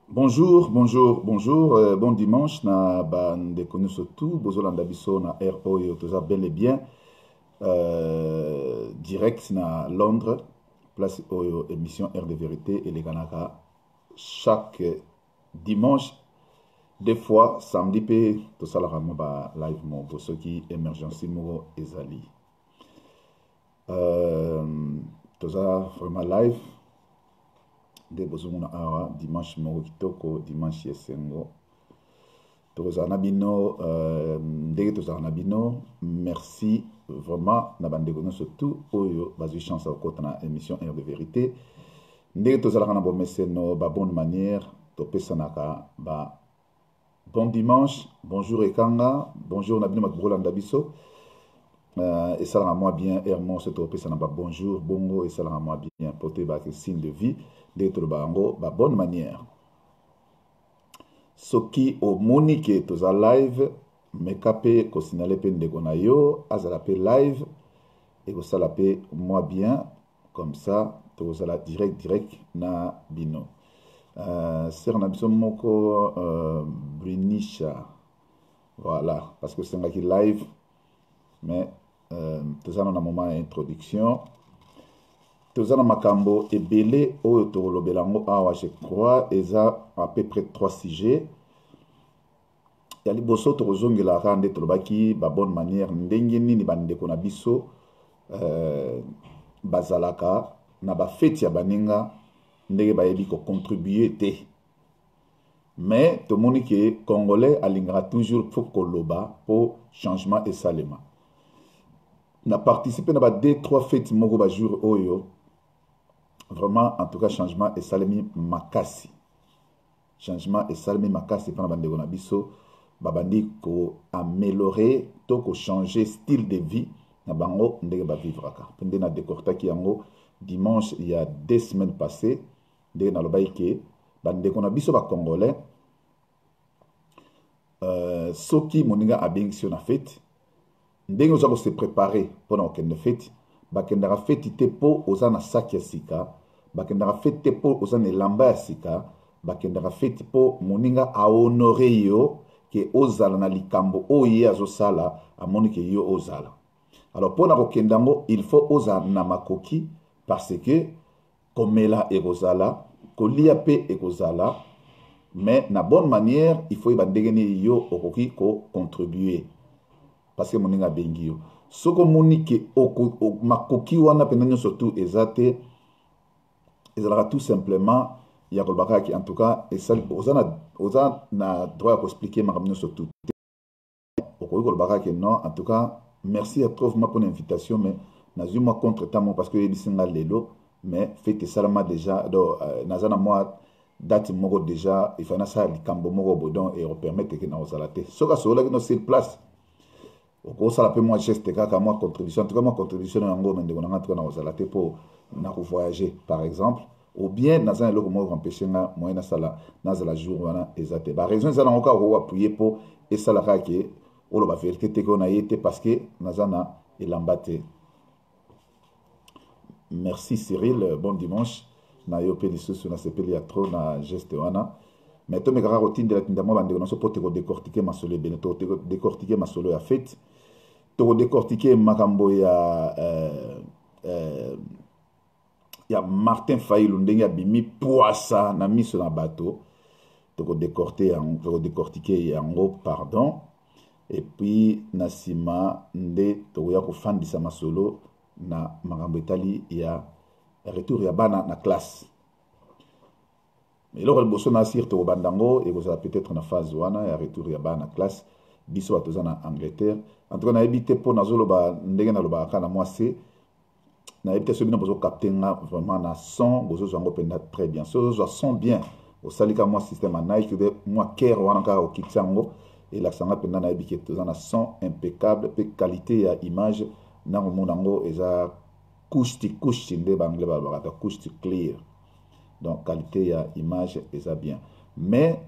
Bonjour, bonjour, bonjour, bon dimanche na bande connu surtout, bozolanda biso na RO et toza bel et bien direct na Londres, place oyo émission Air de vérité et les Kanaka chaque dimanche, des fois samedi pe to sala ramo ba live mo pour ceux qui émergency mo ezali. Toza vraiment live de bozomona awa dimanche moko kitoko dimanche yesengo tozala na bino ndenge tozala na bino merci vraiment na bandeko nyonso tout oyo bazwi chance ya kokota na émission Air de vérité ndenge tozalaka na bomeseno ba bonne manière topesanaka ba bon dimanche bonjour ekanga bonjour na bino bato bokolanda biso esalaka mwa bien air monso topesa na ba bonjour bongo esalaka mwa bien po toyebaka signe de vie ndenge toloba yango ba bonne manière soki omoni ke toza live meka mpe kosignale mpe ndeko na yo azala mpe live ekosala mpe mwa bien comme ça tokozala direct na bino sere na biso moko Brinisha voilà parce que osengaki live mais toza na moment ya introduction toza na makambo ebele oyo tokolobela yango awa je crois eza à peu près 3 sujets ya liboso tokozongelaka nde tolobaki ba bonne manière ndenge nini bandeko na biso bazalaka na bafeti ya baninga ndenge bayebi kocontribue te mais tomoni ke congolais alingaka toujours fo koloba po changement esalema na participer na ba 2-3 fêtes moko ba jour oyo vraiment en tout cas changement esalemi makasi changement esalemi makasi mpona bandeko na biso babandi ko améliorer to ko changer style de vie na bango ndenge bavivraka mpe nde na décortaki yango dimanche il y a 2 semaines passées ndenge nalobaki ke bandeko na biso bacongolais soki moninga abengisi yo na fete ndenge oza kose préparer mpona kokende fete bakendaka feti te mpo oza na saki ya sika bakendaka feti te mpo oza na elamba ya sika bakendaka feti mpo moninga ahonore yo ke ozala na likambo oyo ye azosala amoni ke yo ozala alors mpona kokende yango il faut ozala na makoki parce que komela ekozala kolia mpe ekozala mais na bonne manière il faut yeba ndenge nini yo okoki kocontribue parce que moninga abengi yo soko omoni ke makoki wana mpena nyonso tu eza te ezalaka tout simplement ya kolobaka ki en tout cas oza na droit ya koexplike makambo nyonso tu te okoki kolobaka ke non en tout cas merci ya trop ma mpona invitation mais nazwi mwa contre temps moko parce que oyebisi nga lelo mais fete esalama déjà donc naza na mwa date moko déjà ifai nasala likambo moko boye donc erepermettre ke na kozala te soki asololaki no sur place okosala mpe mwa geste kaka mwa contribution en tout cas mwa contribution na yango mendeko na nga en tout cas na kozala te mpo na kovoyager par exemple ou bien naza na eloko moko empêche nga moyen nasala nazala jour wana eza te baraison eza nango kaka koappuye mpo esalaka ke oloba vérité te ko na ye te parce que naza na elamba te merci Cyril bon dimanche na yo mpe lisusu nasepeli ya trop na geste wana mais tomekaka kotindelatindela mwa bandeko nyonso mpo tekodécortike masolo ebele tokodécortike masolo ya fete tokodécortike makambo ya Martin Fayulu ndenge abimi poasa na miso na bato tokodécortike yango pardon et puis na nsima nde tokoya kofandisa masolo na makambo etali ya retour ya bana na classe eloko liboso na sir tokobanda yango ekozala peut-être na phase wana ya retour ya bana na classe biso bato oza na Angleterre en tout cas nayebi te mpo nazoloba ndenge nalobaka kaka na mwasi nayebi te soki bino bozokapte nga vraiment na son bozozwa yango mpenza très bien soki ozozwa son bien osalika mwa système ya nike mwa kere wana kaka okitisa yango elakisanga mpenza nayebi ke toza na son impeccable mpe qualité ya image nakomona yango eza couche nde banglais balobaka couche clear donc qualité ya image eza bien mais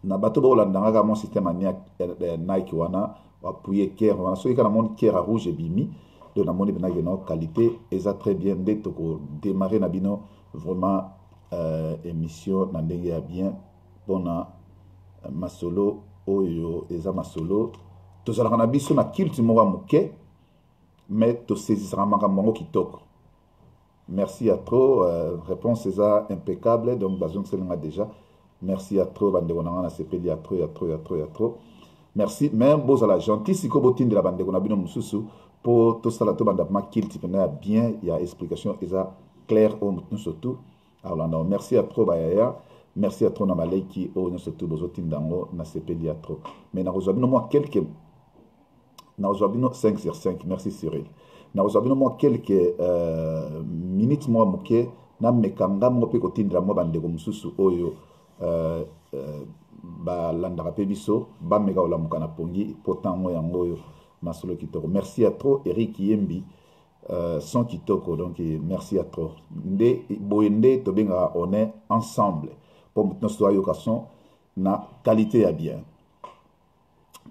na bato baolandanga kaka mwa système ya nike wana appuye kere wana soki kaka namoni kere rouge ebimi donc namoni benaki no qualité eza très bien nde tokodémarre na bino vraiment émission na ndenge ya bien pona masolo oyo eza masolo tozalaka na biso na culte moko moke mais tosaisissaka makambo yango kitoko. Merci à trop, réponse eza impeccable, donc bazong selinga déjà. Merci à trop, bandeko nanga na sepeli à trop, à trop. Merci, même bozala gentil siko botinde la bandeko na bino mususu pour tout ça la to banda ma kilti pena bien, il y a explication eza clair au nous surtout. Alors non, merci à trop bayaya, merci à trop na maleki au nous surtout bozotindango na sepeli à trop. Mais na rozabino moi quelques na rozabino 5 sur 5, merci Cyril. Na rozabino moi quelques minutes moi muke na mekanga mo pe kotindra mo bandeko mususu oyo balandaka pe biso bameka olamuka na pongi potango yango oyo masolo kitoko. Merci à trop Eric Yembi son kitoko, donc merci à trop nde boende tobenga on est ensemble pour notre soyo occasion na qualité ya bien.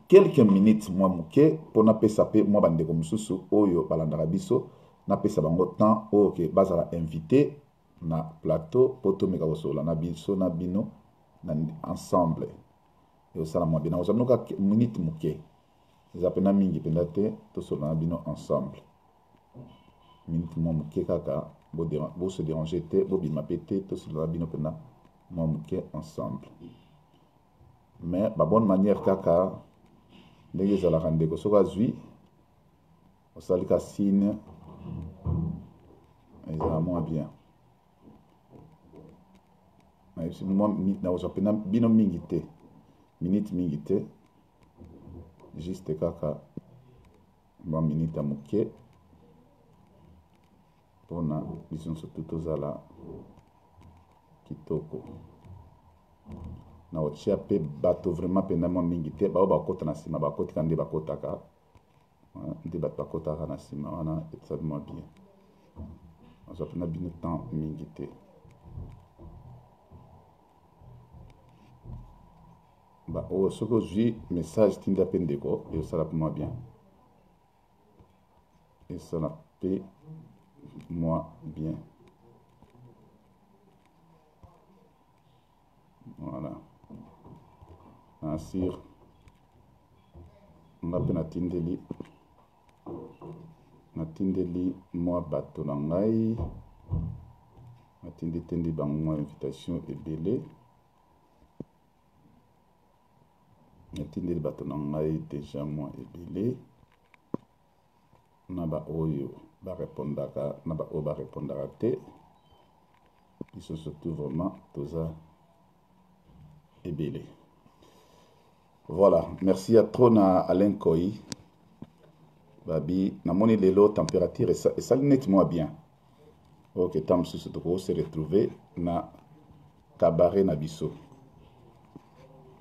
Quelques minutes moi muke pour na pesa pe moi bandeko mususu oyo balandaka biso na pesa bango temps OK bazala invité na plateau pour tomeka kosola na biso na bino na ensemble et au salam bien nous avons ka minute muke ezapena mingi penda te to sola na bino ensemble minute mo muke kaka bo se déranger te bo bima pété to sola na bino penda mo muke ensemble mais ba bonne manière kaka ndenge za la rande ko soka zui au salika signe exactement bien. Moi, na bino mingite minute mingite juste kaka bon minute à moke pona biso surtout tozala kitoko na ochia pe bato vraiment pena mo mingite ba bakota na sima bakoti kande bakotaka nde bato bakotaka na sima wana exactement bien on pena bino temps mingite. Bah, oh, ce que j'ai message tinda pendeko et ça pour moi bien et ça la paix moi bien voilà ainsi on a peine natindeli moi bato na ngai natindi bango invitation ebele. Natindeli bato na ngai déjà moi ebele na ba oyo ba répondaka na ba oyo ba répondaka te biso surtout vraiment toza ebele. Voilà, merci à trop na Alain Koyi babi na moni lelo température et ça nettement bien. OK, tam sous to se retrouver na cabaret na biso.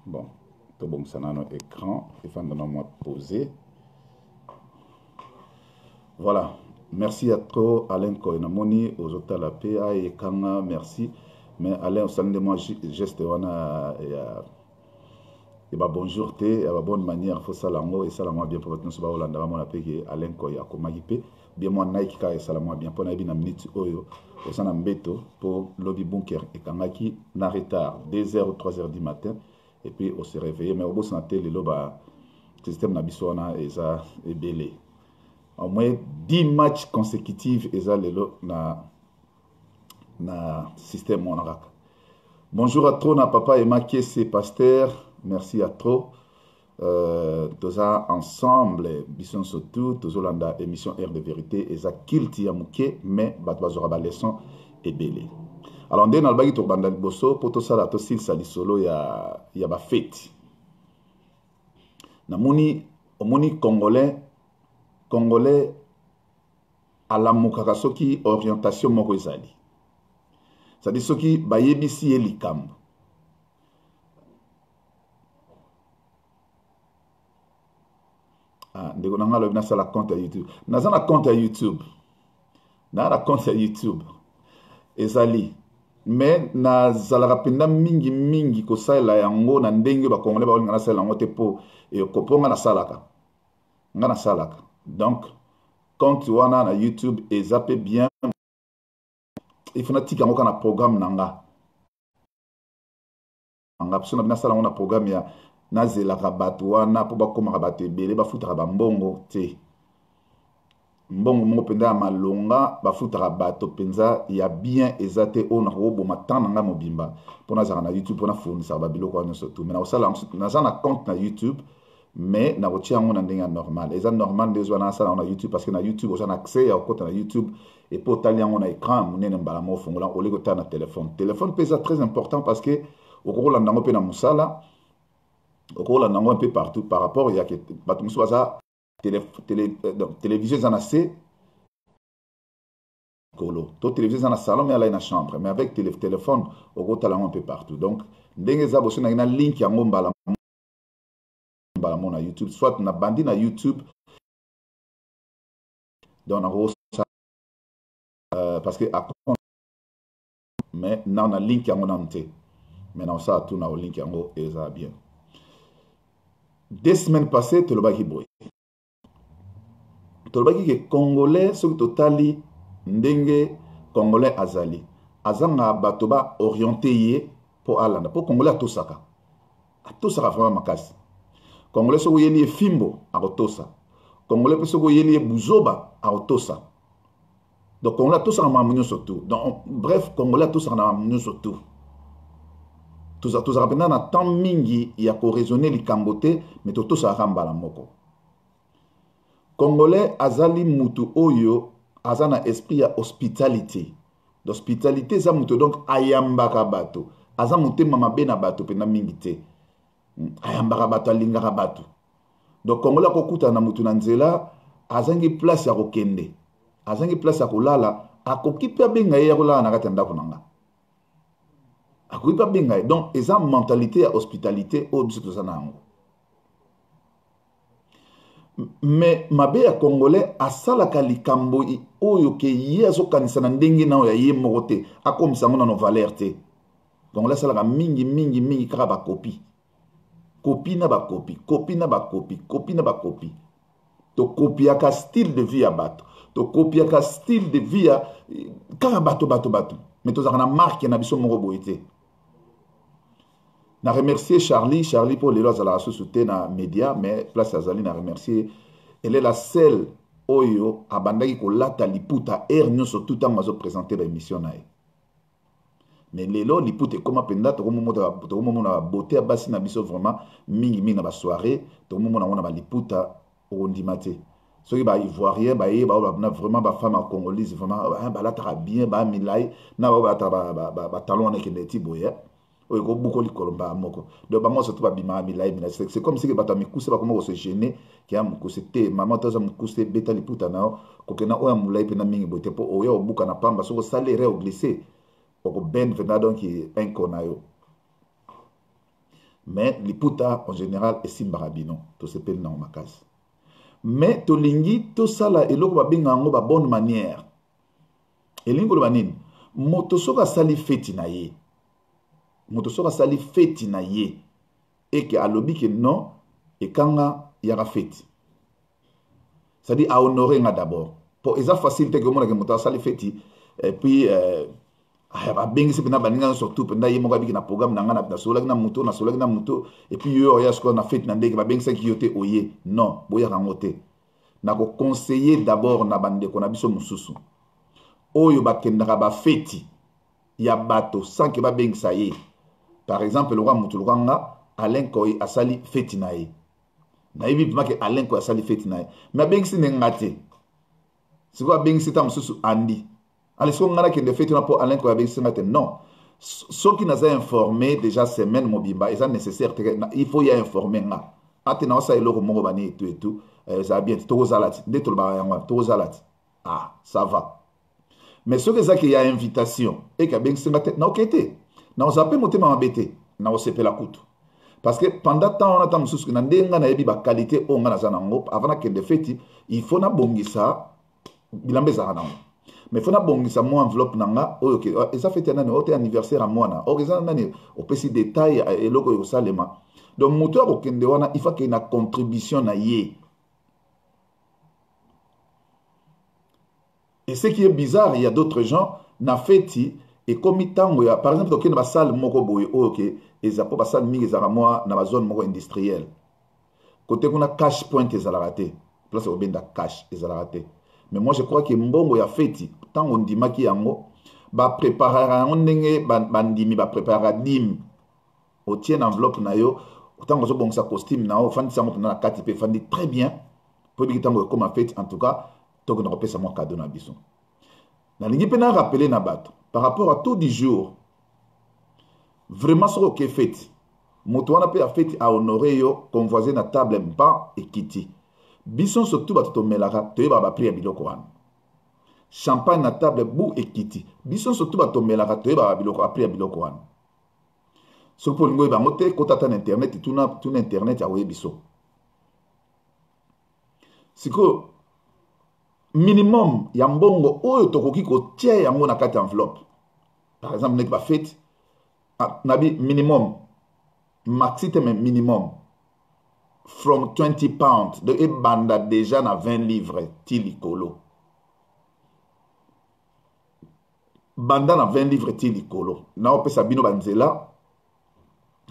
Bon bon ça na notre écran et fin de moi poser. Voilà, merci à toi Alain Koinamoni aux autres la PA et Kanga merci mais Alain de moi geste wana et bah bonjour te et bah bonne manière faut ça lango et ça la moi bien pour nous ba Hollande moi la que Alain Koya komagipe bien moi Nike ka et ça la moi bien pour na bi na minute oyo au sana mbeto pour lobby bunker et Kangaki na retard 2h ou 3h du matin. Et puis on s'est réveillé mais au bout santé le système na bisona et ça est belé au moins 10 matchs consécutifs et ça le na système monarque. Bonjour à trop na papa et maqué c'est pasteur merci à trop toza ensemble bison surtout tozolanda émission Air de vérité et ça kilti ya muke mais batwazora ba leçon et belé. Alors ndé na bagi to banda liboso poto sala to sil sali solo ya ba fête na moni omoni congolais alamuka soki orientation moko ezali ça dit soki bayebisi elikambo ndeko na ngalo na sala compte ya YouTube naza na compte ya YouTube na la compte ya YouTube ezali mais na zalaka penda mingi ko sala yango na ndenge ba congolais ba ngana sala yango te po e koponga na salaka ngana salaka donc compte wana na YouTube ezape bien il faut na tika ngo kana programme nanga nga so na bina sala ngona programme ya nazela rabato wana po bakoma rabato ebele bafutaka bambongo te mbongo moko mpenza ya malonga bafutaka bato mpenza ya bien eza te oyo nakoboma temps na nga mobimba mpo nazala na YouTube mpo nafundisaka babiloko wana nyonso tu me nakosala naza na compte na YouTube mais nakotia yango na ndenge ya normal eza normal nde ezwa nasala yango na YouTube parce que na YouTube oza na accès ya kokota na YouTube epo otali yango na écran monene mbala mo ofungola oleki otala na téléphone mpe eza très important parce que okokolanda yango mpe na mosala okokolanda yango un peu partout par rapport ya bato mosusu baza télévision eza na se kolo to télévision eza na salon mais alai na chambre mais avec téléphone okotala yango un peu partout donc ndenge eza boso na link yango mbala mo na YouTube soit na bandi na YouTube donc na parce que mais na link yango na nte mais na ça tout na link yango eza bien 2 semaines passées tolobaki boy tolobaki ke congolais soki totali ndenge congolais azali azanga bato ba orienté ye po alanda po congolais atosaka vraiment makasi congolais soki oyeli ye fimbo akotosa congolais mpe soki oyeli ye buzoba akotosa donc congolais atosaka makambo nyonso tu donc bref congolais atosaka na makambo nyonso tu tozaka mpenza na temps mingi ya koraisonne likambo te me totosaka mbala moko congolais azali mutu oyo aza na esprit ya hospitalité d'hospitalité eza mutu donc ayambaka bato aza motema mabe na bato mpenza mingi te ayambaka bato alingaka bato donc congolais akokutana na mutu na nzela azangi place ya kokende azangi place ya kolala akoki mpe abenga ye ya kolala na kati ya ndako na nga akoki mpe abenga ye donc eza mentalité ya hospitalité oyo biso toza na yango mais mabe ya congolais asalaka likambo oyo ke ye azokanisa na ndenge na oyo ya ye moko te akomisa yango na no valeur te congolais asalaka mingi kaka bakopi kopi na bakopi kopi na bakopi kopi na bakopi tokopiaka style de vie ya bato tokopiaka style de vie ya kaka bato mais tozalaka na marke na biso moko boye te na remercier Charlie pour lelo azalaka susu te na média mais place azali na remercier elle est la seule oyo abandaki kolata liputa air nyonso tout ntango azoprésente baémission na ye mais lelo liputa ekoma mpenza tokomomona beauté ya basi na biso vraiment mingi na basoirée tokomomona ngo na baliputa okondima te soki baivoirien bayeba oyo babona vraiment bafemme ya congolaise vraiment balataka bien bamilai na bao balataka batalon wana ekende eti boye oyo kobuko likolo mbala moko donc bango surtout babimaka milai mina c'est comme si bato ya mikuse bakoma kose gene keya mokuse te mama toza mokuse beta liputa na yo kokenda oyo ya molai mpena mingi boye te mpo oya obuka na pamba soki osala ere oglisse okobende mpenza donc inko na yo mais liputa en général esimbaka bino tosepeli nango makasi mais tolingi tosala eloko babenga yango ba bonne manière elingi koloba nini moto soki asali feti na ye moto soki asali feti na ye eke alobi ke non ekanga yaka feti c'est-à-dire ahonore nga d'abord po eza facile te ke omonake moto asali feti et puis babengisi mpena baninga nyonso tu mpenda ye moko abiki na programme na nga nasolaki na moto et puis yo oya sikoyo na feti na ndenge babengisaki yo te oye non boyaka yango te nakoconseiller d'abord na bandeko na biso mosusu oyo bakendaka bafeti ya bato sans ke babengisa ye par exemple lokwa motu lokwa nga Alain Koy asali feti na ye nayebi mpema ke Alain Koy asali feti na ye mais abengisi nde nga te sikoyo abengisi ta mosusu andi ale sikoyo nga nakende feti na mpo Alain Koy abengisi nga te non soki naza informé déjà semaine mobimba eza nécessaire te il faut ya informer nga ate na osala eloko moko bani etu eza bien tokozala ti nde tolobaka yango tokozala ti ça va mais soki ezaki ya invitation eke abengisi nga te naoke te nakozala mpe motema mabe te nakosepela kutu parce que pendant temps wana ta mosusu na ndenge nga nayebi baqualité oyo nga naza nango avant nakende feti il faut nabongisa bilamba ezalaka nango mais faut nabongisa mwa enveloppe na nga oyo eza feti ya nani oyo te anniversaire ya mwana oyo eza nani opesi détail eloko ekosalema donc moto akokende wana il faut ke na contribution na ye. Et ce qui est bizarre, il y a d'autres gens na feti et comme tango ya par exemple tokende ba salle moko boye OK ezapo ba salle mingi ezaka moi na ba zone moko industrielle côté kuna cash point ezalaka te place obenda cash ezalaka te mais moi je crois que mbongo ya feti tango ndimaki yango ba préparer yango ndenge bandimi ba préparer dim otient une enveloppe na yo tango zo bongsa costume na o fandi sango na kati pe fandi très bien pour biki tango comme en fait en tout cas toko na kopesa moi cadeau na biso na lingi pe na rappeler na bato par rapport à tout du jour vraiment ce que fait moto wana pe a fait à honorer yo convoiser na table mpa ekiti bison surtout bato to melaka to yeba ba prier biloko wana champagne na table bu ekiti bison surtout bato melaka to yeba ba biloko a prier biloko wana so pour ngoy ba mote ko tata na internet tuna internet ya we biso siko minimum ya mbongo oyo tokoki ko tie yango na kati enveloppe par exemple nek ba fête nabi minimum maxi te minimum from 20 pounds de ebanda déjà na 20 livres ti likolo banda na 20 livres ti likolo na opesa bino banzela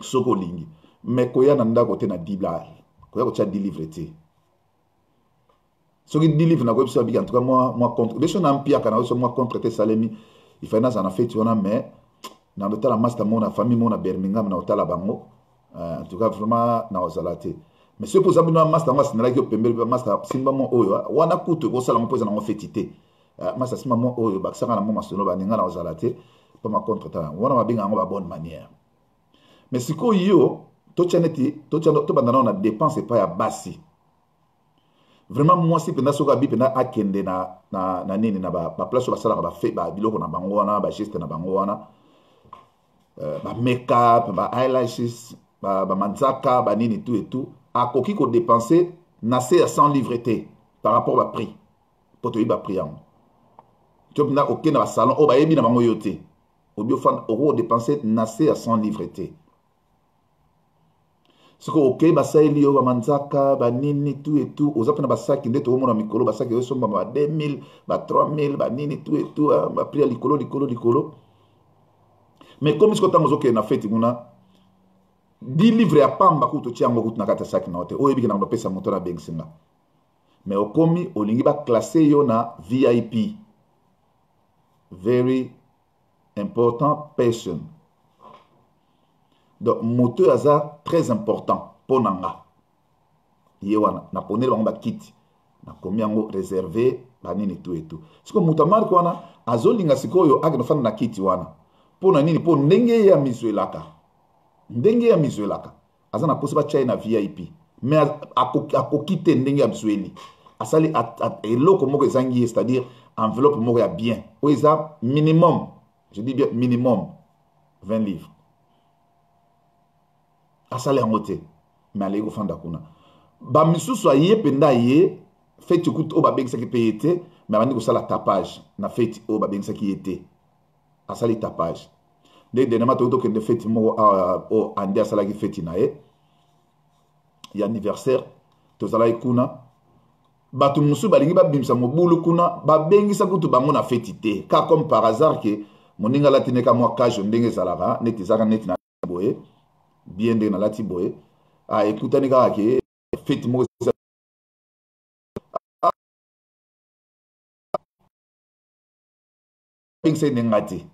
soko lingi mais koya na ndako te na 10 dollars koya ko tia 10 livres ti soki 10 livres na ko bisa bika en tout cas moi contre beso na mpia kana so moi contre te salemi il faut na za fête wana mais na hôtel master mona famille mona Birmingham na hôtel bango en tout cas vraiment na ozalate mais ce pour ça bino master na la ki opembele master simba mo oyo wana kutu ko sala mo poza na mo fetité master simba mo oyo ba saka na mo masono ba ninga na ozalate pas ma contre ta wana ba binga ngo ba bonne manière mais siko yo to chaneti to bandana na dépense pas ya basi vraiment moi si penda soka bi penda akende na nini na ba place ba sala ba fait ba biloko na bango wana ba geste na bango wana ba make-up, ba eyelashes, ba manzaka, ba nini tout et tout, a koki ko dépenser nassé à 100 livres par rapport à prix. Pour te y ba prix en. Tu peux ok na salon, oh ba yebi na bango yote. Au bio fan euro dépenser nassé à 100 livres Ce que ok ba sa elio ba manzaka, ba nini tout et tout, aux apena ba saki ndeto mo na mikolo ba saki so ba 2000, ba 3000, ba nini tout et tout, ba prix likolo. Mais comme ce que tu as na fête nguna 10 livres à pamba kuto tiango kuto na kata saki na hote o yebi na ndo pesa moto na bengsinga mais o komi o lingi ba classer yo na VIP very important person donc moto aza très important pour nanga yewana na ponela bango ba kit na komi yango réservé ba nini tout et tout siko moto marko wana azolinga sikoyo agno fana na kit wana pona nini po ndenge ya mizuelaka azana possible chai na VIP mais akokite ndenge ya mizueli asali eloko moko ezangi c'est-à-dire enveloppe moko ya bien oza minimum je dis bien minimum 20 livres asali yangote mais ale ko fanda kuna ba misusu aye penda ye feti kutu o ba bengisa ki payete mais abandi ko sala tapage na feti o ba bengisa ki yete asali tapage de dernièrement to que de fête mo o andi asala ki fête na e ya anniversaire to sala kuna batu musu balingi ba bimsa mobulu kuna ba bengisa kutu bango na fête te ka comme par hasard que moninga latine ka moi kajo ndenge salaka neti zaka neti na boye bien de na lati boye écoutani ka ke fête mo bengisa ngati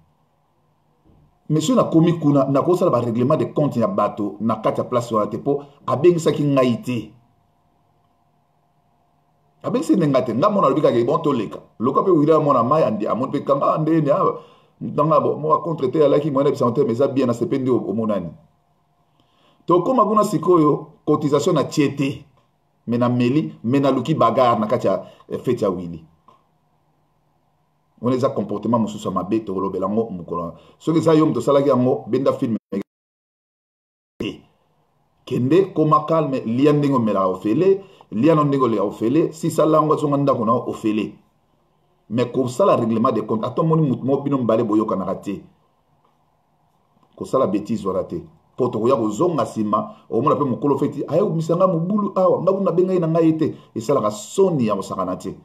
monsieur na komi kuna na ko sala ba règlement de compte ya bato na kati ya place wana te po abengisa ki ngaite abengisa ngate ngamo na lobika ke bon to leka loka pe wira mona mai andi amon pe kanga ande ni aba ndanga bo mo contre te ala ki mona bi santé mais ça bien na sependi o monani to koma kuna sikoyo cotisation na tiete mena meli mena luki bagarre na kati ya fête ya wili on les a comportement mususu mabe to lobelango mukolo so que ça yom to salaki yango benda film kende koma calme lia ndingo mela ofele lia no ndingo le ofele si salango so nganda kona ofele mais ko sala règlement de compte ato moni mutmo bino mbale boyoka na raté ko sala bêtise warate poto ko ya ko zonga sima o mona pe mukolo feti ayo misanga mubulu awa ngabu na benga ina ngaite e sala ka soni ya osakana te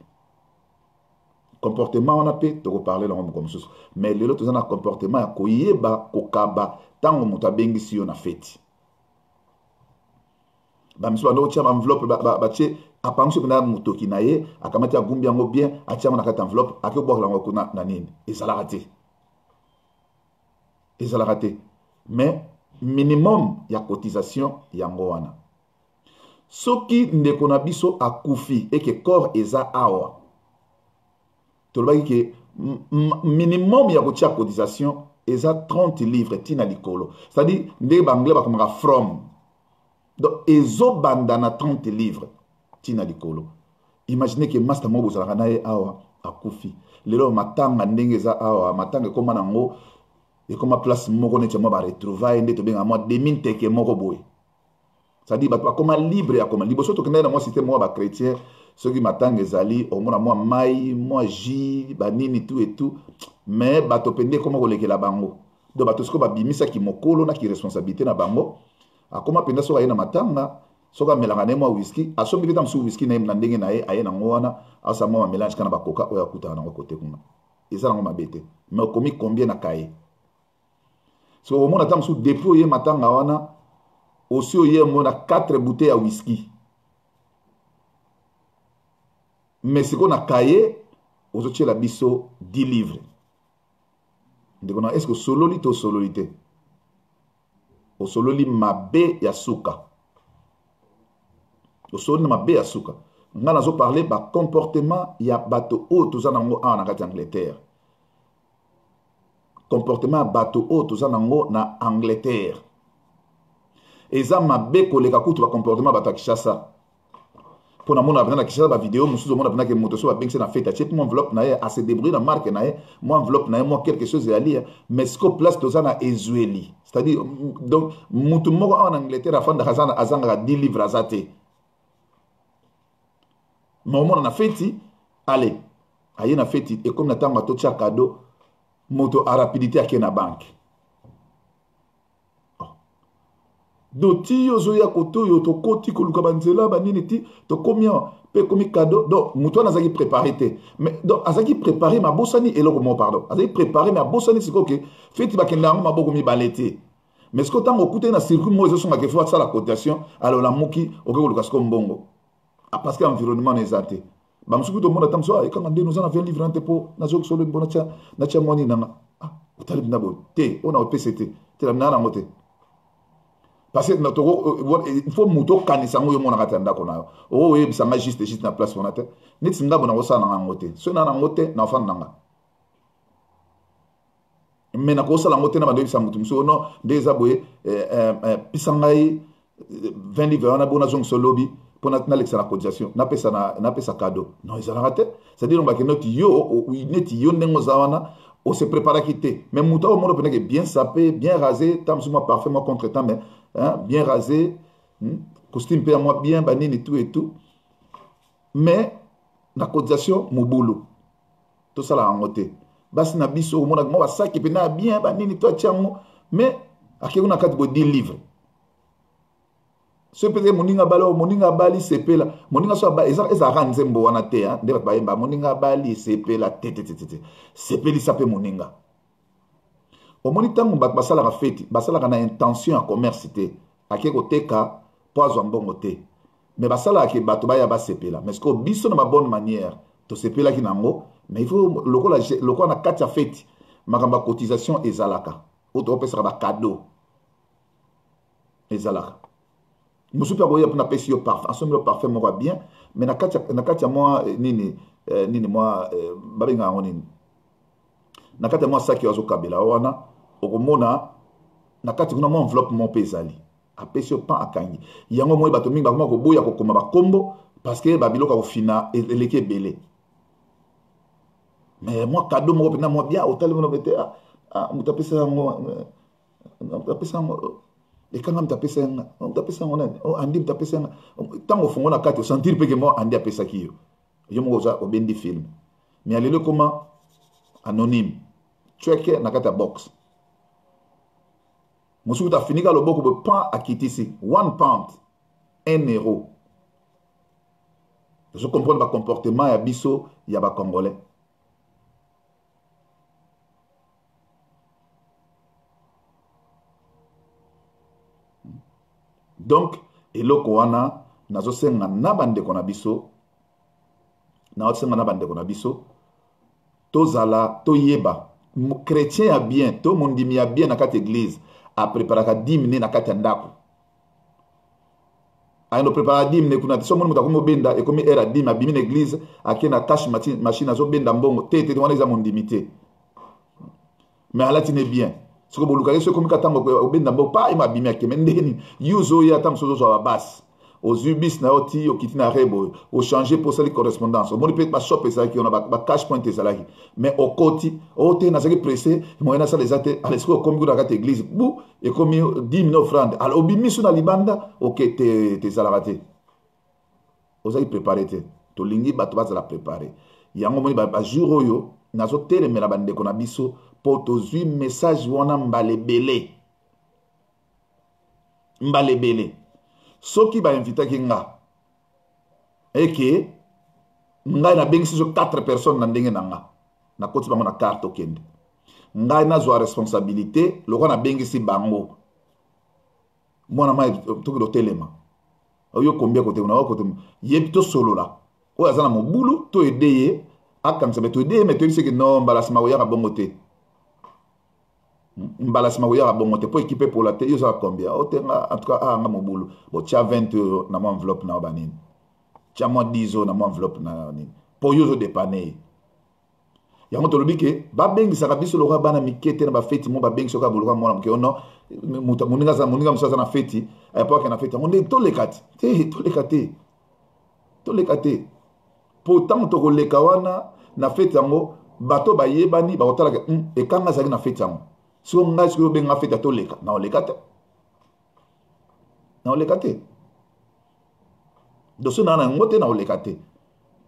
comportement on a pe to parler la comme ça mais les autres na comportement ya koyeba kokaba tango moto abengisi yo na feti ba miso ba tia enveloppe ba tie apanso na moto ki na ye akamati agumbi yango bien atia na kata enveloppe akebo la ngo na nini ezala raté mais minimum ya cotisation yango wana soki ndeko na biso akufi et que corps eza awa tolobaki ke minimum ya kotia cotisation eza 30 livres tina likolo c'est-à-dire ndenge banglais bakomaka from donc ezobanda na 30 livres tina likolo imaginez que master mo bozalaka na ye awa akufi lelo matanga ndenge eza awa matanga ekoma nango ekoma place moko neti mwa baretrouvaille nde tobenga mwa deminteke moko boye c'est-à-dire bato bakoma libre ya koma liboso tokendaki na mwa systeme moko bachrétien soki matanga ezali omona mwa mai mwa jus banini tout et tout mais bato pende ekoma kolekela bango donc bato sikoyo babimisaki mokolo na kiresponsabilité na bango akoma penda soki aye na matanga soki amelaka na ye mwa whisky asombi mpe ta mosusu whisky na ye na ndenge na ye aye nango wana asa mwa bamélange kana bakoka oyo akutaka nango kote kuna eza nango mabe te mais okomi combien na kaye so omona ta mosusu depuis oye matanga wana osi oye mona 4 bouteilles ya whisky mais siko na kaye ozotiela biso 10 livres ndeko na est-ce que osololi to osololi te osololi mabe ya suka osololi na mabe ya suka nga nazoparle bacomportement ya bato oyo toza nango awa na kati ya Angleterre comportement ya bato oyo toza nango na Angleterre eza mabe koleka kutu bacomportement bato ya Kinshasa mpo na mona na Kinshasa bavideo mosusu omona mpena ke moto so babengisi na fete atie mwa enveloppe na ye ase débrouille na marque na ye mwa enveloppe na ye mwa quelque chose ealia mais siko place toza na ezweli c'est-à-dire donc mutu moko awa na Angleterre afandaka azangaka 10 livres aza te mais omona na feti ale aye na feti ekomi na ntango atotia kado moto a rapidité ake na banke do ti ozoya koto yo tokoti koluka banzela banini ti tokomi pe komi cadeau donc moto wana azalaki préparé te mais donc azalaki préparé mabosani eloko mo pardon azalaki préparé mais abosani sikoyo ke feti bakende yango maboko mibale te mais sikoyo ntango okutani na circuit moko ezosongaka efo asala cotation alola moki okoki koluka sikoyo mbongo parce que environnement na eza te bamosuku tomona ta mosu ekanga nde noza na 20 livre nte mpo nazoki solo mpo natia mwani nanga otali bina boye te oyo na opesa te telamina nango te parce que il faut moto kanisa ngo yo mona kati ya ndako na yo oyebisanga juste na place wana te neti ngabo na kosala nanga yango te soki na nango te na ofanda nanga mais na kosala yango te na bando yebisa motu mosusu no nde eza boye pisa ngai 20 livre wana bona zongiso lobi mpo nalekisa na cotisation napesa cadeau non ezalaka te c'est-à-dire bakende neti yo ndenge oza wana ose préparaki te mais moto awa mono peneke bien sapé bien rasé ta mosusu mwa parfait mwa contre temps mais bien rasé costume mpe ya mwa bien banini tout et tout mais na cotisation mobulu tosala yango te basi na biso omona mwa basaki mpe na bien banini to atia yango mais akei na kati boye 10 livres so peut-être moninga bali sepela moninga so ezalaka nzembo wana te nde bato bayemba moninga bali sepela te sepelisa mpe moninga omoni ntango bato basalaka feti basalaka na intention ya commerce te ake koteka po azwa mbongo te mais basalaka ke bato baya basepela mais sikoyo biso na babonne manière tosepelaki nango mais il faut lokola na kati ya feti makambo ya cotisation ezalaka oyo tokopesaka bacado ezalaka mosusu mpe akoya mpona apesi yo parfum asombi yo parfum moko ya bien mais na kati ya mwa nini mwa babenga yango nini na kati ya mwa saki oyo azokabela wana okomona na kati kuna mwa enveloppe mo mpe ezali apesi yo pan akangi yango moi bato mingi bakoma koboya kokoma bakombo parce que babiloko akofina eleki ebele mais mwa kado moko mpena mwa bien otali mona pete moto apesa yango ekanga mtapesa yango nani andi mtapesa yango ntango ofungo na kati osentiri mpeke mo andi apesaki yo moko oza obendi film mais alelo ekoma anonyme tweke na kati ya box mosuku tafinika loboko boye pan akitisi 1 pound 1 euro tozo comprendre bacomportement ya biso ya bacongolais Donc eloko wana nazosenga na bandeko na biso tozala toyeba chrétien ya bien to mondimi ya bien na kati église a préparaka 10 minutes na kati ya ndako ayendo prépara 10 minutes kuna so moni muta komo benda e komi era 10 abimi na église akena cash machine azo benda mbongo te wana eza mondimi te mais alati ne bien siko boluka yeso komi katango obenda mbongo pa ima abimi akeme ndeni yuzo ya tam sozo wa bas aux ubis na oti okiti na rebo au changer pour ça les correspondances au moni peut pas shop ça qui on a ba cash point ça là mais au côté au te na ça qui pressé moyena ça les até à l'esco comme dans la église bou et comme 10 000 offrandes alors obimi sur la libanda OK te salaraté aux ai préparé to lingi bato ba la préparer yango moni ba jour oyo nazo telemela bande ko na biso pour to zui message wana mbalebele soki ba invitaki nga eke ngai na bengisi so 4 personnes na ndenge na nga na koti bango na carte okende ngai nazwa responsabilité loko na bengisi bango mwana mai toki do telema oyo kombia kote na kote yebi to solola oyo azana mobulu to edeye akanisa to edeye mais to yiseki no mbalasima oyaka bongo te mbalasima oyaka bongo te po équipe pour la te yo za combien otenga en tout cas nga mobulu bo tia 20 € na mo enveloppe na banini tia mo 10 € na mo enveloppe na nini po yo zo dépanner yango to lobike ba bengisa ka biso lokwa bana mikete na ba feti mo ba bengisa ka buluka mwana mke ono muninga musaza na feti ay pa ka na feti on est to lekati pourtant to koleka wana na feti yango bato ba yebani ba kotala ke e kanga zali na feti yango so ngai siko benga feti to leka na olekate doso na ngote na olekate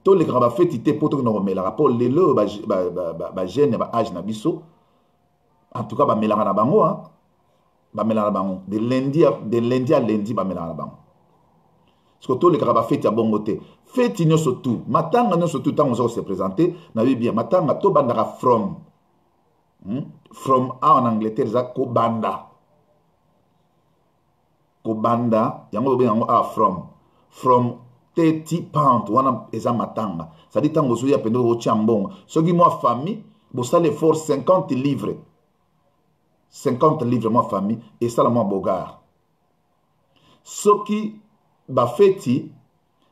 to leka ba feti te poto na omela rapport lelo ba jeune ba âge na biso en tout cas ba melanga na bango ba melanga na bango de lundi à lundi ba melanga na bango siko to leka ba feti ya bongo te feti nyo surtout matanga nyo surtout tango zo se présenter na bien matanga to bandaka from en Angleterre za kobanda yango be yango from 30 pounds wana eza matanga ça dit tango zo ya pendo o chambongo soki moi famille bo sale for 50 livres moi famille et ça la moi bogar soki ba feti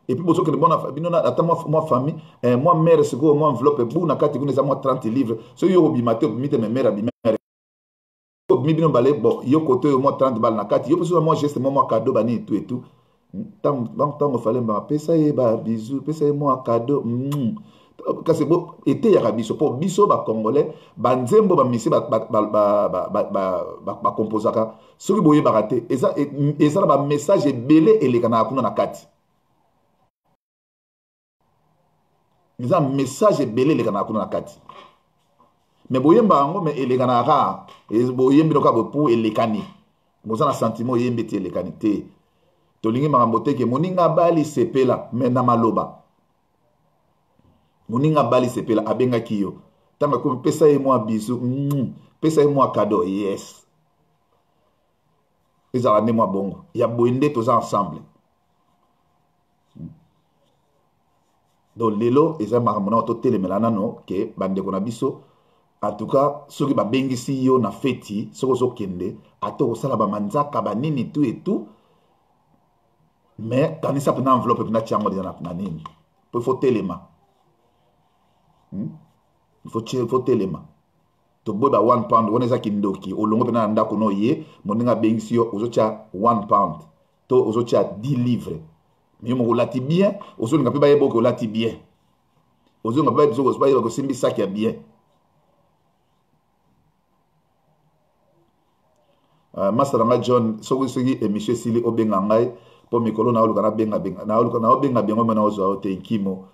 et puis bozo que bon attends moi famille moi mère c'est quoi moi enveloppe bou na kati kuna za moi 30 livres so yo bimate bimite mes mère bimère mi bino balé bon yo côté moi 30 balles na kati yo parce que moi geste moi cadeau bani tout et tout tant fallait me pesa e ba bisou pesa e moi cadeau kasi bo été ya biso pour biso ba congolais ba nzembo ba misi ba composaka soki boye ba raté eza ba message belé elekana kuna na kati eza message belé elekana kuna na kati mais boyemba ngo mais elekana ka boyembi loka bo pour elekani boza na sentiment yembi te elekani te to lingi makambo te ke moninga bali sepela mais na maloba moninga bali sepela abenga kiyo tanga ko pesa e moi bisou pesa e moi cadeau yes ezala ne moi bongo ya boende toza ensemble donc lelo eza makambo na to telemela nano ke bande ko na biso en tout cas soki ba bengisi yo na feti soko zo kende ato ko sala ba manzaka ba nini tout et tout mais kanisa pena enveloppe pena tiango déjà na nini faut telema il faut telema to boba 1 pound wona za kindoki olongo pena ndako no ye moninga bengisi yo ozo cha 1 pound to ozo cha 10 livres mais mo lati bien ozo nga pe ba yebo ko lati bien ozo nga ba biso ko ba ko simbi sac ya bien Master John soki émission sili obenga ngai po mikolo na oluka na benga bengo mena ozo te kimo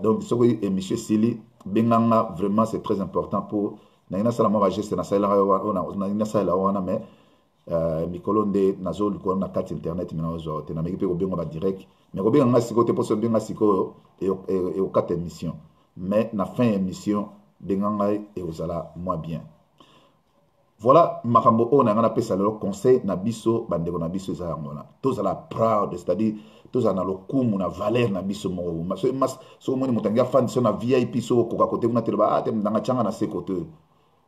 donc soki émission sili benga nga vraiment c'est très important pour na sala ma geste na sala na sala wana mais mikolo nde nazo luko na carte internet mena ozo te na mekipe ko bengo ba direct mais ko benga nga siko te po so benga siko et au 4 émission mais na fin émission benga ngai et ozala moins bien Voilà, makambo on a appelé le conseil na biso bandeko na biso za ngona. Tous à la proud, c'est-à-dire tous à na lokumu na valeur na biso mo. So moni mutanga fan so na VIP so ko ka côté kuna teleba ah te ndanga changa na se côté.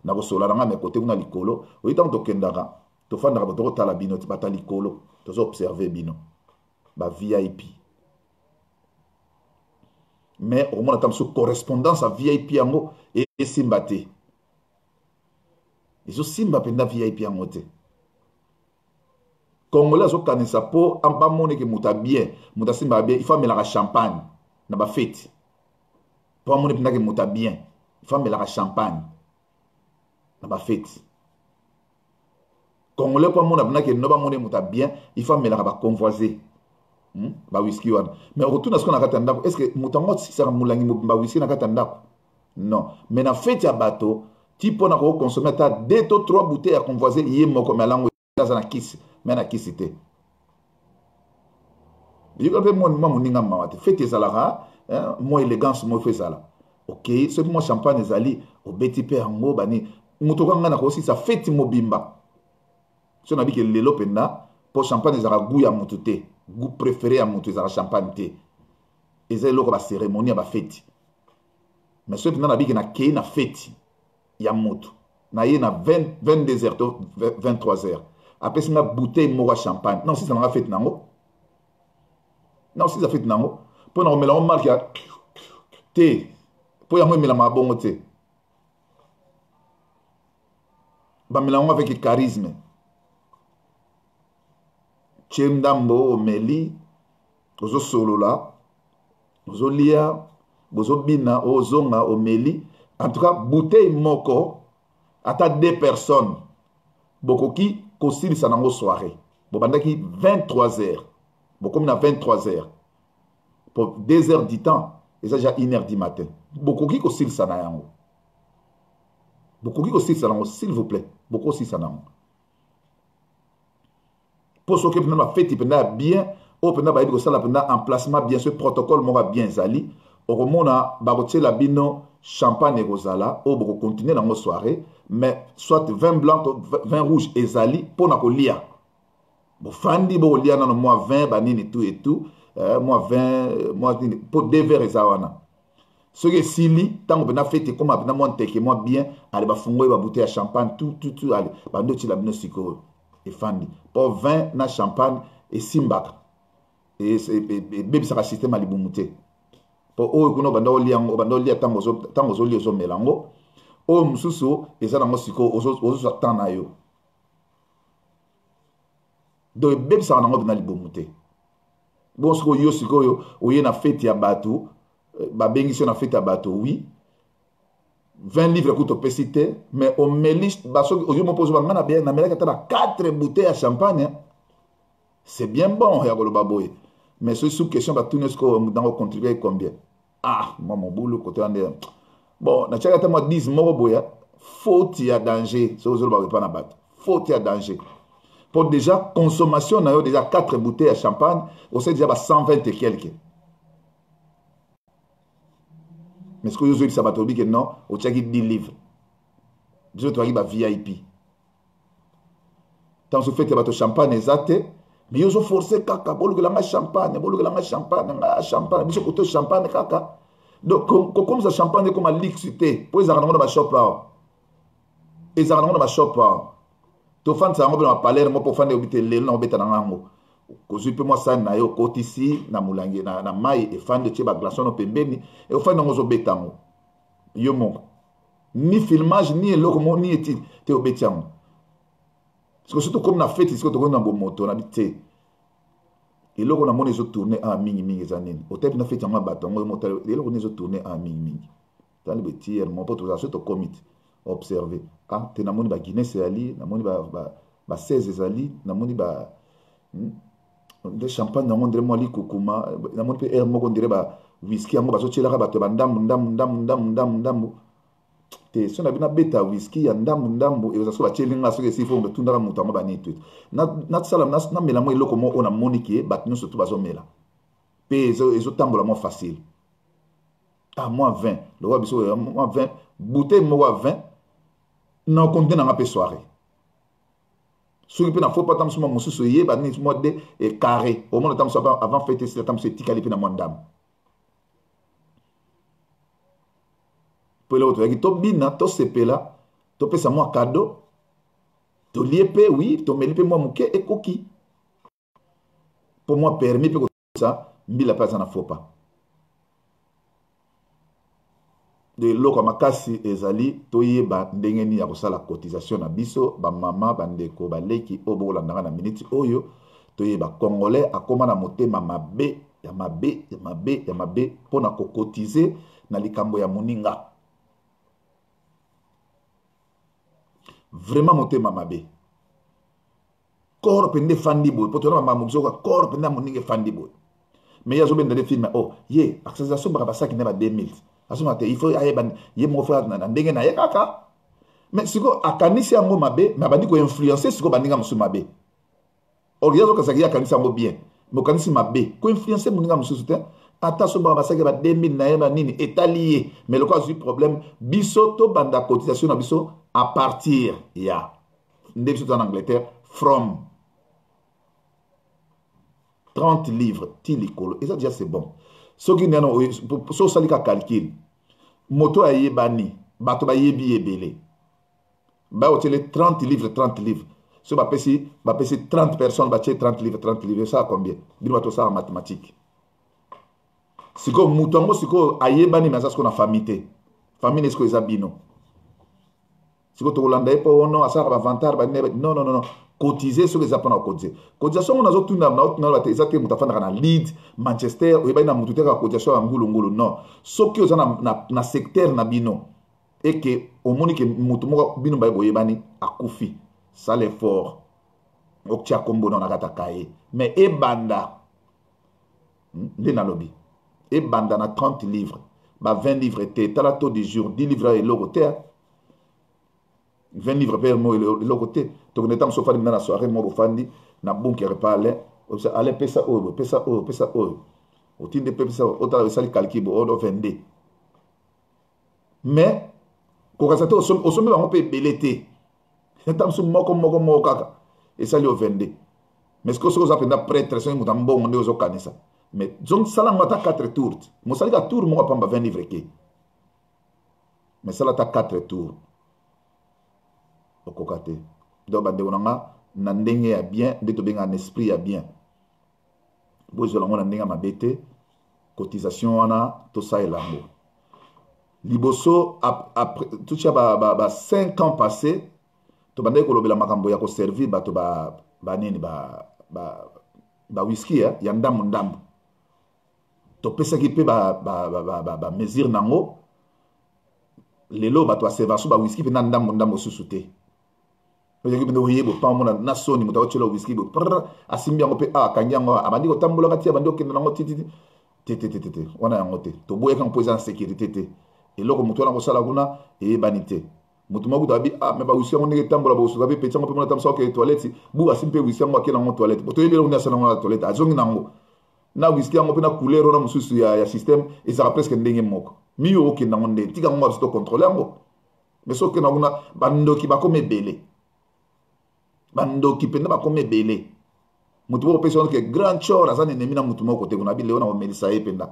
Na ko sola nga me côté kuna likolo. O itam to kendaka. To fan na to tala bino ti bata likolo. To observer bino. Ba VIP. Mais au moins tam so correspondance à VIP yango et simbate. Ils ont simba penda VIP en moté. Congolais sont kanisa po amba mone ke muta bien, muta simba bien, il faut mettre la champagne na ba fête. Pour mone penda ke muta bien, il faut mettre la champagne na ba fête. Congolais pour mone penda ke no ba mone muta bien, il faut mettre la ba convoiser. Ba whisky wan. Mais retourne à ce qu'on a katanda, est-ce que mutango si ça mulangi ba whisky na katanda? Non, mais na fête ya bateau tipo na ko consommer ta 2 to 3 bouteilles à convoiser yé moko melango dans na kiss mais na kissité yiko pe mon moninga mawate fête ezalaka mo élégance mo fait ça là OK ce mo champagne ezali o beti pe yango bani muto kanga na ko si sa fête mobimba so na bi ke lelo penda pour champagne ezala goût ya mutu te goût préféré ya mutu ezala champagne te ezelo ko ba cérémonie ba fête mais ce penda na bi ke na ke na fête ya moto na ye na 22 heures to 23 heures après c'est ma bouteille moko champagne non si ça m'a fait nango non si ça fait nango pour na mela on marque te pour ya mela ma bongo te ba mela on avec charisme chemdambo meli ozo solo la ozo lia ozo bina ozonga omeli. En tout cas, bouteille moko, à 2 personnes, beaucoup qui concile ça dans la soirée. Bobandaki 23 heures. Beaucoup comme 23 heures. Pour 2 heures du temps, et ça déjà 1 heure du matin. Beaucoup qui concile ça dans la beaucoup qui concile ça dans s'il vous plaît. Beaucoup aussi ça dans pour ce que nous avons fait, il bien, au pendant ba ça la emplacement bien ce protocole moi bien zali. Au romona barotier la bino champagne et rosala au beaucoup continuer dans nos soirées mais soit vin blanc vin rouge et zali pour na kolia bon fandi bo lia dans moi 20 banini tout et tout moi 20 moi pour 2 verres ezawana ce que sili tant que na fête comme na monte que moi bien allez ba fungo ba bouteille à champagne tout allez ba ndoti la bino siko et fandi pour 20 na champagne et simbaka et bébé ça système ali bumuté pour eux kuno bando lia tango zo lia zo melango o mususu eza na siko ozo tana yo do bebe sa na ngobina libomute bon siko yo siko yo oye na fête ya bato ba bengi na fête ya bato oui 20 livres coûte pesité mais au melis baso oyo mo pose ba ngana bien na melaka ta 4 bouteilles à champagne c'est bien bon ya koloba boy. Mais c'est sous question va tourner ce qu'on dans contribuer combien. Ah, moi mon boulot côté en bon, na chaka moi 10 moko boya, faute il y a danger, c'est aux autres pas na battre. Faute il y a danger. Pour déjà consommation na yo déjà 4 bouteilles à champagne, on sait déjà 120 et quelques. Mais ce que vous avez dit ça va que non, au chaki 10 livres. Je dois y ba VIP. Tant ce fait que bato champagne exacté. Mais ils ont forcé kaka, bolo que la champagne, champagne, biso koto champagne kaka. Donc comme ça champagne comme à l'ixité, pour ils arrêtent dans ma shop là. Ils arrêtent dans ma shop là. To fan ça ngobela palais mo pour fan de obité lelo na obeta na ngango. Ko zupe moi ça na yo côté ici na mulangi na mai et fan de tiba glaçon no pembeni et au fan ngozo betango. Yo mon ni filmage ni lokomo ni eti te obetiango. Parce que surtout comme na fête, c'est que tu as un bon moto, na bité. Et là on a mon les autres tourner en mingi zanine. Au type na fête en bâton, moi moto, et là on les autres tourner en mingi. Dans le bêtier, mon pote ça surtout comité observer. Ah, tu na moni ba Guinée c'est ali, na moni ba 16 ali, na moni ba de champagne na mondre moi li kokuma, na moni pe air moko ndire ba whisky ngo ba so tshela ka bato ba ndambu. Te so na bina beta whisky ya ndambu e so ba chelinga so ke sifo mbe tundaka mutu ngo ba ni tweet na salam na mela mo eloko mo ona monike bat no surtout bazo mela pe ezo tambola mo facile ah moi 20 le roi biso moi 20 bouteille mo 20 non compte na pe soirée soki mpe na fo pa tamusuma mosusu yeba nini mode e carré au moins tamusu avant fête c'est tamusu tikali pe na mwandam pele oto yaki to bina to sepela to pesa mwa cadeau to lie pe oui to meli pe mwa muke ekoki pour moi permis pe ko ça mbila pa na fo pa de loko makasi ezali toyeba ndenge nini ya kosala cotisation na biso bamama bandeko baleki oyo bokolandanga na miniti oyo toyeba congolais akoma na motema mabe ya mabe ya mabe ya mabe mpona kokotize na likambo ya moninga vraiment motema mabe koro pende fandi boy poto na mama mozoka koro pende moninga fandi boy mais yazo benda de film oh ye accession baka basaki na ba 2000 asoma te il faut ayeba ye mo frère na ndenge na ye kaka mais siko akanisi yango mabe na bandi ko influencer siko bandinga musu mabe or yazo kasaki ya kanisa yango bien mo kanisi mabe ko influencer moninga musu te ata so baka basaki ba 2000 na ye ba nini etalié mais le cas du problème biso to banda cotisation na biso à partir ya ndé biso en Angleterre from 30 livres tilikolo et ça déjà c'est bon soki neno so salika calcul moto ayebani bato bayebi ebele ba otele 30 livres so ba pesi 30 personnes ba 30 livres ça combien bino bato ça en mathématiques siko muto ngo siko ayebani mais ça ce qu'on a famille famille est-ce que ça bino siko to kolanda epo ono asara ba vantar ba non cotiser sur les apprendre à cotiser cotisation on a tout na ba exactement mutafanda na Leeds Manchester ou ba na mututeka cotisation ngulu non soki oza na secteur na bino et que au moni que mutu moko bino ba boyebani akufi ça l'effort oktia kombo na kata kaye mais e banda de na lobby e banda na 30 livres ba 20 livres te talato du jour 10 livres et logoté 20 livres per mo le côté to ne tam so fandi na soirée mo fandi na bunker parler aller pesa o o tinde pesa o ta sali calcul o do 22 mais ko kasato o so me ba pe belete tam so moko kaka et sali o 22 mais ce que ça penda prêtre so mo tam bon ndezo kanisa mais donc sala mata 4 tours mo sali ka tour mo pa 20 livres ke mais sala ta 4 tours okokate donc bande onanga na ndenge ya bien nde to benga en esprit ya bien bozo lango na ndenge mabete cotisation wana to ça elango liboso après tout ça ba 5 ans passés to bande ko lobela makambo ya ko servir bato ba nini ba whisky ya ndambo to pesa ki pe ba mesure nango lelo bato aseva so ba whisky pe na ndambo susute oye ki bendo yebo pa mona na soni muta ochelo whisky bo asimbi yango pe kanyango abandi ko tambola kati abandi ko kenda nango titi wana yango te to boye kan poza en sécurité te eloko mutu na ko sala kuna e banité mutu maku tabi me ba whisky ngo nge tambola bo suka pe pe chango pe mona tamso ke toilette bu asimpe whisky ngo akela ngo toilette to yebelo na sala ngo toilette azongi nango na whisky ngo pe na couleur na mususu ya système et ça presque ndenge moko miyo oke nango nde tika ngo ba contrôler ngo mais soki na kuna bandoki bakome belé bandoki penda bakome belé mutu bo pesa que grand chor azane ennemi na mutu moko te kuna bi leona o melisa e penda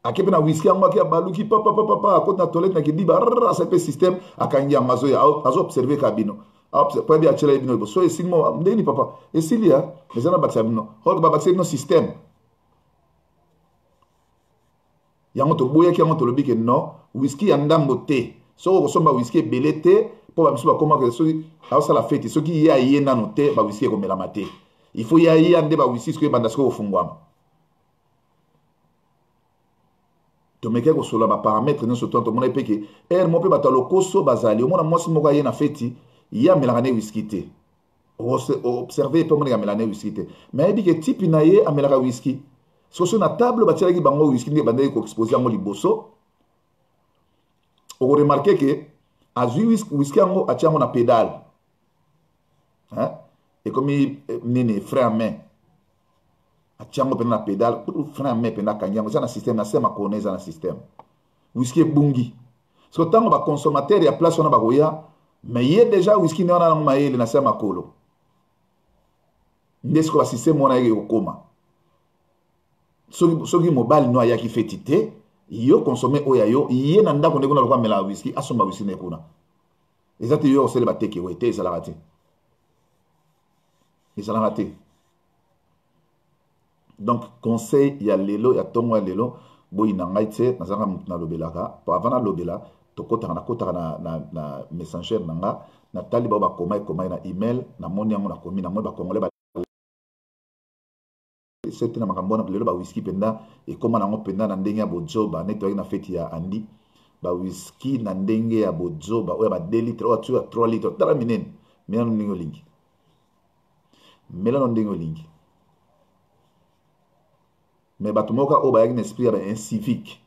akepe na whisky ngo akia baluki papa ko na toilette na kidi ba ça pe système akangi amazo ya azo observer kabino pour bien attirer bino so e sigmo ndeni papa e silia mais ana baksa bino hol ba baksa no système yango to boya ki yango to lobi ke non whisky ya ndambo te so ko somba whisky belé te po ba misu ba koma ke so ça la fête so ki ya yena no te ba whisky ko melama te il faut ya ande ba whisky ko banda sko fungwama to meke ko sola ba paramètre no so to mona peke mo pe batalo koso bazali o mona mwasi moko yena fête ya melane whisky te observer pe mona melane whisky te mais dit que type na ye amelaka whisky so na table batiraki bango whisky nde bandaki ko exposer yango liboso oko remarquer que azui whisky yango atia yango na pédale et comme nini frein à main atia yango pena na pédale frein à main pena kangi yango eza na système na sema kone eza na système whisky ebungi so ntango baconsommateur ya place wana bakoya mais il y a déjà whisky na na maye na sa makolo ndesko système mona yeke okoma soki mobali no ayaki feti te yo consommer oya yo ye na ndako ndeko na lokwa mela whisky asomba whisky ne kuna eza te yo osele bateke we te ezalaka te ezalaka te. Donc conseil ya lelo ya tongo ya lelo boyi na ngai te nazanga mutu na lobelaka po avant na lobela tokotaka na messenger na nga natali bao bakoma na email na moni yango nakomi na moi bakongole sete na makambo na lelo ba whisky penda ekoma nango penda na ndenge ya bojoba neti na feti ya andi ba whisky na ndenge ya bojoba oya ba 2 litres oya tu ya 3 litres tala minene melano ndenge olingi melano ndenge olingi mais bato moka oyo bayaki na esprit ya baincivique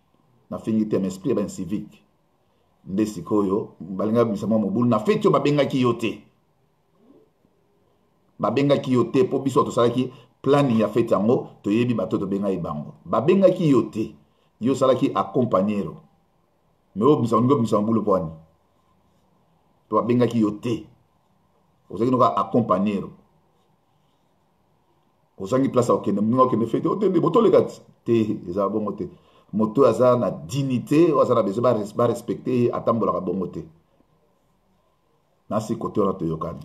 na fingi te ma esprit ya baincivique nde sikoyo balinga bimisa mwa mobulu na feti oyo babengaki yo te mpo biso tosalaki planning ya feti yango toyebi bato tobengaki bango babengaki yo te yo osalaki accompagnero mais oyo bimisa mobulu mpo wani to babengaki yo te ozalaki noka accompagnero ozangi place okende mninga okende fete otende botoleka te eza bongo te moto aza na dignité oyo aza na besoin barespecte atambolaka bongo te nasi kote wana toyokani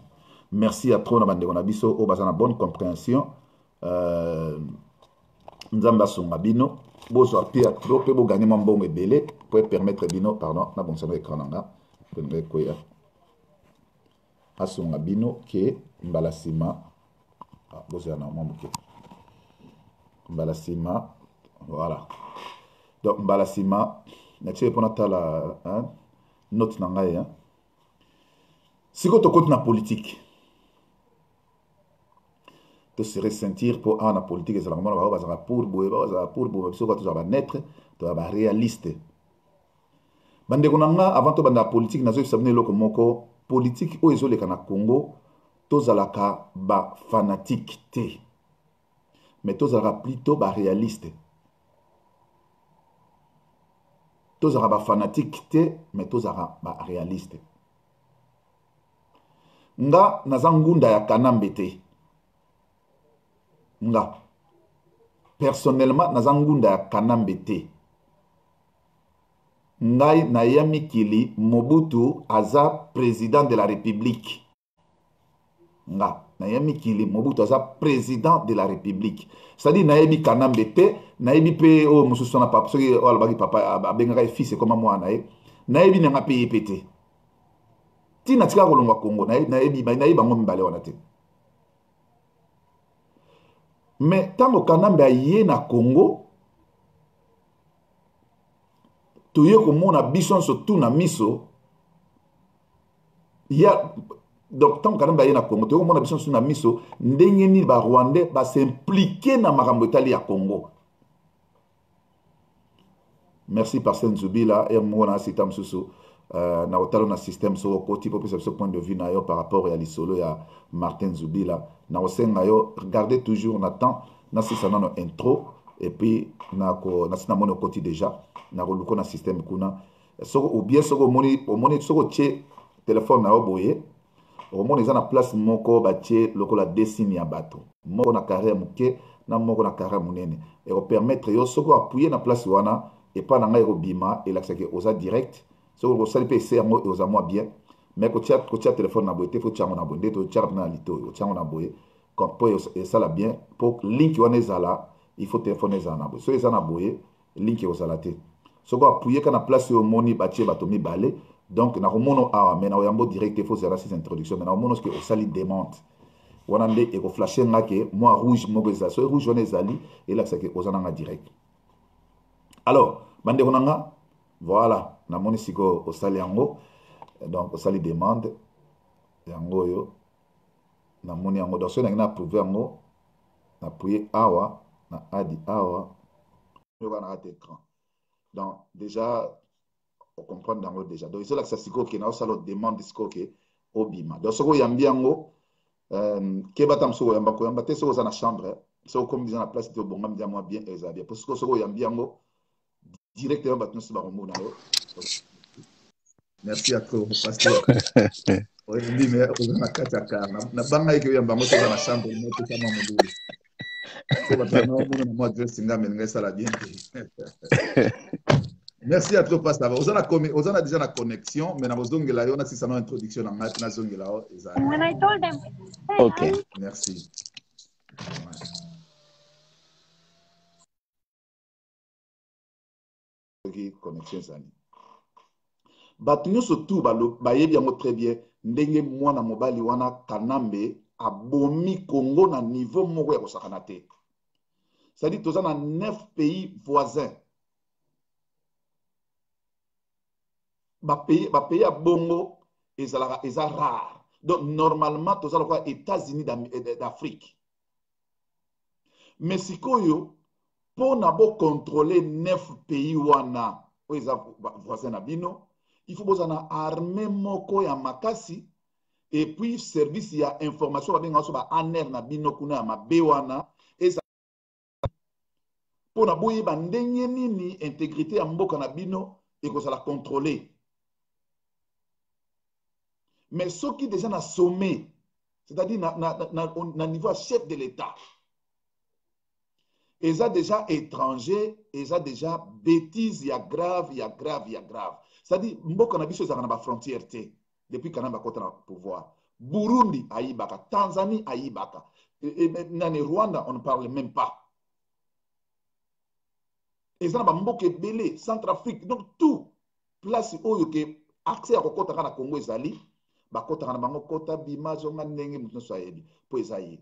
merci ya trop na bandeko na biso oyo baza na bonne compréhension nzambe asunga bino bozwa pe ya trop mpe boganye mwa mbongo ebele po epermettre bino pardon na bongisa na ekran na nga mpe koya asunga bino ke mbala nsima bozala na mwa moke mbala nsima voilà donc mbala nsima natie mpona tala note na ngai sikoyo tokoti na politique se ressentir mpo awa na politique ezalaka mona bao bazalaka pour boye bazalaka pour boye biso kwa tozala banetre tozala baréaliste bandeko na nga avant tobanda ya politique nazoyebisa bino eloko moko politique oyo ezoleka na Congo tozalaka bafanatique te mais tozalaka plutôt baréaliste tozalaka bafanatique te mais tozalaka baréaliste nga naza ngunda ya kanambe te nga personnellement naza ngunda ya kanambe te ngai naya mikili Mobutu aza président de la république nga naya mikili Mobutu aza président de la république c'est-à-dire nayebi kanambe te nayebi pe o mususu na papa soki o alobaki papa abengaka fils ekoma mwana ye nayebi nanga pe ye pe te tina tika kolongwa Congo nayebi bango mibale wana te mais ntango kanambe aye na Congo toye komona biso nyonso tu na miso ya donc ntango kanambe aye na Congo toye komona biso nyonso na miso ndenge nini barwandais basimplike na makambo etali ya Congo. Merci Pasteur Nzubila et mona asita mosusu na otalo na système so koti po pesa point de vue na yo par rapport ya lisolo ya Martin Nzubila na osenga yo regardez toujours na temps na sisa na intro et puis na sina mono koti déjà na koluko na système kuna soko ou bien soko moni soko che téléphone na yo boye o moni za na place moko ba che lokola dessin ya bato moko na carré muke na moko na carré munene et o permettre yo soko appuyer na place wana et pas na ngai bima et l'accès oza direct soko ko sali pe c'est yango et oza moi bien mais ko tia téléphone na boye te faut tia na boye to tia na lito o tia na boye comme po et ça la bien pour link wana ezala il faut téléphone ezala na boye so ezala na boye link ezala te soko appuyer kana place yo moni batie bato mibale donc na komono awa mais na yambo direct il faut zera ces introduction mais na komono ce que osali demande wana nde e ko flasher ngake moi rouge moko ezala so rouge wana ezali et là c'est que ozana nga direct. Alors bandeko nanga voilà na moni siko osali yango donc osali demande yango yo na moni yango donc so na ngina approuver yango na appuyer awa na adi awa yo kana ate écran donc déjà on comprend yango déjà donc c'est là que ça siko ke na osala demande siko ke obima donc soko yambi yango ke batam soko yamba ko yamba te soko za na chambre soko comme disant la place te bonga mdia moi bien ezabia parce que soko yambi yango directement bato nyonso bakomona yo Merci à toi, pasteur. Oui, mais on a quatre à car. Na banga que yamba moto dans la chambre, moto kama modulu. So batana mo na mo adresse nga men nga sala bien. Merci à toi, pasteur. Vous en a déjà la connexion, mais na bozongela yo na si ça na introduction na ngat na zongela o ezali. And when I told them, hey, Okay. Merci. Connexion zani. Bato nyonso tu bayebi yango très bien ndenge mwana mobali wana Kanambe abomi Congo na niveau moko ya kosakana te. C'est-à-dire toza na 9 pays voisins. Ba pays ya bongo eza rare. Donc normalement toza lokola États-Unis d'Afrique. Mais sikoyo pour na bo contrôler 9 pays wana oyo eza voisin na bino, il faut bozana armée moko ya makasi et puis service ya information babenga so ba ANR na bino kuna ya mabe wana eza pour na boyeba ndenge nini intégrité ya mboka na bino ekozala contrôler. Mais ceux qui déjà na sommet, c'est-à-dire na niveau chef de l'État, ils ont déjà étranger, ils ont déjà bêtises, il y a grave, il y a grave, il y a grave. C'est-à-dire, mboka na biso ezaka na ba frontière té depuis Kanamba kota na pouvoir. Burundi aibaka, Tanzanie aibaka. Et nani Rwanda on ne parle même pas. Ils ont ba mboka belé, Centrafrique, donc tout place oyo ke accès à kota na Congo ezali, ba kota na bango kota bimazo ndenge mutu so ayebi po ezayi.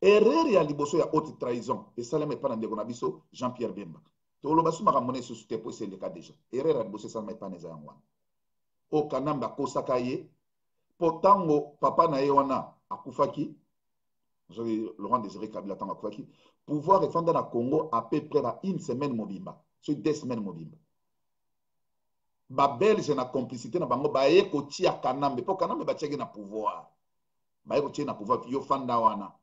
Erreur ya liboso ya haute trahison et salama epa na ndeko na biso Jean-Pierre Bemba. Toloba suma ka mone susu te po c'est le cas déjà. Erreur ya liboso salama epa na eza yango wana. O Kanamba kosaka ye potango papa na ye wana akufaki. Laurent Désiré Kabila tango akufaki. Pouvoir efanda na Congo à peu près ba une semaine mobimba. Sur 2 semaines mobimba. Ba Belge na complicité na bango ba ye ko tia Kanambe po Kanambe ba tiaki na pouvoir. Ba ye ko tia na pouvoir yo fanda wana.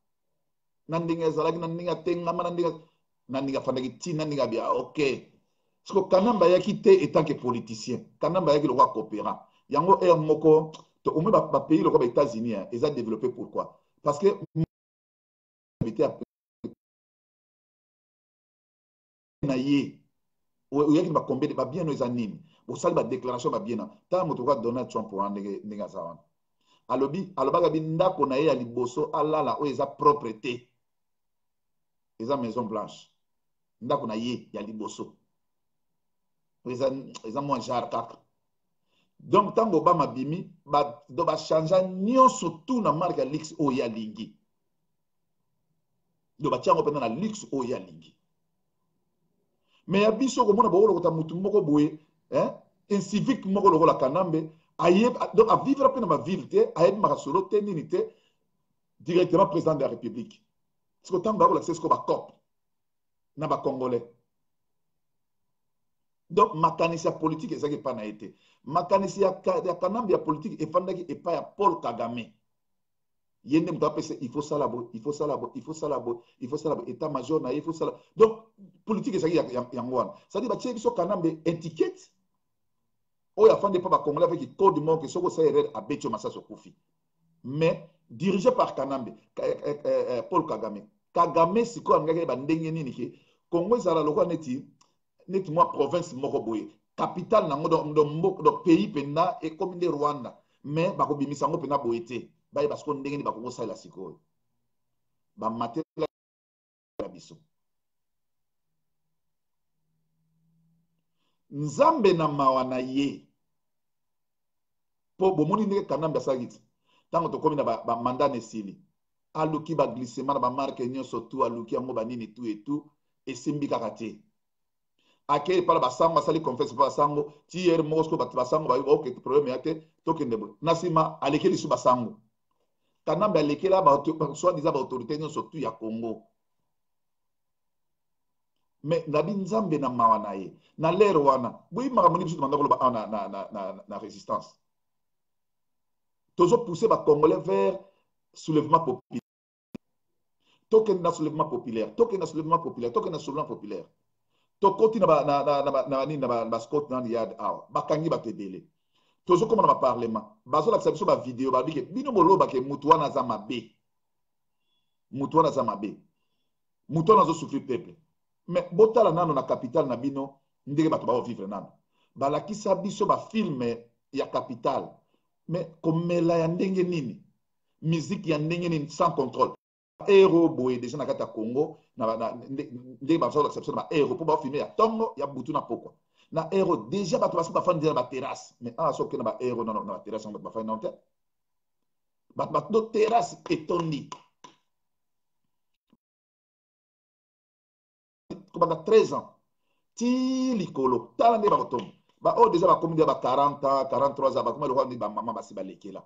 Nandinga zalaki nandinga tengama nandinga fandaki ti nandinga bia ok parce que Kanamba yaki te étant que politicien Kanamba yaki le roi coopérant yango er moko to au moins ba pays le roi des États-Unis ils ont développé pourquoi parce que na ye o yaki ba combien ba bien nos anines bo sali ba déclaration ba bien ta moto roi Donald Trump pour ndinga zawana alobi alobaka bi ndako na ye ya liboso alala o eza propreté. Ils ont Maison Blanche. Ndako na ye ya liboso. Ils ont moins jar 4. Donc tant Obama bimi ba do ba changer nyonso tout na marque Lix o ya lingi. Do ba tiango pena na Lix o ya lingi. Mais ya biso ko mona bo ko mutu moko boye, un civique moko lo la Kanambe aye donc à vivre pena ma ville te aye ma solo te nini te directement président de la République. Ce que tant ba ko c'est ce ko ba cop. Na ba congolais. Donc makanisi politique ezaki pa na été. Makanisi ya Kanambe ya politique efandaki epa ya Paul Kagame. Yende mto apese il faut ça là-bas, il faut ça là-bas, il faut ça là-bas, il faut ça là-bas, état major na il faut ça là. Donc politique ezaki yango wana. Ça dit ba tie biso Kanambe étiquette. O ya fande pa ba congolais avec code mort que soko ça erreur a becho masaso kufi. Mais dirigé par Kanambe, Paul Kagame. Kagame siko angaki ba ndenge nini ke Congo ezala lokwa neti moi province moko boye capitale nango do pays pena et comme de Rwanda mais bako bimisa ngo pena boyete baye basko ndenge ni bako sala siko ba matela biso nzambe na mawana ye po bomoni ndenge Kanambe asagiti tango to komi na ba mandat nesili aluki ba glissement na ba marque nyonso tout aluki yango banini tout et tout esimbi kaka te ake pala basango asali confesse pa basango tier mosco basango ba ok problème yate tokende bo nasima alekeli su basango Kanambe alekela ba soit disant ba autorité nyonso tout ya Congo mais nabi nzambe na mawana ye na lero wana boyi makamoni biso demanda ko ba na résistance toujours pousser ba congolais vers soulèvement populaire. Token na soulèvement populaire, token na soulèvement populaire, token na soulèvement populaire. tokoti na Scott na yard awa bakangi bato ebele tozokoma na baparlement bazolakisa biso bavideo babike bino bolobake mutu wana aza mabe mutu wana aza mabe mutu wana azosouffrir peuple mais botala nano na capitale na bino ndenge bato baovivre nano balakisa biso bafilme ya capitale mais komela ya ndenge nini musique ya ndenge nini sans contrôle aéro boye déjà na kati ya Congo ndenge bazolakisa biso na baero mpo baofilme ya ntongo ya butu na pokwa na aéro déjà bato basi bafandi na baterrasse mais soki na baero na baterrasse bato bafandi nano te bato terrasse etondi kobanda 13 ans ti likolo tala nde bakotonga oyo déjà bakomi nde ba 40 ans 43 ans bakoma lokwa ndi bamama basi balekela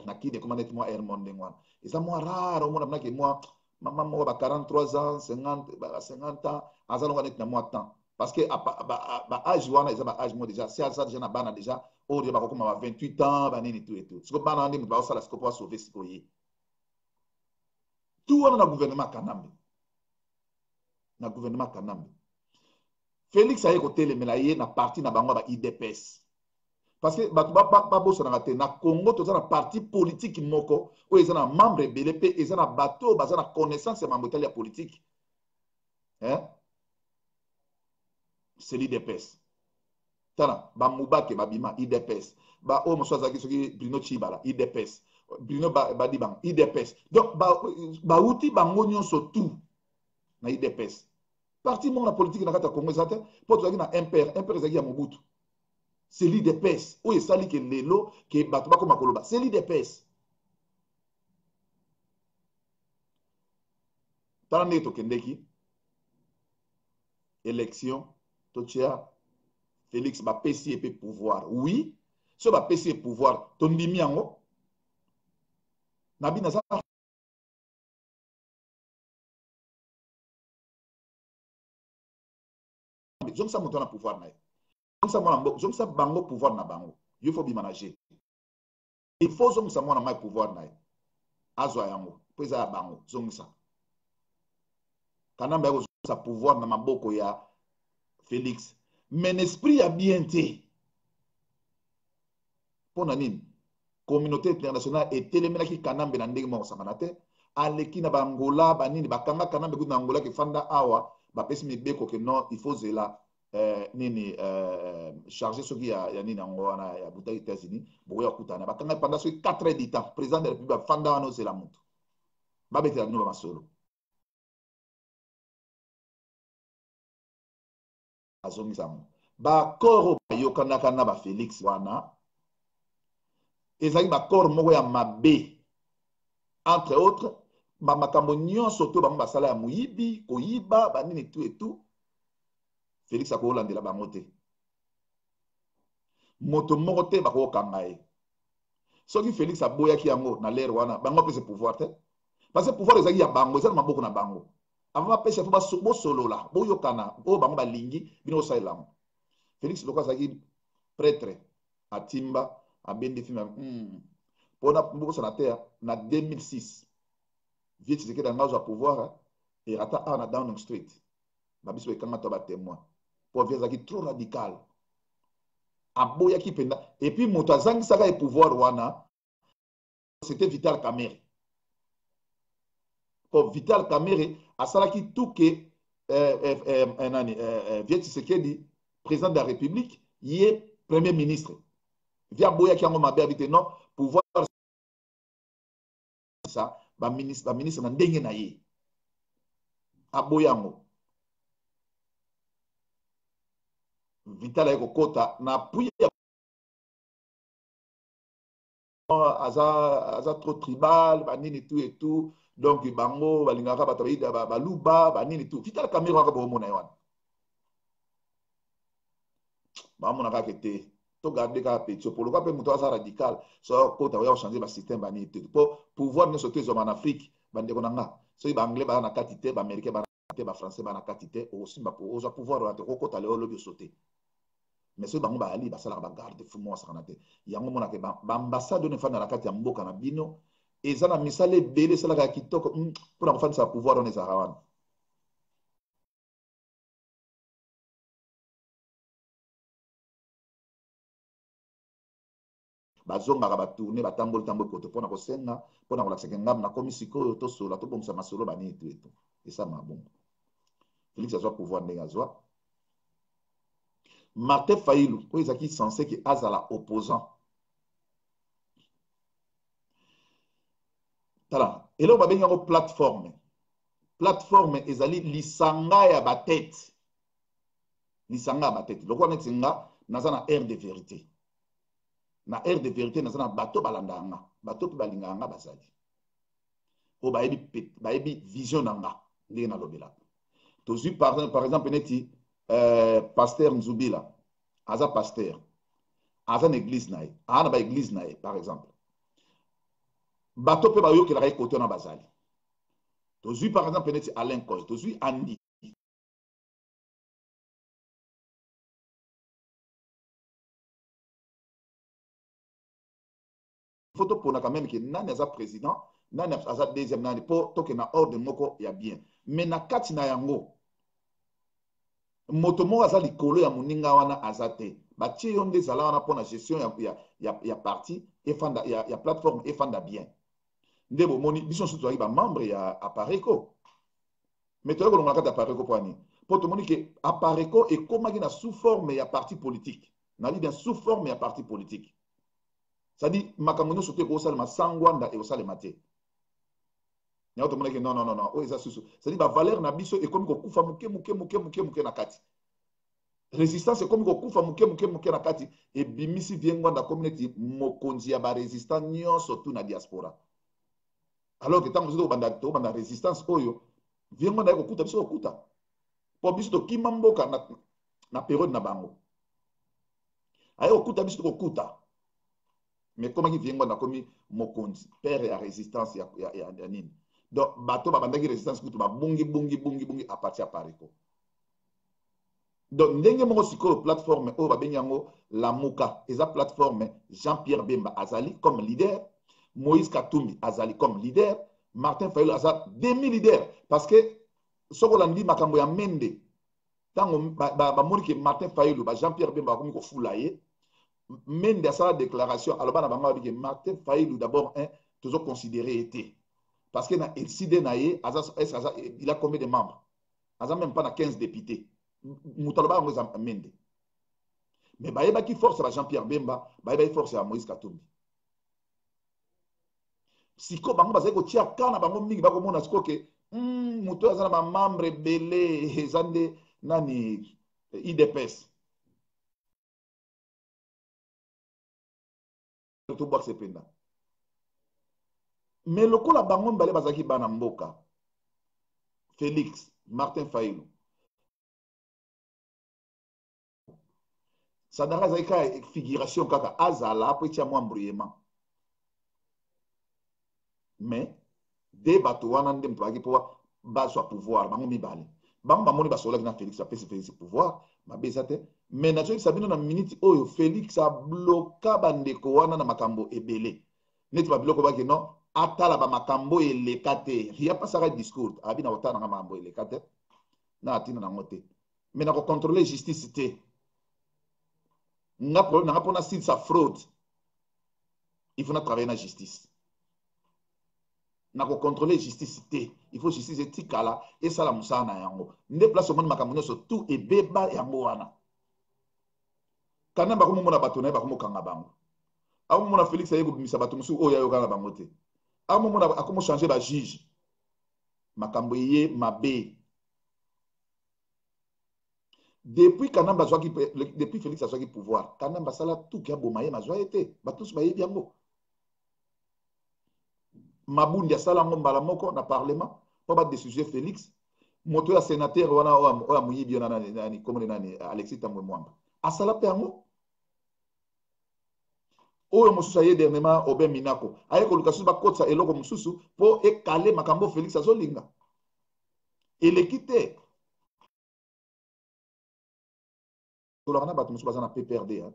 na kine koma neti mwa air monde ndenge wana eza mwa rare omona mnake mwa mama moko ba 43 ans 50 ans aza longa neti na mwa temps parce que baage wana eza baage mo déjà si aza déjà na bana déjà oyo déjà bakokoma ba 28 ans banini tout et tout siko bana ndi moto baosala siko po basauve siko ye tout wana na gouvernement Kanambe na gouvernement Kanambe Félix aye kotelemela ye na parti na bango ba IDPS parce que bato babosana te na Congo toza na parti politique moko oyo eza na membre ebele mpe eza na bato baza na connaissance ya mambo etali ya politique c'est l'IDPS tana bamubake babima IDPS oyo mosu azalaki soki Bruno Chibala IDPS Bruno Badibang IDPS donc bauti bango nyonso tout na IDPS parti moko na politique na kati ya Congo eza te mpo tozalaki na impere ezalaki ya Mobutu c'est l'IDPS oyo esali ke lelo ke bato bakoma koloba c'est l'IDPS tala ndenge tokendeki élection totia Félix bapesi epe pouvoir oui so bapesi e pouvoir tondimi yango na bina za zongisa moto na pouvoir na ye zongisa bango pouvoir na bango yo fo bimanager il faut zongisa mwana mai pouvoir na ye azwa yango mpo eza ya bango zongisa Kanambe ya kozongisa pouvoir na maboko ya Félix mais esprit ya bien te mpo na nini communauté internationale etelemelaki Kanambe na ndenge moko sangana te aleki na bangola banini bakanga Kanambe kutu na angola kefanda awa bapesi mibeko ke non il faut zela nini chargé soki ya nini yango wana ya buta États-Unis bokoya kutana bakanga pendant soki 4 heures du temps président de la République bafanda wana ozela mutu babetela bino bamasolo azongisa yango bakoro bayokanaka na bafélix wana ezalaki bakoro moko ya mabe entre autres bamakambo nyonso to bango basala ya moyibi koyiba banini tu etu Félix akolandela bango te moto moko te bakokanga ye soki Félix aboyaki yango na lere wana bango apesa pouvoir te parce que pouvoir ezalaki ya bango eza na maboko na bango avant bapesa fo bosolola boyokana oyo bango balingi bino bosalela yango Félix loko azalaki prêtre atimba abendi filme mpona bokosana te na 2006 vie Tshisekedi anga azwa pouvoir erata awa na Downing Street babiso ekanga to batémoin po vie azalaki trop radical aboyaki mpenza et puis moto azangisaka e pouvoir wana c'était Vital Kamerhe po Vital Kamerhe asalaki tout ke vie Tshisekedi président de la République ye premier ministre via aboyaki yango mabe abi te non pouvoir ça baministre na ndenge na ye aboyango Vital aye kokota na pui aza trop tribal banini tout et tout donc bango balingaka bato baluba banini tout Vital Kamerhe waka bomona ye wana bamonaka ke te to garder kaka petio polo kwa pe moto aza radical so kota oya changer ba système banini te po pouvoir nyonso te ezoma na Afrique bandeko na nga soki baanglais baza na kati te baaméricain baza te bafrançais baza na kati te osimba ozwa pouvoir wana te okokota leo olobi osote mais soki bango baali basalaka bagarde fu mo asakana te yango monake baambassade oyo efanda na kati ya mboka na bino eza na misala ebele esalaka ya kitoko mpona kofandisa pouvoir wana ezalaka wana bazongaka batourne batamboli tambo kote mpona kosenga mpona kolakisaka ngam na komi sikoyo tosola tobongisa masolo banini tu eto esa mabongo Félix azwa pouvoir ndenge azwa Martin Fayulu oyo ezalaki censé ke azala opposant tala eloko babengi yango plateforme ezali lisanga ya batete lokola neti nga naza na aire de vérité na aire de vérité naza na bato balanda nga bato mpe balingaka nga bazali oyo bayebi vision na nga ndenge nalobelaka tozwi par exemple neti pasteur Nzubila aza pasteur aza na église na ye aza na baéglise na ye par exemple bato mpe bayokelaka ye kote wana bazali tozwi par exemple neti Alain Koy tozwi Andi faut topona quand même ke nani aza président nani aza deuxième nani mpo tokena ordre moko ya bien mais na kati na yango moto moko aza likolo ya moninga wana aza te batie yo nde ezala wana mpona gestion ya parti efanda ya plateforme efanda bien nde bomoni biso nyonso tozalaki bamembre ya apareco mais toyei kolongola kati ya apareco mpo ani mpo tomoni ke apareco ekomaki na sous forme ya parti politique nali bien sous forme ya parti politique c'est-à-dire makambo nyonso te ekosalema sangwanda ekosalema te yango tomonaki non oyo eza susu c'est-à-dire bavaleur na biso ekomi kokufa moke na kati résistance ekomi kokufa moke na kati ebimisi vie ngwanda komi neti mokonzi ya barésistant nyonso tu na diaspora alors que ntango mosusu tokobanda résistance oyo vie ngwanda ye kokuta biso kokuta mpo biso tokima mboka na période na bango aye kokuta biso tokokuta mais komaki vie ngwanda komi mokonzi père ya résistance ya nini donc bato babandaki résistance kutu babungi à partir ya pariko donc ndenge moko sikoyo plateforme oyo babengi yango lamuka eza plateforme Jean-Pierre Bemba azali comme leader Moïse Katumbi azali comme leader Martin Fayulu aza demi leader parce que soko olandi makambo ya mende ntango bamoni ke Martin Fayulu Jean-Pierre Bemba bakomi kofula ye mende asala déclaration aloba na bango abi ke Martin Fayulu d'abord tozoconsidéré été parce que na LCD na ye il a combien de membres aza même pas na 15 députés mutaloba yango eza mende mais bayebaki force ya Jean-Pierre Bemba bayebaki force ya Moïse Katumbi siko bango bazali kotia kana bango mingi bakomona siko ke moto aza na bamembre ebele eza nde nani IDPS tobwakise mpenda mais lokola bango mibale bazalaki bana mboka Félix Martin Fayulu sadaka azalaki kaka figuration kaka azala po etia mwa mbrouillement mais de bato wana nde moto bazalaki mpo bazwa pouvoir bango mibale bango bamoni basolaki na Félix apesi Félix pouvoir mabe eza te mais nazoyebisa bino na miniti oyo Félix abloka bandeko wana na makambo ebele neti babiloko baki non atala bamakambo eleka te ria pasaka discours abi na kotala nanga makambo eleka te na atina nango te mais na kocontrôler justice te nga problème nanga mpona style sa fraude il faut na travailler na justice na kocontrôler justice te il faut justice etikala esala mosala na yango nde place omoni makambo nyonso tu ebeba yango wana kana bakomomona bato na ye bakomokanga bango akomona Félix aye kobimisa bato mosusu oyo ayokana bango te akomona akomochange bajuge makambo eye mabe depuis Kanamba depuis Félix azwaki pouvoir Kanamba asala tuki aboma ye mazwa ye te bato nyonso bayebi yango Mabundi asala yango mbala moko na parlement mpo badesuje Félix moto ya sénateur wana oyo moyibi wana nani komone nani Alexis Tambwe Mwamba asala mpe yango oyo mosusu aye dernièrement Obe Minako aye koluka susu bakotisa eloko mosusu mpo ekale makambo Félix azolinga eleki te tolaka na bato mosusu baza na PPRD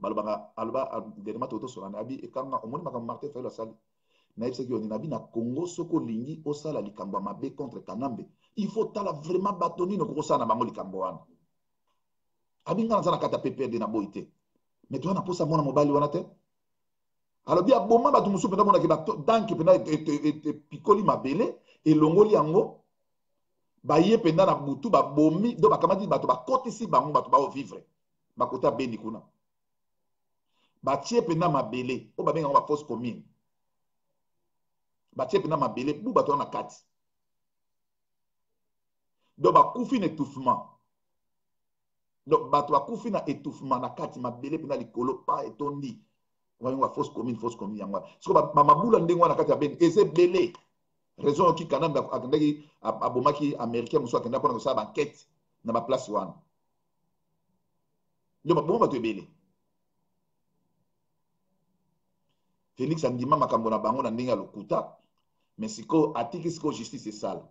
balobaka aloba dernièrement totosolana abi ekanga omoni makambo Martin Fayulu asali nayebisaki yoni nabi na Congo soko olingi osala likambo ya mabe contre Kanambe il faut tala vraiment bato nini okokosala na bango likambo wana abi nga naza na kati ya PPRD na boyi te mais toza na posa mwana mobali wana te Alors bien bon bato musu pena mona ke bato danke pena et pikoli mabele et longoli yango ba ye pena na butu ba bomi do bakamati bato ba kotisi bango bato ba vivre ba kota beni kuna ba tie pena mabele o ba benga ba fausse commune ba tie pena mabele bu bato na kati do ba kufi na étouffement do bato ba kufi na étouffement na kati mabele pena likolo pa etondi wa fausse commune yango siko ba mabula ndenge wana kati ya beni eze belé raison qui kanambe akendaki abomaki américain musu akenda pona kosala ba enquête na ba place wana ndio baboma bato ebele Félix andima makambo na bango na ndenge ya lokuta mais siko atiki siko justice esala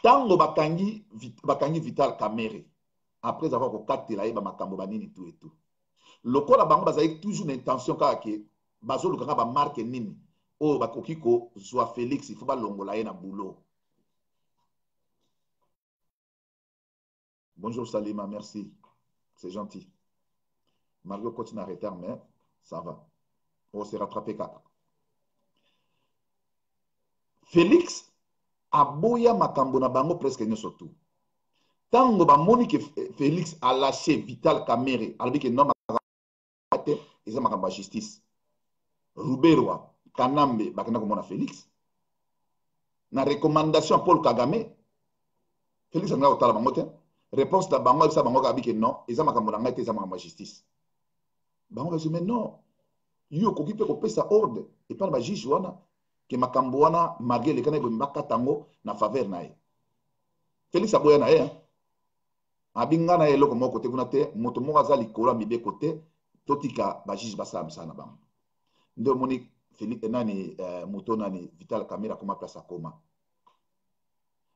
tango bakangi Vital Kamerhe après avoir kokatela ye bamakambo banini tout et tout lokola bango bazali toujours na intention kaka ke bazolukaka bamarke nini oyo bakoki kozwa Félix il faut balongola ye na boulot. Bonjour Salima, merci, c'est gentil. Mario continue à retard mais ça va, on s'est rattrapé kaka. Félix aboya makambo na bango presque nyonso tout tango bamoni ke Félix a lâché Vital Kamerhe alobi ke non makambo eza makambo ya justice Ruberwa Kanambe bakenda komona Félix na recommandation ya Paul Kagame Félix anga kotala bango te réponse na bango ebisa bango kabi ke non eza makambo na ngai te eza makambo ya justice bango bazi mais non yo okoki mpe kopesa ordre epai na bajuge wana ke makambo wana malgré lekana ebomi bakata yango na faveur na ye Félix aboya na ye abinga na ye eloko moko te kuna te moto moko aza likolo ya mibeko te totika bajuge basala misala na bango nde omoni nani moto nani Vital Kamerhe akoma place akoma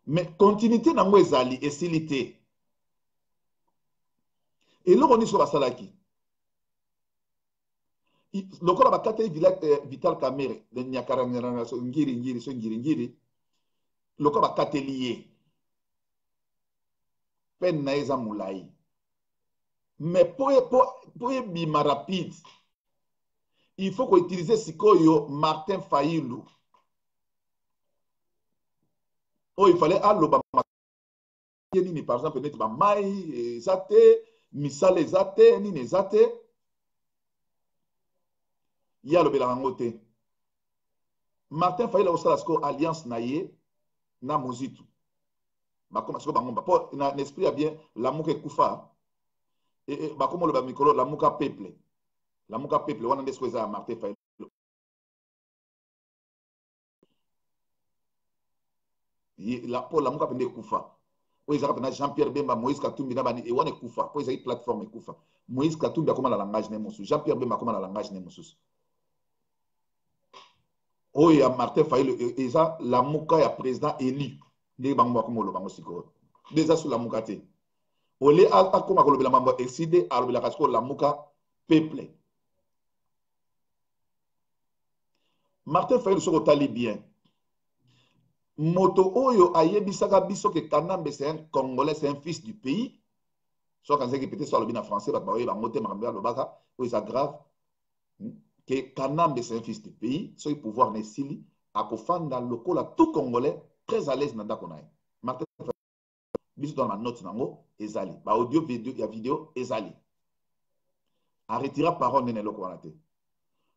mais continuité nango ezali esili te eloko nini so basalaki lokola bakateli Vital Kamerhe nyakarangaranga so ngiri lokola bakateli ye peine na ye eza molai mais po ebima rapide il faut koutilize sikoyo Martin Fayulu oyo ifale aloba nini par exemple neti bamai eza te misala eza te nini eza te ye alobelaka yango te Martin Fayulu akosala sikoyo alliance na ye na Mozitu bakoma sikoyo bangomba mpo na esprit ya bien lamuka ekufa bakoma oloba mikolo lamuka peuple wana nde sikoyo eza ya Martin Fayulu mpo lamuka mpe nde ekufa oyo ezaka mpena Jean-Pierre Bemba Moïse Katumbi na bani ewana ekufa mpo ezali plateforme ekufa Moïse Katumbi akoma na langage ne mosusu Jean-Pierre Bemba akoma na langage ne mosusu oyo ya Martin Fayulu eza lamuka ya président élu ndenge bango bakoma oloba bango sikoyo nde eza so lamuka te ole akoma kolobela mambo ya exide alobelaka sikoyo lamuka peuple Martin Fayulu soki otali bien moto oyo ayebisaka biso ke Kanambe c'est un Congolais, c'est un fils du pays. Soit quand c'est peut-être soit le en français, parce que bah moté marambia le baka, oui ça grave. Que Kanambe c'est un fils du pays, soit il pouvoir nesili à kofan dans le col tout Congolais très à l'aise nanda konaï. Martin biso dans ma note nango ezali, ba audio vidéo ya vidéo ezali. A retirer parole nene loko wana te.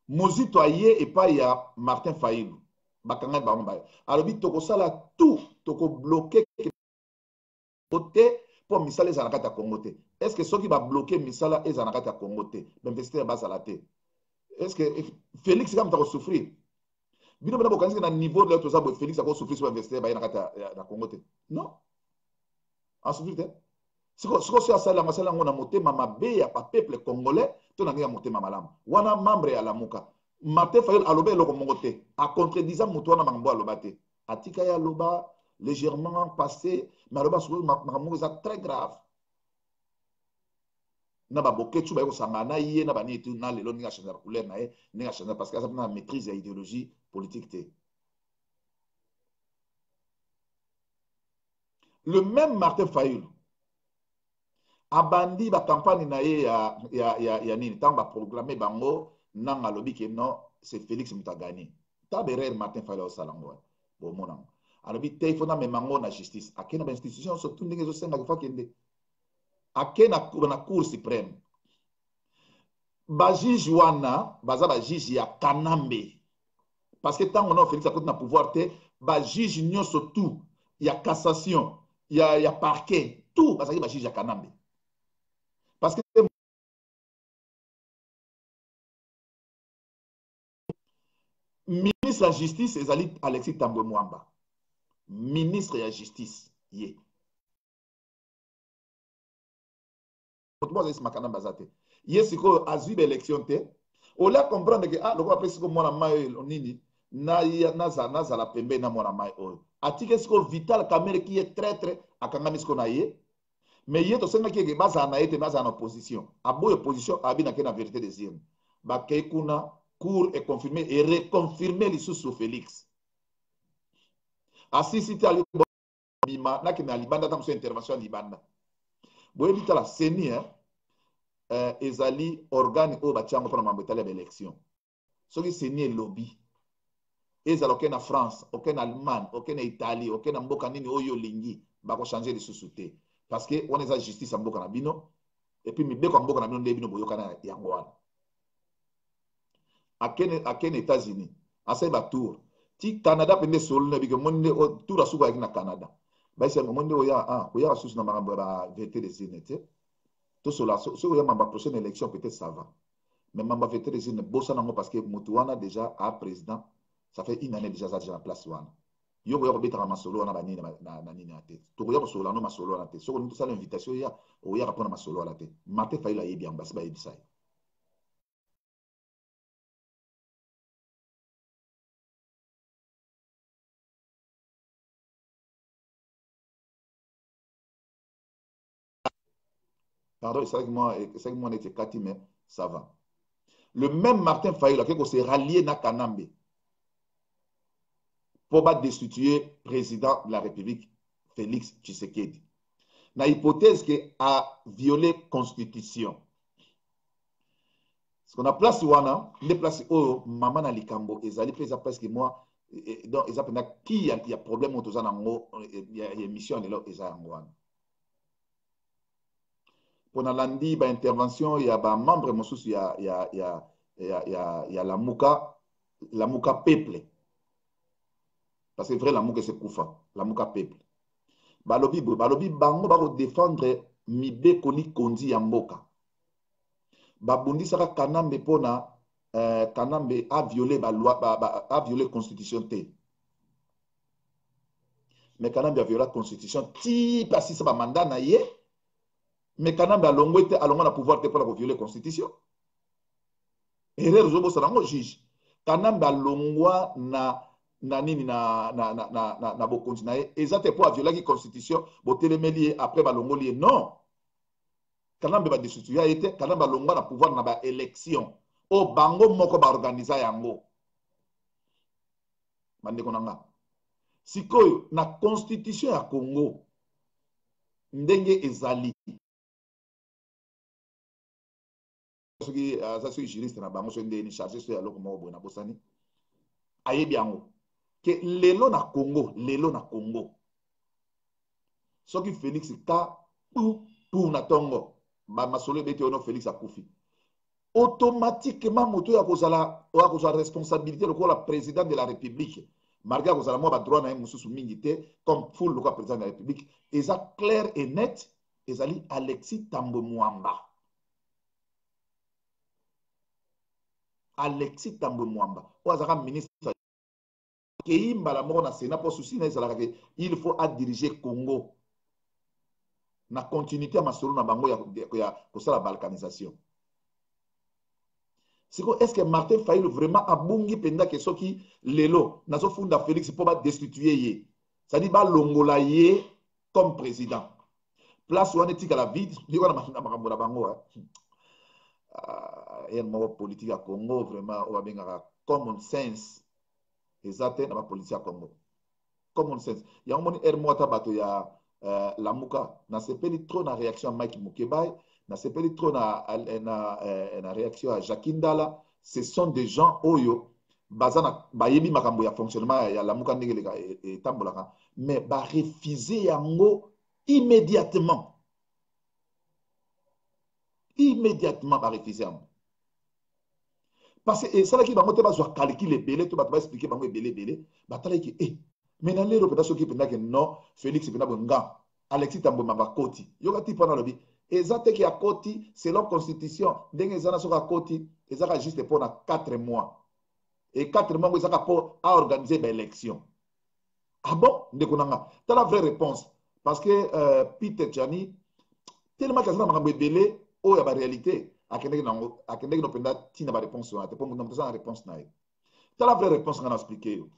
Mozito aye et pas ya Martin Fayulu. Bakanga ba mba alobi toko sala tout toko bloquer côté pour misala za nakata Congo te est-ce que ceux qui va bloquer misala za nakata Congo te l'investisseur ba sala te est-ce que Félix comme ta souffrir bino bana bokanisi na niveau de l'autre ça Félix a souffrir sur investisseur ba nakata na Congo te non en souffrir te siko so sala masala ngona motema mabe ya pa peuple congolais to na ngia motema malamu wana membre ya lamuka Martin Fayulu aloba eloko mongo te a contredisant moto wana makambo aloba te atika ya aloba légèrement passé mais aloba solo makambo eza très grave na baboketu baye kosanga na ye na bani etu na lelo ninga changer couleur na ye ninga changer parce que aza na maîtrise ya idéologie politique te le même Martin Fayulu abandi ba campagne na ye ya nini tant ba proclamer bango nanga lobi ke non c'est Félix Mutagani taberer Martin Fayulu au salango bon mona alobi te ifona me mango na justice akena ba institution so tundenge zo senga fa kende akena na cour suprême ba juge wana baza ba juge ya Kanambe parce que tant on a Félix akoti na pouvoir te ba juge nyonso tout ya cassation ya parquet tout parce que ba juge ya Kanambe parce que ministre ya justice ezali Alexis Tambwe Mwamba ministre ya justice ye moto makana baza te ye sikoyo azwi ba élection te olia comprendre ke loko apesi siko mwana mai nini nazala pembe na mwana mai oyo atike siko Vital Kamerhe ki ye traître akangami siko na ye mais ye tosengaki eke bazala na ye te bazala na opposition aboyi opposition abinake na vérité des urnes bakei kuna cour et confirmé et reconfirmé lisusu Félix asisi te alibima nakende na libanda ta mosu intervention ya libanda boyebi tala seni ezali organe oyo batiango mpona mambo etali ya baélection soki seni elobi ezala oke na France oke na Allemagne oke na Italie oke na mboka nini oyo olingi bakochange lisusu te parce que wana eza justice ya mboka na bino epuis mibeko ya mboka na bino nde bino boyokana yango wana akene États-Unis asali batour ti Canada mpe solo na bike monde tour asuku ayaki na Canada baisi monde oya susu na makambo ya ba vérité des urnes te tosola soki oya mamba prochaine élection peut-être ça va mais mamba vérité des urnes bosa nango parce que motu wana déjà a président ça fait une année déjà en place wana yo boya kobetaka masolo wana banini na nini ya te tokoya kosola no masolo wana te soki tosala invitation oyaka mpona masolo wana te Martin Fayulu ayebi yango basi bayebisa ye pardon c'est que moi n'était kati mais ça va le même Martin Fayulu qui s'est rallié na Kanambe pour destituer président de la République Félix Tshisekedi na hypothèse que a violé constitution parce qu'on a place wana les places oh maman na likambo ezali pesa presque moi donc ils appellent qui il y a problème autour nango il y a émission lelo eza yango wana pona landi ba intervention ya ba membre mosusu ya la muka peuple parce que vrai la muka c'est kufa la muka peuple balobi bango bako défendre mibeko likondi ya mboka babundisaka Kanambe pona Kanambe a violé ba loi a violé constitution te mais Kanambe a violé la constitution ti pasi sa ba mandat na ye mais Kanambe alongwe te alongwa na pouvoir te pona ko violer constitution erreur zo bosa nango juge Kanambe alongwa na nini na bokonzi na ye eza te po a violer ki constitution botelemeli après balongoli non Kanambe ba destituer ye te Kanambe alongwa na pouvoir na ba élection o bango moko ba organiser yango bandeko nanga sikoyo na constitution ya Congo ndenge ezali soki aza soki juriste na bango so ndeni chargé so ya loko moko boye na bosani ayebi yango ke lelo na Congo soki Félix ka pou na tongo ba masolo bete ono Félix akufi automatiquement moto ya kozala responsabilité lokola président de la République malgré kozala mo ba droit na mususu mingi te comme full lokola président de la République eza clair et net ezali Alexis Tambwe Mwamba Alexis Tambwe Mwamba o azaka ministre kei mbala moko na Sénat pour souci na ezalaka ke il faut à diriger Congo na continuité ya masolo na bango ya kosala balkanisation siko est-ce que Martin Fayulu vraiment abungi penda ke soki lelo nazofunda Félix po ba destituer ye c'est-à-dire ba longola ye comme président place wana etikala vide ndiko na makambo na bango yen moko politique ya Congo vraiment o babengaka common sense eza te na bapolitique ya Congo common sense yango moni ere moko ata bato Lamuka nasepeli trop na réaction à Mike Mukebai, nasepeli trop na réaction à Jacqueline Dala. Ce sont des gens oyo bazana bayebi makambo ya fonctionnement ya Lamuka ndegeleka etambolaka, mais ba refuser yango immédiatement. Immédiatement ba refuser yango. Parce que ça là qui va monter ba zo calcul ebele to ba expliquer bango ebele ebele ba tala ki mais na lero pena soki pena que non Félix pena bonga Alexis Tambo mamba koti yoka ti pona lobi ezate ki a koti selon constitution ndenge ezana soka koti ezaka juste pour na 4 mois et 4 mois ezaka pour à organiser ba élection. Ah bon ndeko nanga ta la vraie réponse parce que Peter Tchani tellement que ça m'a ebele o ya ba réalité akendeki no penda tina ba réponse na te pour mon na réponse na ye. Ta la vraie réponse ngana expliquer yo.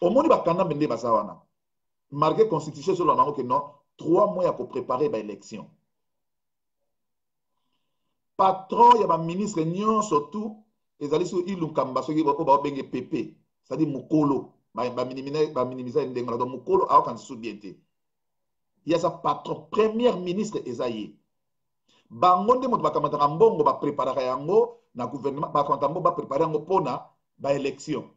Au monde bakanda mende basawana. Malgré constitution sur le que non 3 mois pour préparer l'élection. Patron ya ba ministre nyon surtout ezali so ilukamba so ba ba benge PP, c'est-à-dire mukolo ba minimiser ndenga donc mukolo a kan so bienté. Il y a sa patron premier ministre ezaye. Bango nde moto bakamata mbongo ba préparer yango na gouvernement ba kontambo ba préparer yango pona ba élection.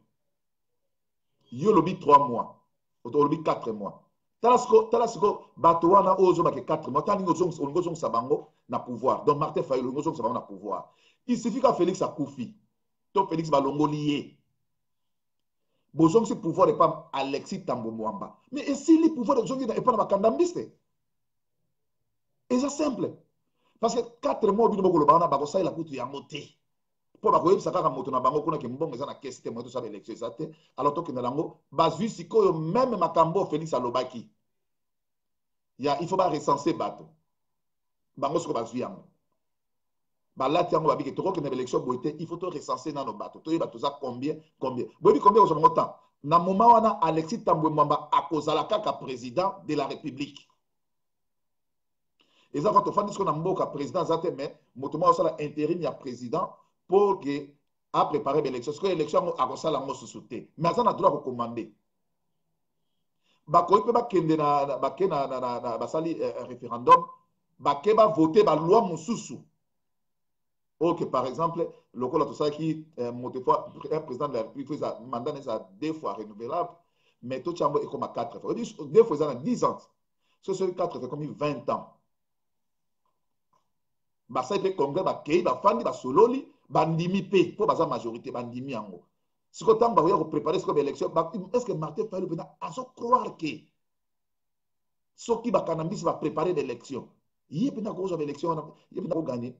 Yo lobi 3 mois. Au lobi 4 mois. Talasiko Batouana ozo bake 4 mois. Tani ngozong sabango na pouvoir. Donc Martin Fayulu ngozong sabango na pouvoir. Il suffit que Félix Akoufi. Donc Félix Balongo lié. Bozong ce pouvoir n'est pas Alexis Tambo Mwamba. Mais et si le pouvoir n'est pas dans Kandambiste? Et c'est simple. Parce que 4 mois, bino boko lobana bako sa ila kutu ya moté. Pour ba koyebisa kaka moto na bango kuna ke mbongo eza na caisse te moto sa élection ezate alors to kina lango bazui sikoyo même makambo Félix alobaki ya il faut ba recenser bato bango siko bazui yango balati yango babiki toko kina élection boité il faut to recenser na no bato to yeba to za combien bobi combien au moment temps na moment wana Alexis Tambwe Mwamba akozala kaka président de la République et ça quand on fait ce qu'on a mboka président zate mais moto mo sala intérim ya président pour que à préparer l'élection. Parce que l'élection a commencé à sauter. Mais ça n'a droit de commander. Bakoy peut pas kende na basali référendum. Baké va voter la loi mususu. Ok, par exemple, le col tout ça qui un président de la République fait mandat n'est 2 fois renouvelable, mais tout chambre est comme à 4 fois. 2 fois ça 10 ans. Ce sont 4 fois comme 20 ans. Basa peut congrès baké ba fandi ba sololi bandimi pe pour baza majorité bandimi yango siko tant ba ko préparer ce élection est-ce que Martin Fayulu peut aso croire que soki ba kanambisi va préparer l'élection yé peut ko zo élection yé peut ko gagner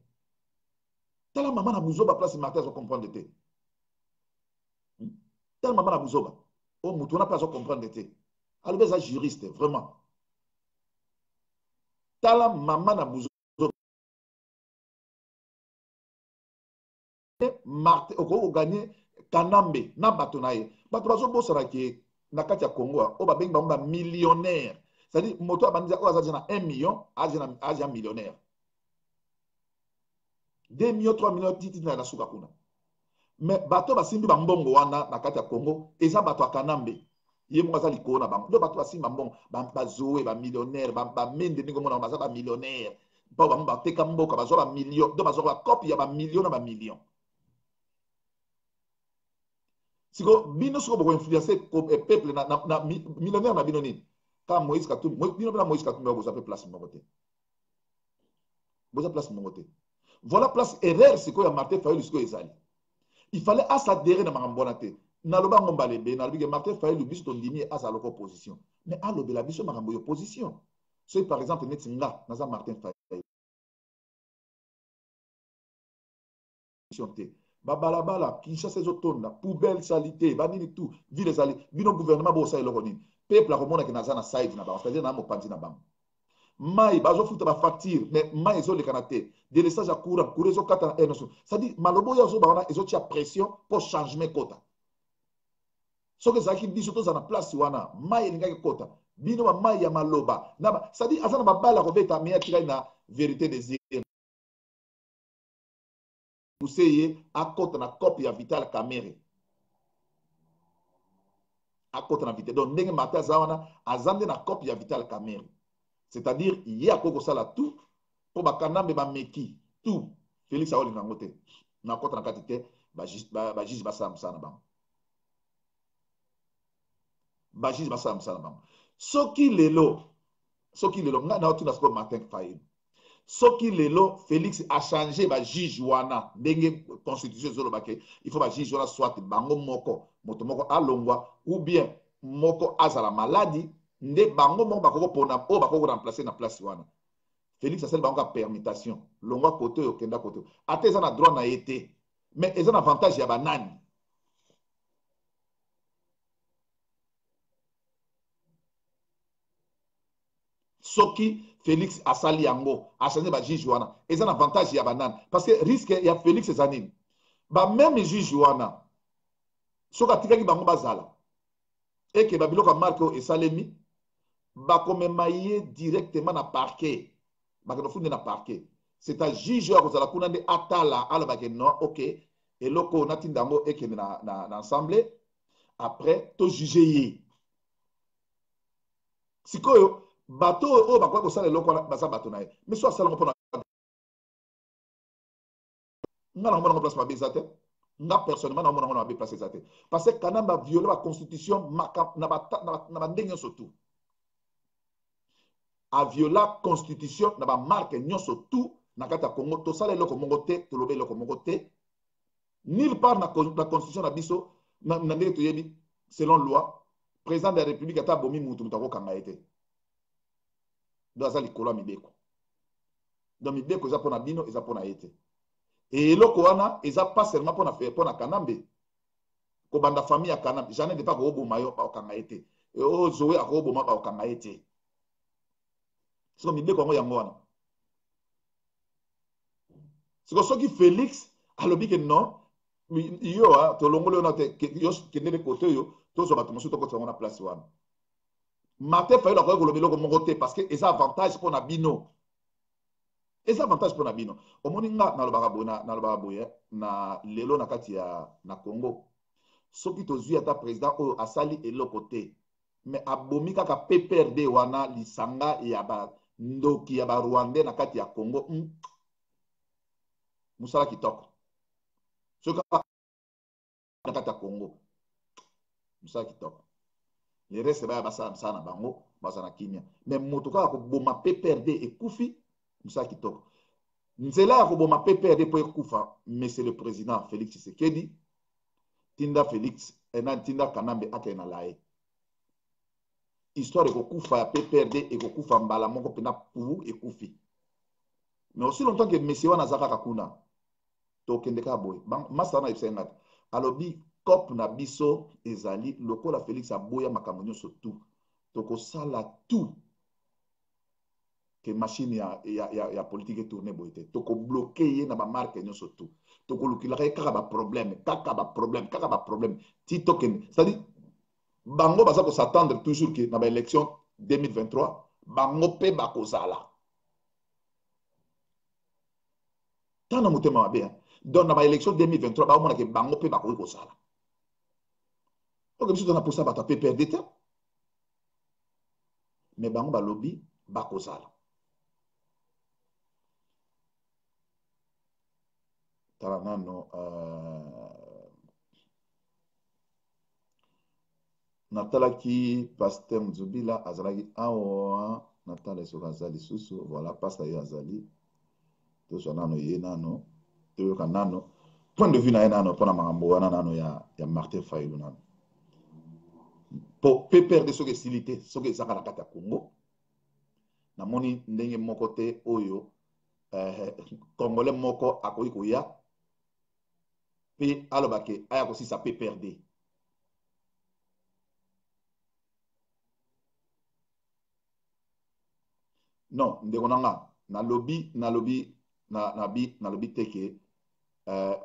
tala maman na buzoba place Martin zo comprendre té tala maman na buzoba o mutu na pas zo comprendre té alors ça juriste vraiment tala maman na buzoba Martin oko gagner Kanambe na bato na ye bato bazobosana ke na kati ya Congo o babengi bango ba millionnaire c'est-à-dire moto abandi o aza na 1 million aza millionnaire 2 millions 3 millions titi na suka kuna mais bato basimbi bambongo wana na kati ya Congo eza bato ya Kanambe ye mo aza likona bango do bato basimbi bambongo bazoe ba millionnaire ba mende ndingo mona baza ba millionnaire po bango bateka mboka bazo ba million do bazo ba copie ya ba million na ba million. Siko bino siko boko influencer peuple na millionnaire na bino nini ka Moïse Katumbi bino na Moïse Katumbi boza pe place mo côté boza place mo côté voilà place erreur siko ya Martin Fayulu siko ezali il fallait s'adhérer na mambona te na loba ngomba lebe na lobi que Martin Fayulu biso to ndimi asa loko opposition mais a lobe la biso makambo yo opposition so par exemple netinga na za Martin Fayulu te babalabala Kinshasa ezotonda poubelle salité banini tout ville ezali bino gouvernement bo sa eloko nini peuple akomona ke naza na side na bango c'est-à-dire na mopanzi na bango mai bazofuta ba facture mais mai ezolekana te délestage ya courant ezokata na enoso c'est-à-dire malobo oyo azoba wana ezotia pression pour changement kota soki ezalaki biso toza na place wana mai elingaki kota bino ba mai ya maloba c'est-à-dire aza na babala kobeta mais atikali na vérité des yeux Pousseye à côté na copie ya Vital Kamerhe. à côté de Vital. Donc, ndenge Martin Zawana, azande na copie ya Vital Kamerhe. C'est-à-dire, il y a koko sala tout, pour bakanambe ba meki, tout. Félix Aoli Nangote, na côté na katite, ba juge ba sam sana bang. Ba juge ba sam sana bang. Soki lelo, nga na otuna sko Martin Fayulu. Soki lelo, Félix a changé ba juge wana, denge constitution zolo bake, il faut ba juge wana soit bango moko, moto moko alongwa, ou bien moko azala maladie, nde bango moko bakoko pona, o bakoko remplacer na place wana. Félix a bango permutation, longwa kote yo kenda kote. Ate eza na droit na été, mais eza na avantage ya banani. Soki Félix asali yango, a changé ba juge wana, eza na avantage ya banani. Parce que risque ya Félix ezanini. Ba même juge wana, soka tikaki bango bazala, et que babiloko marque esalemi, bakomema ye directement na parquet. Bakenofunde na parquet. C'est un juge à kozala kuna nde atala alobake non, ok, eloko natinda yango ekende na assemblée, après to juger ye. Sikoyo bato o bakwa kosala eloko baza bato na ye. Mais so asala ngopona nga na mona place ba bezate. Nga personnellement na mona ba place ezate. Parce que kana ba violer la constitution na ba ndenge surtout. A violer la constitution na ba marque nyonso tout na kata Congo to sala eloko mongo te to lobe eloko mongo te. Nulle part na constitution na biso na ndenge to yebi selon loi président de la République ata bomi mutu mutako kanga ete. Do azali kolo mibeko. Donc mibeko eza pona bino eza pona ete. Et eloko wana eza pas seulement pona Kanambe. Ko banda famille ya Kanambe, j'en ai de pas ko bomayo ba kanga ete. Et o zoé a ko boma ba kanga ete. So mibeko ngo yango wana. Siko soki Félix alobi ke non, yo to longolo na te yo kende de côté yo, to zo bato mosuto ko tsona place wana. Martin Fayulu ko ko lobelo ko mongo te parce que eza avantage pona bino. Eza avantage pona bino. Omoni nga na lobaka boye na lelo na kati ya na Congo. Soki tozwi ata président o asali eloko te. Mais abomi kaka PPRD wana lisanga ya ba ndoki ya ba Rwandais na kati ya Congo. Musala kitoko. Soki na kati ya Congo. Musala kitoko. Les restes ba basala sana bango, basana kimia. Mais moto kaka ko boma PPRD ekufi, musala kitoko. Nzela ya ko boma PPRD po ekufa, mais c'est le président Félix Tshisekedi. Tinda Félix Tinda Kanambe ake na lae. Histoire de kufa ya PPRD et kufa mbala moko pena pou et kufi. Mais aussi longtemps que monsieur wana zaka kakuna to kende ka boy. Masa na isenga. Alobi cop na biso ezali lokola Félix aboya makambo nyonso tout. To ko sala tout que machine ya politique tourner boyete. To ko bloquer ye na ba marque nyonso tout. To ko lukila kaka ba problème. Ti token. C'est-à-dire bango baza ko s'attendre toujours que na ba élection 2023 bango pe ba ko sala. Tana mutema mabe. Donc na ba élection 2023 ba omona ke bango pe ba ko sala. Ok, biso na posa ba ta PPRD ta. Mais bango ba lobby ba ko sala. Tala nano natalaki pasteur Nzubila azalaki awa natala soka azali susu voilà pasteur yo azali to nano ye nano to ka nano point de vue na ye nano pona makambo wana nano ya Martin Fayulu nano po PPRD soki esilite soki ezaka na kati ya Congo namoni ndenge moko te oyo Congolais moko akoki koya pe alobake aya kosisa PPRD. Non, ndekonanga na lobby teke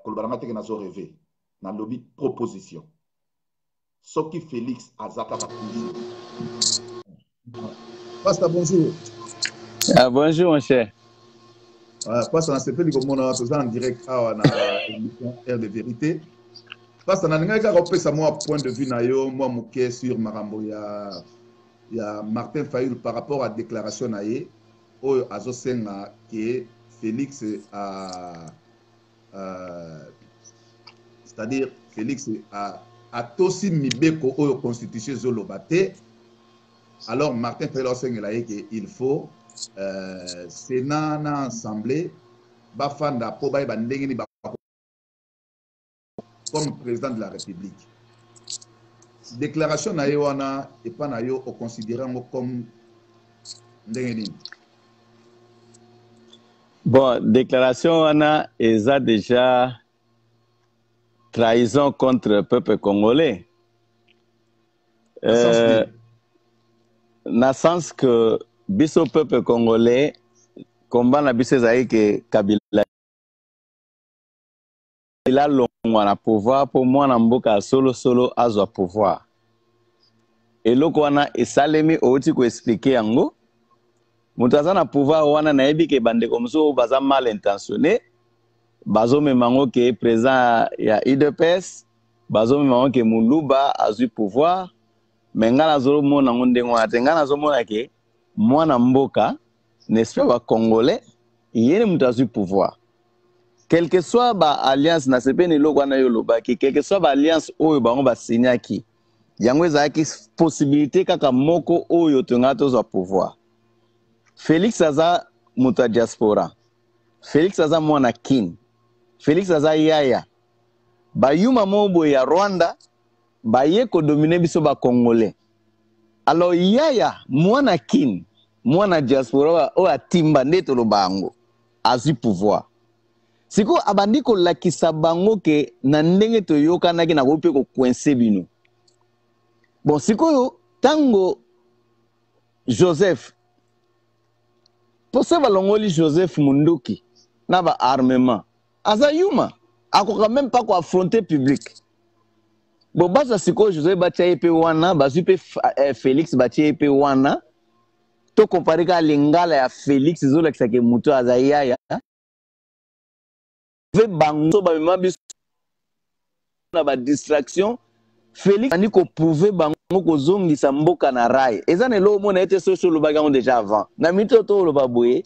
kolobaranga teke nazo rêver na lobby proposition soki Félix azaka ka toujours. Pasteur bonjour. Ah, bonjour mon cher. Pasteur na sepeli komona toza en direct awa na émission Air de Vérité. Parce que nanga ka kopesa moi point de vue na yo moi muke sur makambo ya Martin Fayulu par rapport à déclaration na ye oyo azosenga que Félix c'est-à-dire Félix a tosi mibeko oyo constitution zoloba te. Alors Martin Fayulu azosenga que il faut Sénat na assemblée bafanda po ba ndenge ni comme président de la République. Déclaration na wana et pas na yo au considérant comme ndenge. Bon, déclaration wana eza déjà trahison contre le peuple congolais. Na sens que biso peuple congolais combat na biso ezali ke Kabila ila longwa na pouvoir pour moi na mboka solo azwa pouvoir. Eloko wana esalemi outi ko expliquer yango. Mutu aza na pouvoir wana na yebi ke bandeko mosusu baza mal intentionné. Bazo memango ke président ya IDPS, bazo memango ke Muluba azwi pouvoir. Menga nazolo mona ngondengo wana tenga nazo mona ke mwana mboka n'est-ce pas congolais yene mutu azwi pouvoir. Quel que soit ba alliance na sepeni loko na yo lobaki, quel que soit ba alliance oyo bango ba signaki, yango ezaki possibilité kaka moko oyo tonga tozwa pouvoir. Félix aza muta diaspora. Félix aza mwana kin. Félix aza yaya. Ba yuma mobo ya Rwanda, ba ye ko dominer biso ba congolais. Alors yaya mwana kin, mwana diaspora o atimba ndeto lo bango azwi pouvoir. Siko abandi ko lakisa bango ke na ndenge to yokanaki na kope ko coincer bino. Bon siko yo tango Joseph Pose balongoli Joseph Munduki na ba armement aza yuma akoka même pas ko affronter public. Bon basa siko Joseph batia epe wana bazupe Félix batia epe wana to comparer ka lingala ya Félix zo lakisa ke mutu aza yaya ve bango ba mabis na ba distraction Félix ani ko prouver bango ko zongisa mboka na rai eza ne lo mona ete social lo bagango déjà avant na mito to lo baboye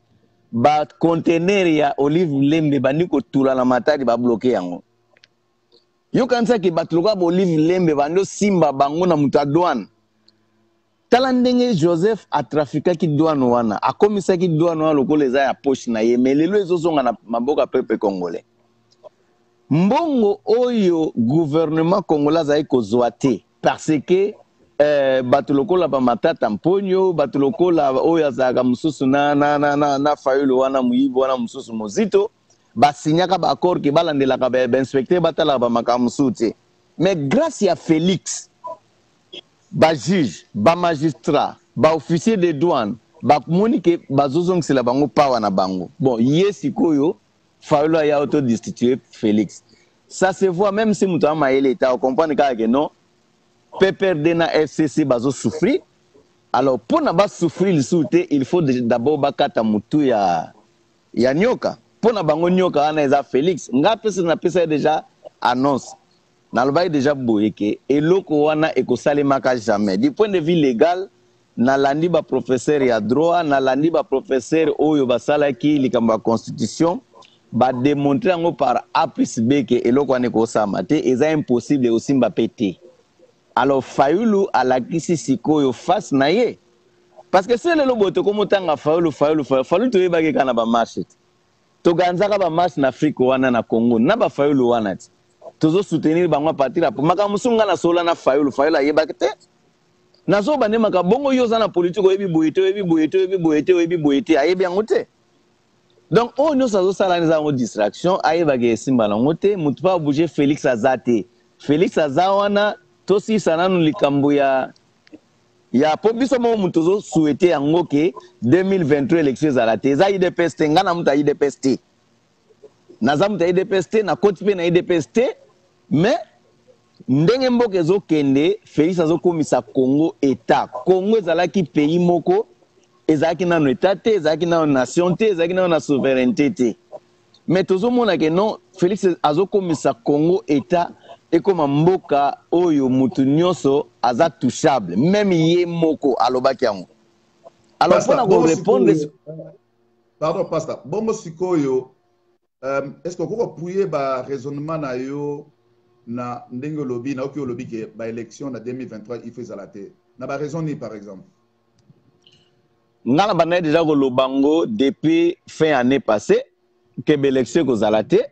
ba conteneur ya Olive Lembe bandi ko tula na matadi ba bloquer yango yo kanisa ki batuluka ba Olive Lembe bando simba bango na mutadouane tala ndenge Joseph a trafiqué ki douane wana akomisa ki douane wana lokola eza ya poche na ye melelo ezozonga na maboka peuple congolais. Mbongo oyo gouvernement congolais azali kozwa te parce que bato lokola ba matata mponyo bato lokola oyo azalaka mususu na Fayulu wana muyibo wana mususu mozito basinyaka ba accord ke balandelaka ba inspecteur batalaka ba makambo mususu te. Mais grâce à Félix ba juge ba magistrat ba officier de douane ba moni ke bazozongisela bango pawa na bango. Bon yesikoyo Fayulu a auto-destitué Félix. Ça se voit même si Moutoua Maïle est à comprendre que non, PPRD na FCC bazo souffrir. Alors pour ne pas souffrir le souté, il faut d'abord bakata Moutou ya nyoka. Pour na bango nyoka ana eza Félix. Nga pesa na pesa déjà annonce. Na lobaye déjà boyeke et loko wana ekosalemaka jamais. Du point de vue légal, na landi ba professeur ya droit, na landi ba professeur oyo basalaki likambo ya constitution. Ba démontrer ngo par A plus B que eloko ane ko samate eza impossible aussi mba pété. Alors Fayulu a la kisi sikoyo face na ye. Parce que c'est le loboto comme tanga Fayulu to yebake kana ba marché. To ganzaka ba marché na Afrique wana na Congo na ba Fayulu wana ti. Tozo soutenir bango partir pour makamusunga na sola na Fayulu yebake te. Nazo bane makabongo yoza na politique oyebi boyete ayebi yango te. Donc, on nous a une distraction, aïe simba langote, mutu pas bouger Félix Azate. Félix Azawana, tosi sananu likambo ya pobiso mo mutuzo souhaité yango ke 2023 élections à la teza IDPS ngana muta IDPS te. Naza muta IDPS te na kotipe na IDPS te, mais ndenge mboka ezo kende Félix azokomisa Congo état. Congo ezalaki pays moko ezaki na état te, ezaki na nation te, ezaki na souveraineté te. Mais tozo mona ke non Félix azokomisa Congo état ekoma mboka oyo mutu nyonso aza touchable, même ye moko alobaki yango. Alors Pastor, mpona korépondre pardon Pastor, bongo sikoyo est-ce que vous pouvez ba raisonnement na yo na ndenge lobby na oki lobby ke ba élection na 2023 il fait zalaté na ba raison ni par exemple ngala bana déjà ko lobango depuis fin année passée que l'élection ko zalaté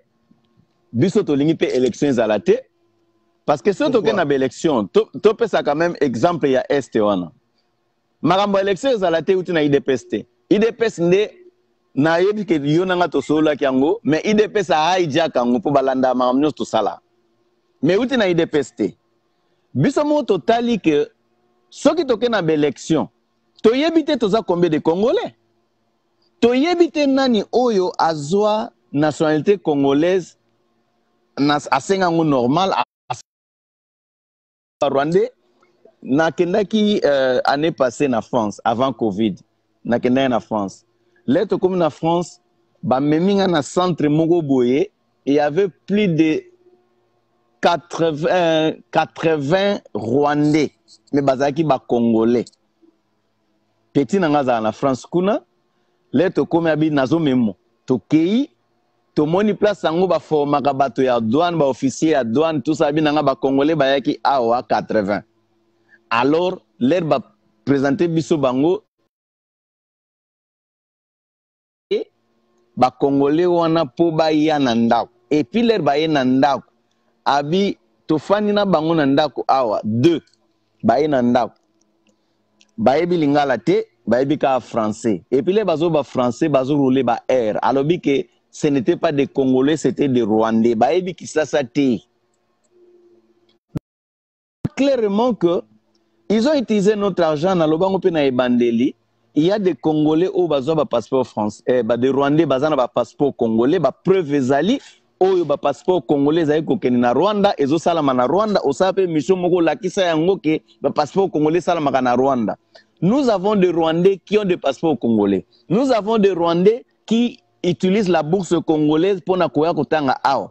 biso to lingi pe élection zalaté parce que surtout que na élection to pesa quand même exemple ya est wana makambo élection zalaté uti na IDPS nde na yebi ke yo nanga to sola kyango mais IDPS a hijack ngo po balanda makambo to sala mais uti na IDPS te biso mo totali que soki toke na élection to yebite toza combien de Congolais to yebite nani oyo azwa nationalité congolaise na asenga ngo normal a Rwandais na kendaki année passée na France avant Covid na kendaki na France lettre comme na France ba meminga na centre moko boye il y avait plus de 80 Rwandais mais bazaki ba Congolais petit nanga za na France kuna lettre comme abi nazo memo to kei to moni place sango ba formaka bato ya douane ba officier ya douane tout ça bi nanga ba Congolais ba yaki awa 80 alors l'air ba présenter biso bango et ba Congolais wana po ba ya na ndako et puis l'air ba ye na ndako abi to fani na bango na ndako awa 2 ba ye na ndako ba yebi lingala te ba yebi ka français et puis les bazo ba français bazo rouler ba air alors bi que ce n'était pas des Congolais c'était des Rwandais ba yebi ki ça te clairement que ils ont utilisé notre argent na lobango pe na ebandeli. Il y a des Congolais au bazo ba passeport français des Rwandais bazana ba passeport congolais ba preuve ezali oyo ba passeport congolais zai kokeni na Rwanda ezo salama na Rwanda osape mission moko lakisa yango ke ba passeport congolais salama na Rwanda. Nous avons des Rwandais qui ont des passeports congolais. Nous avons des Rwandais qui utilisent la bourse congolaise pour na koya kotanga awa.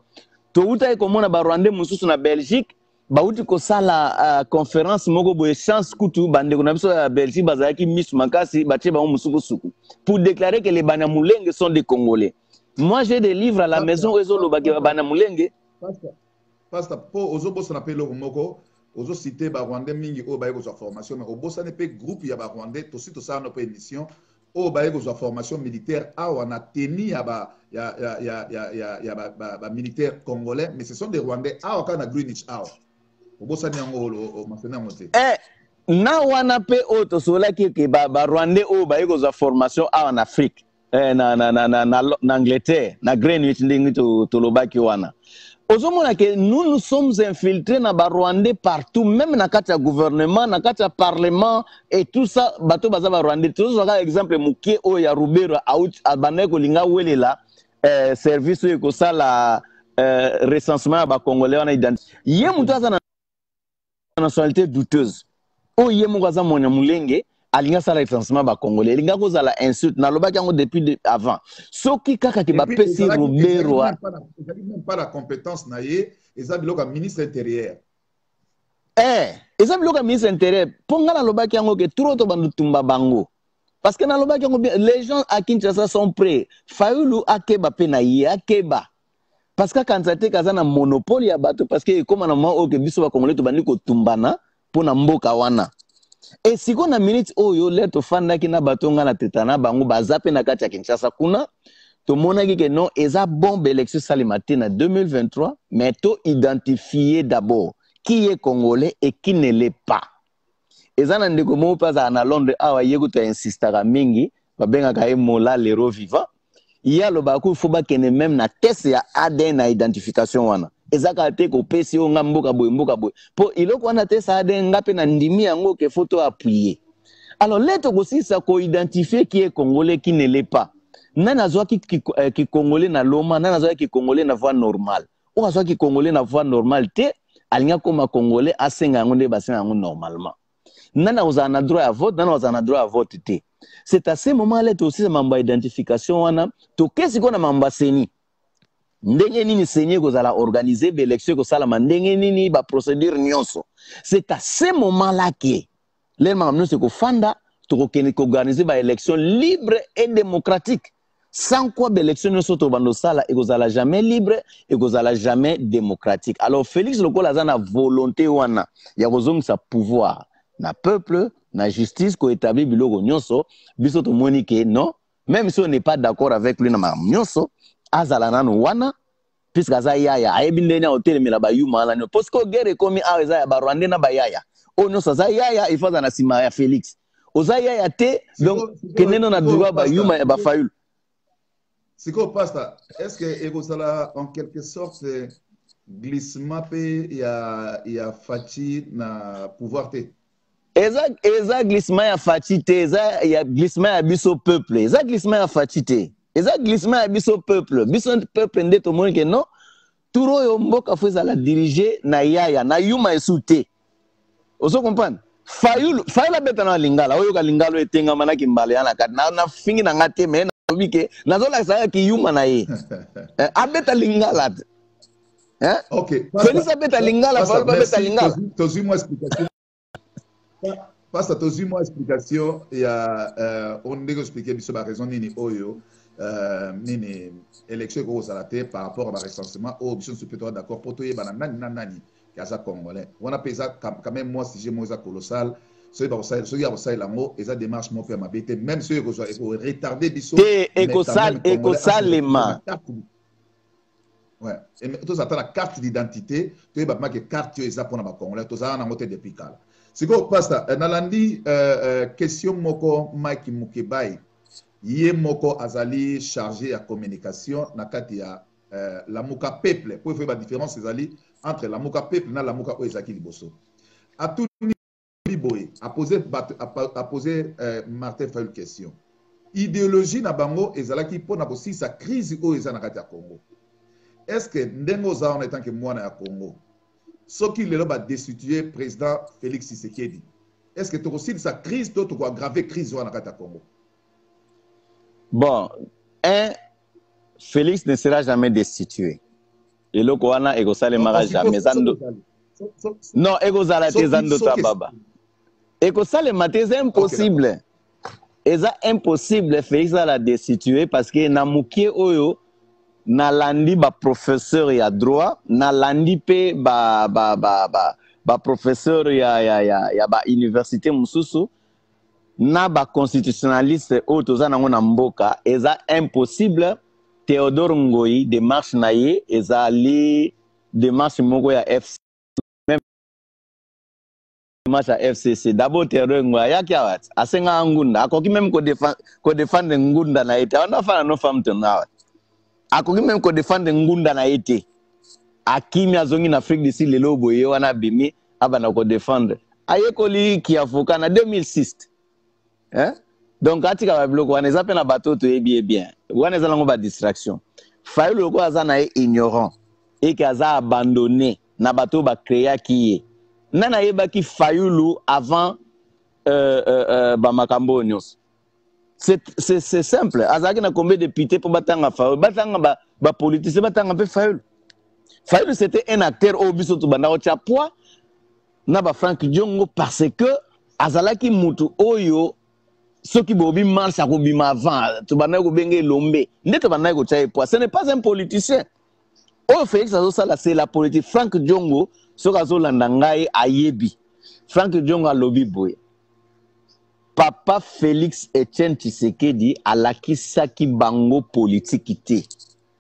To uta e komona ba Rwandais mususu na Belgique ba uti ko sala conférence moko boye chance kutu bande kuna biso ya Belgique bazaki miss makasi batie ba musuku suku pour déclarer que les Banyamulenge sont des Congolais. Moi j'ai des livres à la maison ezolo ba Banyamulenge. Pastor po ozobo sana pelo moko ozo cité ba Rwandais mingi o ba yeko sa formation mais obosa ne pe groupe ya ba Rwandais to sito sa no pe émission o ba yeko sa formation militaire awa na teni ya ba militaire congolais mais ce sont des Rwandais awa kana Greenwich awa obosa ni yango o masena mote na wana pe o to sola ki ke ba Rwandais o ba yeko sa formation awa en Afrique na Angleterre na Greenwich ndingi to lobaki wana. Nous sommes infiltrés dans les Rwandais partout, même dans le gouvernement, dans le parlement et tout ça. Bato baza Rwandais. Tout ça, exemple, Mouké o ya Rubero a bané ko linga wele la service ko ça la recensement ba Congolais on a identifié. Yé mutu aza na nationalité douteuse. O yé mutu aza Mulenge. Alinga sala recensement ba Congolais. Linga ko la insulte na lobaki yango depuis avant. Soki kaka ki ba pesi Rubero pas la compétence na ye eza biloko ministre intérieur eza biloko ministre intérieur ponga na lobaki yango ke trop to bandutumba bango parce que na lobaki yango les gens à Kinshasa sont prêts Fayulu akeba pe na ye akeba parce que kanzate kaza na monopole ya bato parce que comme na mo ke biso ba Congolais to bandi ko tumbana pona mboka wana et siko na minute oyo leto fanda ki na bato nga na tetana bango bazape na kati ya Kinshasa kuna to monaki que non eza bombe élection salimate na 2023 mais to identifier d'abord qui est congolais et qui ne l'est pas. Eza na ndeko mo pas na Londres awa yeko to insistaka mingi babengaka e mola lero vivant. Ya lo ba ku foba kene même na test ya ADN na identification wana. Eza ka te ko pesi o ngamboka boy po iloko wana test ADN ngape na ndimi yango ke photo appuyer. Alors leto ko sisa ko identifier qui est congolais qui ne l'est pas. Nana zwa ki Congolais na loma, nana zwa ki Congolais na voie normale. Ou zwa ki Congolais na voie normale te, alinga koma Congolais asenga ngonde basenga ngonde normalement. Nana oza na droit à vote, nana oza na droit à vote te. C'est à ce moment-là aussi mamba identification wana, to kesi kona mamba seni. ndenge nini seigneur kozala organiser l'élection kosalama ndenge nini ba procédure nyonso. C'est à ce moment-là que les mamans se kofanda organiser ba élection libre et démocratique. Sans quoi l'élection nyonso to bando sala et kozala jamais libre et kozala jamais démocratique. Alors Félix lokola za na volonté wana ya kozongisa pouvoir na peuple na justice ko établir biloko nyonso biso to monique non, même si on n'est pas d'accord avec lui na nyonso azala nanu wana puisque aza yaya ayebi ndenge otelemela bayuma ala no parce que guerre komi aza ya barwande na bayaya ono saza yaya ifaza na sima ya Félix oza yaya te donc keneno na droit bayuma ya bafayulu. Siko pasta, est-ce que ekozala en quelque sorte glissement pe ya Fachi na pouvoir te? Eza glissement ya Fachi te, eza ya glissement ya biso peuple, eza glissement ya Fachi te. Eza glissement ya biso peuple nde to moni ke non turo yo mboka fo ezala diriger na yaya na yuma esute. Oso comprendre? Fayulu beta na lingala, oyo ka lingalo etenga manaki mbale yana kat na fingi na ngate me na bike na zola sa ki yuma na ye. Abeta lingala. Hein? OK. Félix abeta lingala, Fayulu beta lingala. Tozimo explication. Pasta tozimo explication ya on ndeko expliquer biso ba raison nini oyo nini élection ko salate par rapport à la recensement au biso supérieur d'accord pour toyer nani kaza congolais on appelle ça quand même moi si j'ai moi ça colossal ceux qui a ça lango et ça démarche mon père mabete même ceux qui ont retardé biso écosalema ouais et tous attend la carte d'identité tu es ba que carte est ça pour na congolais tous ça na moté depuis kala siko pasta nalandi question moko Mike Mukebai Yé moko azali chargé à communication na kati ya la muka peuple pour faire la différence ezali entre la muka peuple na la muka oezaki liboso a tout liboye a poser Martin Fayulu question idéologie na bango ezalaki pona bosi sa crise o eza na kati ya Congo est-ce que ndengo za en tant que mwana ya Congo soki lelo ba destituer président Félix Tshisekedi est-ce que to aussi sa crise to ko aggraver crise na kati ya Congo? Bon, Félix ne sera jamais destitué. Et le Koana Egosale mara jamais. Non, Egosala Tezando Tababa. Egosale Mate, c'est impossible. C'est impossible Félix à la destituer parce que Namouké Oyo, Nalandi ba professeur ya droit, Nalandi pe ba professeur ya ba université Mususu. Na ba constitutionnaliste autoza nango na mboka eza impossible Théodore Ngoyi démarche na ye ezali démarche moko ya FC même démarche ya FCC d'abord Théodore Ngoyi yaki awat asenga ngunda akoki même ko défendre ngunda na ete ona fana no femme tena akoki même ko défendre ngunda na ete akimi azongi na Afrique du Sud lelo boye wana bimi abana ko défendre ayekoli ki avocat na 2006. Hein? Donc, quand tu as bloqué, on est appelé à bateau, tu es bien. On est allé à distraction. Fayulu loko azana ignorant et qui a abandonné na bateau ba créer qui est. Nana yeba ki Fayulu avant ba makambo nyos. C'est simple. Azaki na combien de députés pour batanga Fayulu, batanga ba politicien batanga pe Fayulu. Fayulu c'était un acteur au biso to banda ocha poa na ba Frank Diongo parce que azalaki mutu oyo ceux qui bobi marche à Kobima avant, tu vas n'aller bengue lombe. N'était pas n'aller au tchaï poids. Ce n'est pas un politicien. Oh Félix Azosala c'est la politique. Frank Diongo, ce qu'Azo Landangaï ayebi. Frank Diongo a lobby boy. Papa Félix Etienne Tshisekedi a la kisaki bango politique.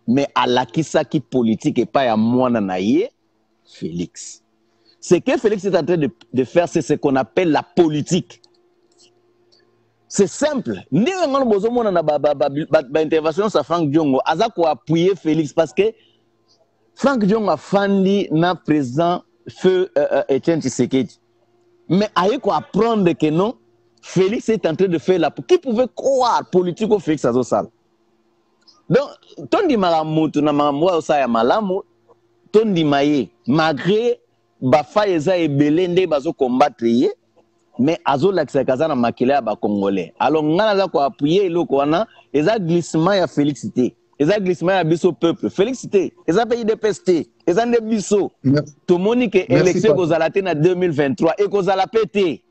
Mais à la kisaki politique et pas à moi nanaye Félix. Ce que Félix est en train de faire, c'est ce qu'on appelle la politique. C'est simple. Ni on a besoin de intervention sur Frank Diongo. Aza ko appuyer Félix parce que Frank Diongo a fandi na président feu Etienne Tshisekedi. Mais aye ko apprendre que non, Félix est en train de faire la qui pouvait croire politique au Félix Azosala. Donc tondi malamutu na mamwa osaya malamu tondi maye malgré ba faeza ebelende bazo combattre ye. Mais azo l'accès na makila ba congolais alors ngana za ko appuyer loko wana eza glissement ya Félixité eza glissement ya biso peuple Félix te eza pe IDPS te eza nde biso tomoni ke élection kozala te na 2023 et kozala pe te.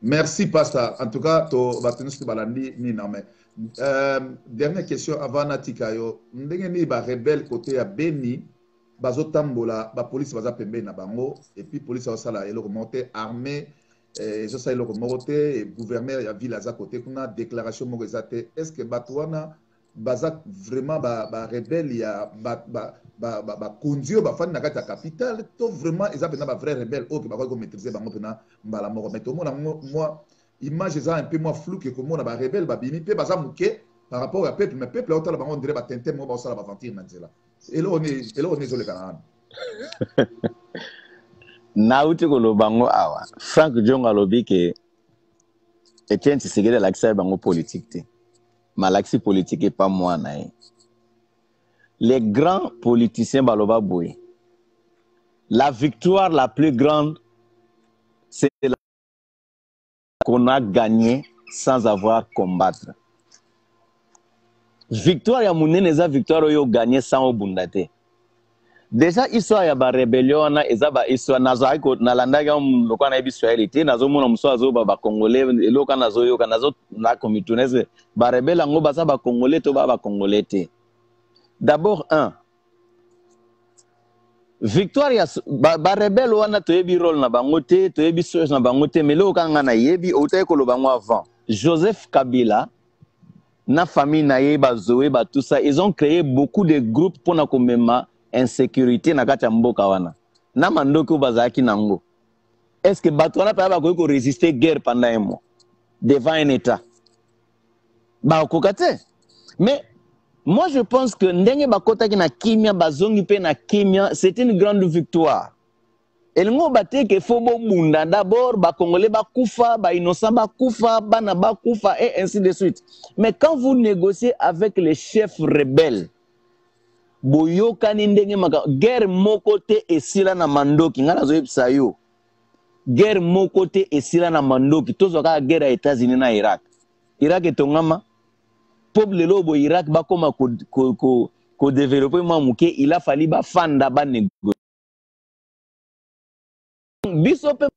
Merci pasteur, en tout cas to batenus balandi ni na mais dernière question avant natika yo ndenge ni ba rebelle côté ya Beni bazo tambola ba police baza pembe na bango et puis police va sala eloko monter armée je sais eloko monter gouverneur ya ville aza côté kuna déclaration moko ezate est-ce que batwana baza vraiment ba rebelle ya ba kondio ba fani na kati ya capitale to vraiment ezate na ba vrai rebelle o ki ba ko maîtriser bango pena mbala moko mais to mona moi image eza un peu moins flou que comment on a rebelle babimi pe baza muke par rapport à peuple mais peuple autant bango on dirait ba tente mo ba sala ba aventure na nzela et là on est sur le canal na uti ko lo bango awa Frank Dionga lobi ke Etienne Tshisekedi l'accès bango politique te malaxi politique et pas moi na les grands politiciens baloba boy la victoire la plus grande c'est la qu'on a gagné sans avoir combattre. Victoire ya munene eza victoire oyo gagné sans obundate. Déjà histoire ya ba rébellion na eza ba histoire nazo aiko nalanda ga lokwa na Israeli te nazo mona muso azo ba congolais eloka nazo yoka nazo na komitunese ba rebelle ngo basa ba congolais to ba congolais te. D'abord victoire ya ba rebelle wana toyebi rôle na bango te toyebi source na bango te mais lo kanga na yebi otaye ko lo bango avant Joseph Kabila na famille na ye ba Zoé ba tout ça ils ont créé beaucoup de groupes pour na komema insécurité na kati ya mboka wana na mandoki bazaki nango est-ce que bato wana pa ba ko résister guerre pendant un mois devant un état ba kokate mais moi, je pense que ndenge bakota ki na kimia bazongi pe na kimia, c'est une grande victoire. Et ngo bate ke fobo bunda d'abord ba congolais ba kufa, ba innocent ba kufa, bana ba kufa et ainsi de suite. Mais quand vous négociez avec les chefs rebelles, boyoka ni ndenge maka guerre moko te esila na mandoki ngana zo yebisa yo. Guerre moko te esila na mandoki, tozoka guerre ya États-Unis na Irak. Irak etongama peuple lobo Irak ba koma ko développer mamuke il a fallu ba fanda ba négocier biso pe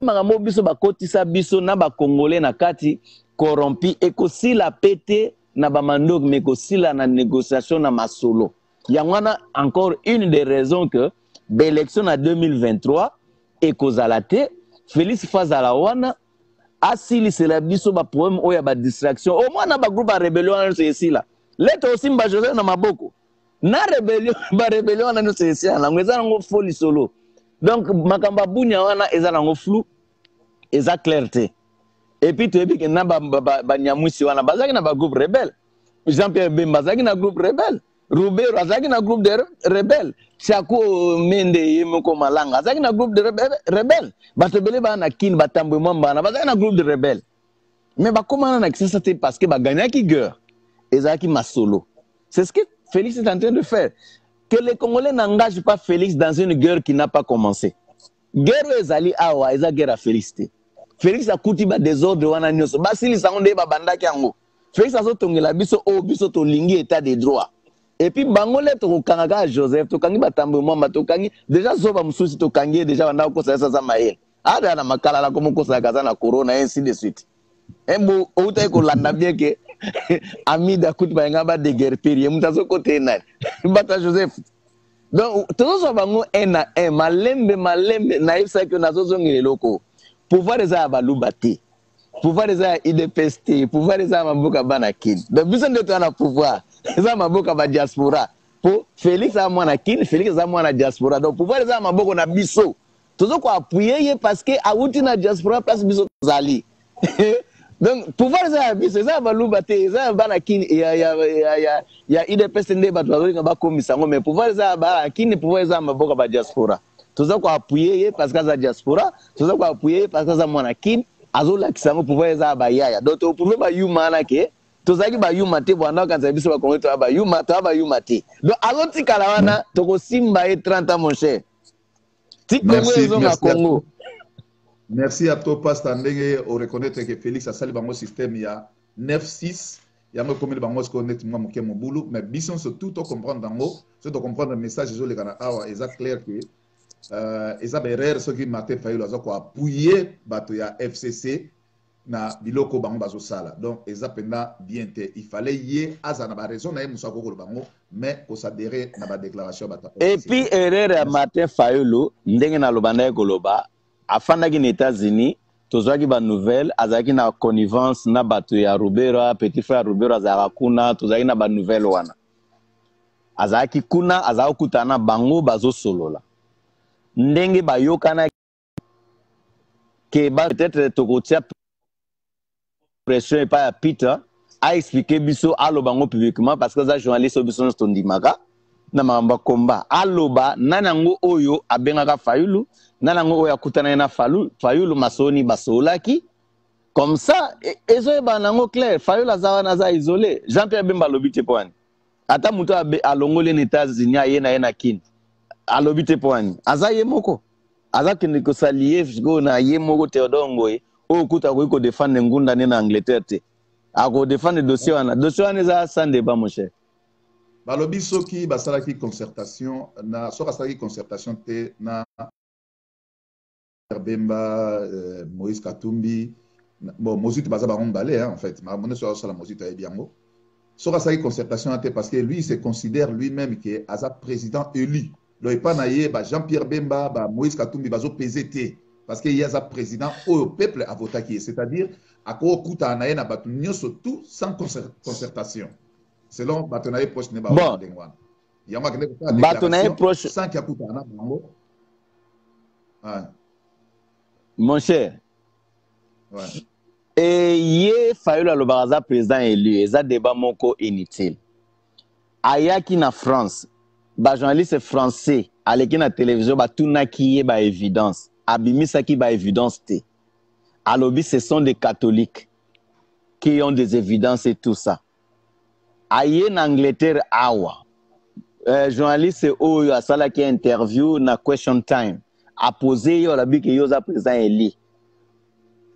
makambo biso ba kotisa biso na ba congolais na kati corrompu et ko sila pété na ba mandok mais ko sila na négociation na masolo yangwana encore une des raisons que l'élection en 2023 et kozalate Félix Fazala wana asili c'est la biso ba problème oya ba distraction au moins na ba groupe ba rébellion c'est ici là leto aussi mba Joseph na maboko na rébellion na no c'est ici là ngeza ngo folie solo donc makamba bunya wana eza ngo flou eza clarté et puis tu ebi ke na ba nyamusi wana bazaki na ba groupe rebelle Jean-Pierre Bemba bazaki na groupe rebelle Roubert bazaki na groupe de rebelle Chako Mende Yemoko Malanga bazaki na groupe de rebelle batebele ba na kin batambwe mwamba na bazaki na groupe de rebelle mais ba comment na ça c'était parce que ba gagner qui guerre ezaki masolo c'est ce que Félix est en train de faire que les Congolais n'engagent pas Félix dans une guerre qui n'a pas commencé guerre ezali awa eza guerre à Félix te Félix a kutiba désordre wana nyoso basili sangonde ba bandaki yango Félix azo tongela biso o biso to lingi état de droit. Et puis bangole to kangaka Joseph to kangi batambo mwamba to kangi déjà zoba mususi to kangi déjà banda ko sa sa mael ada na makala la komo ko sa kaza na corona ainsi de suite embo outa ko landa bien que amida kuti ba ngaba de guerre période mutazo côté na bata Joseph donc to zo bango ena malembe na isa que nazo zongile loko pouvoir eza balubati pouvoir eza IDPST pouvoir eza maboka banakin donc biso ndio tana pouvoir eza maboka ba diaspora po Félix a mwana kin Félix a mwana diaspora donc pouvoir eza maboko na biso tozo ko appuyer parce que awuti na diaspora place biso zali donc pouvoir eza biso eza baluba te eza banakin ya IDPST nde bato bazolinga bakomisa ngo mais pouvoir eza banakin pouvoir eza maboka ba diaspora tozo ko appuyer parce que za diaspora tozo ko appuyer parce que za mwana kin azola kisango pouvoir eza ba yaya donc to pouvoir ba yuma na ke tozaki ba yuma te bwana kanza biso ba kongo to ba yuma te donc aloti kala wana to ko simba e 30 ans mon cher Congo. Merci à toi pasteur ndenge o reconnaître que Félix a sali bango système ya 9-6 yango comme le bango ko net moi moké mon boulot mais bison surtout to comprendre dango c'est de comprendre le message je le kana awa est clair que eza berere soki Martin Fayulu aza ko appuyer bato ya FCC na biloko bango bazo sala donc eza penda bien te il fallait yé aza na ba raison na musa ko bango mais ko s'adhérer na ba déclaration bata et puis erreur ya Martin Fayulu ndenge na lobanda ko loba afandaki na États-Unis tozwaki ba nouvelle azaki na connivence na bato ya Rubera petit frère Rubera azaka kuna tozaki na ba nouvelle wana azaki kuna azaka kutana bango bazo solola ndenge bayokana ke ba peut-être tokotia pression et pas à Peter a expliqué biso alobango publiquement parce que ça journaliste biso stondimaka na mamba komba aloba nanango oyo abengaka Fayulu nanango oyo akutana na Fayulu masoni basolaki comme ça ezo banango clair Fayulu azawa naza isolé Jean-Pierre Bemba lobite poani ata muto alongole na États-Unis ayena na kin alobite poani azaye moko azakende ko salier go na ye moko Théodore Ngoye o kuta ko défendre ngunda na Angleterre te ako défendre dossier wana za sans débat mon cher balobi soki basalaki concertation na soka salaki concertation te na Bemba Moïse Katumbi bon Mozit baza ba ngombalé en fait ma monnaie sur la Mozit ay biango soka salaki concertation te parce que lui il se considère lui-même que asa président élu lo pas na ye ba Jean-Pierre Bemba ba Moïse Katumbi bazo PZT parce que y a un président au peuple a voté qui c'est-à-dire à quoi coûte à naïna batunio surtout sans concertation selon batunaï proche ne bon il y a un batunaï proche sans qu'il coûte à bango mon cher ouais et yé Fayulu le baraza président élu et ça débat moko inutile ayaki na France ba journaliste français aleki na télévision batunaki ba évidence abimisaki ba évidence te alobi ce sont des catholiques qui ont des évidences et tout ça aye en Angleterre awa journaliste oyo asalaki interview na question time a posé yo labi ke yo za président eli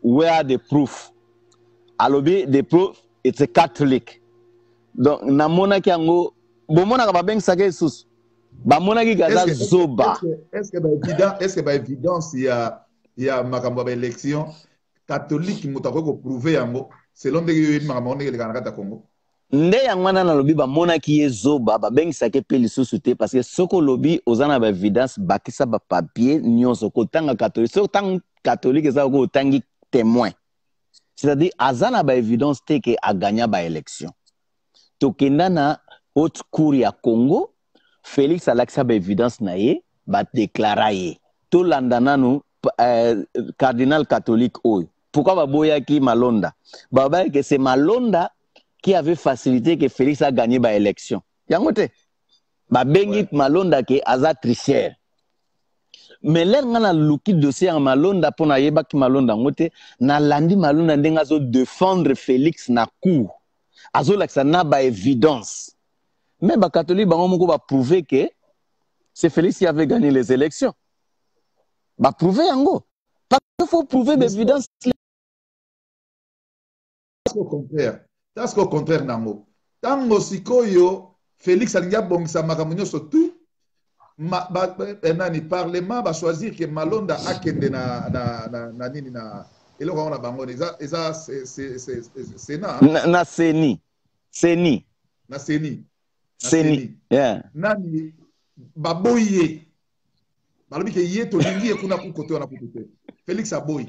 where are the proof alobi the proof it's a Catholic donc namonaki yango bomona ka babengisa ke susu bamonaki gaza zoba est-ce que ba évidence il y a makambo ba élection catholique mutako ko prouver yango selon de yo makambo ndenge le Canada Congo nde yangwana na lobi bamonaki ye zoba babengisaki pe lisusu te parce que soko lobi ozana ba évidence bakisa ba papier nyonso kotanga catholique soko tang catholique eza ko tangi témoin c'est-à-dire azana ba évidence te ke a gagné ba élection tokenda na haute cour ya Congo Félix alakisa ba évidence na ye ba déclara ye to landana no cardinal catholique oyo pourquoi ba boyaki Malonda ba que c'est Malonda qui avait facilité que Félix a gagné ba élection yango te ba bengi Malonda ke aza tricheur mais l'air ngana luki dossier en Malonda pona yeba ki Malonda ngote na landi Malonda ndenga zo défendre Félix na cour azo lakisa na ba évidence mais ba catholique bango moko ba prouver que c'est Félix qui avait gagné les élections ba prouver yango parce qu'il faut prouver des évidences parce qu'au contraire nango tango sikoyo Félix alinga bongisa makambo surtout nani parlement ba choisir que Malonda akende na nini na eloko na bango eza Sénat na Seni yeah nani baboye balobi ke yeto lingi kuna ku koto na kutu Félix aboyi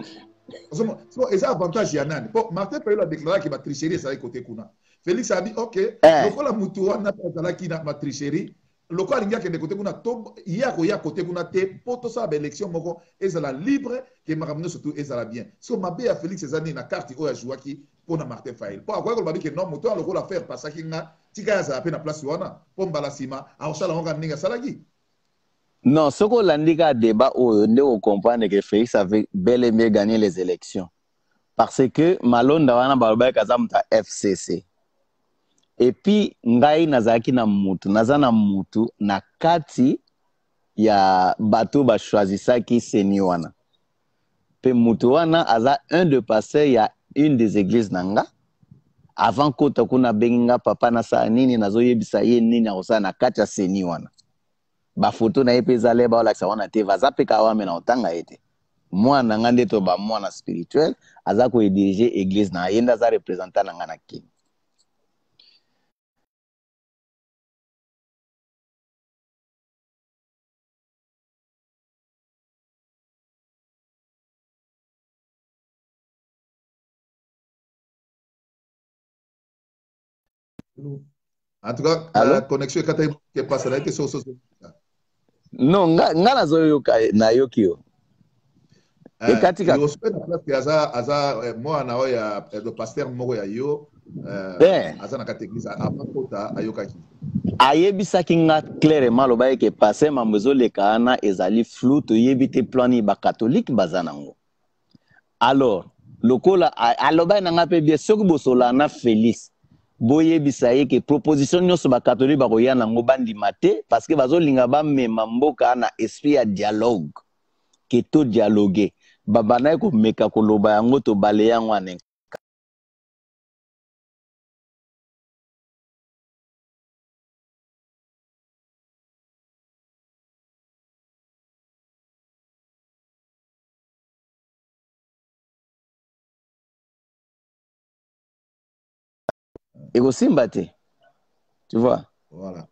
so eza avantage ya nani po Martin Fayulu a déclaré que ba tricherie ça côté kuna Félix a dit OK lokola mutu wana azala ki na ma tricherie lokola lingi akende côté kuna to ya côté kuna te poto sa ba élection moko ezala libre que makamno surtout ezala bien so mabe ya Félix ezani na carte oya jouaki pona Martin Fayulu po akwa ko babi ke non mutu lokola faire pasaki nga tika ya za pe na place wana po mbala sima a osala ngaka ninga salaki. Non, ce qu'on l'indique à débat, on comprend que Félix avait bel et bien gagné les élections. Parce que Malonda wana balobaki kazamuta FCC. Et puis, ngai nazaki na mutu, nazana mutu, na kati ya bato ba choisissaki Seni wana. Pe mutu wana aza un de passer ya une des églises nanga. avant kota kuna benga papa na sa nini nazoyebisa ye nini akosala na kati ya seni wana bafoto na ye mpe ezale baolakisa wana te vaza mpe kawame na otanga ye te mwana nga nde to bamwana spirituel aza koedirige église na ye nde aza représentant na nga na kini. En tout cas, connexion est passée là, était sur non, nga nazoyoka na yoki yo. Ekatika. Il hospitali na place aza mwana oya le pasteur moko ya yo aza na kati église apakota ayokaki. Ayebisaki nga clairement loba yeke passer mambo ezoleka na ezali flou toyebi te plani ba catholique baza nango. Alors, lokola aloba na nga pe bien soki bosola na Félix boyebisa ye ke proposition nyonso ba catholique bakoya nango bandima te parce que bazolinga bamema mboka na esprit ya dialogue ke to dialogue babana komeka koloba yango tobale yango ane. Ekosimba te. Tu vois? Voilà.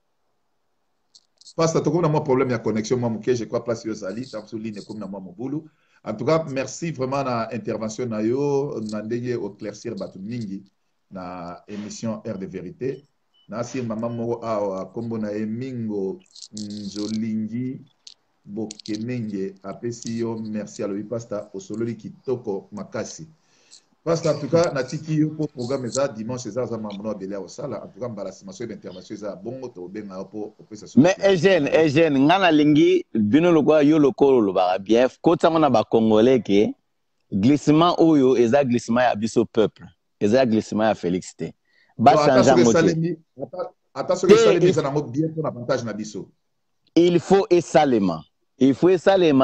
Parce que tu as un problème de connexion, moi, je crois place yo zali, t'absoline comme na moi mobulu. En tout cas, merci vraiment na intervention na yo, na ndenge éclaircir batu mingi na émission Air de vérité. Na si maman moko awa kombo na emingo nzolingi bokemenge apesi yo merci à lui pasta osololi kitoko makasi. Parce qu'en tout cas, natiki yo pour programme ça dimanche ça ça mamno belé au sala en tout cas embarrassement d'intervention ça bon to benga pour ça. Mais Eugène ngana lingi bino lokwa yo lokolo lo ba bien kota ngona ba congolais ke glissement oyo eza glissement ya biso peuple eza glissement ya Félix te ba changer moté attention que salemi ça na mo bien pour avantage na biso il faut esalema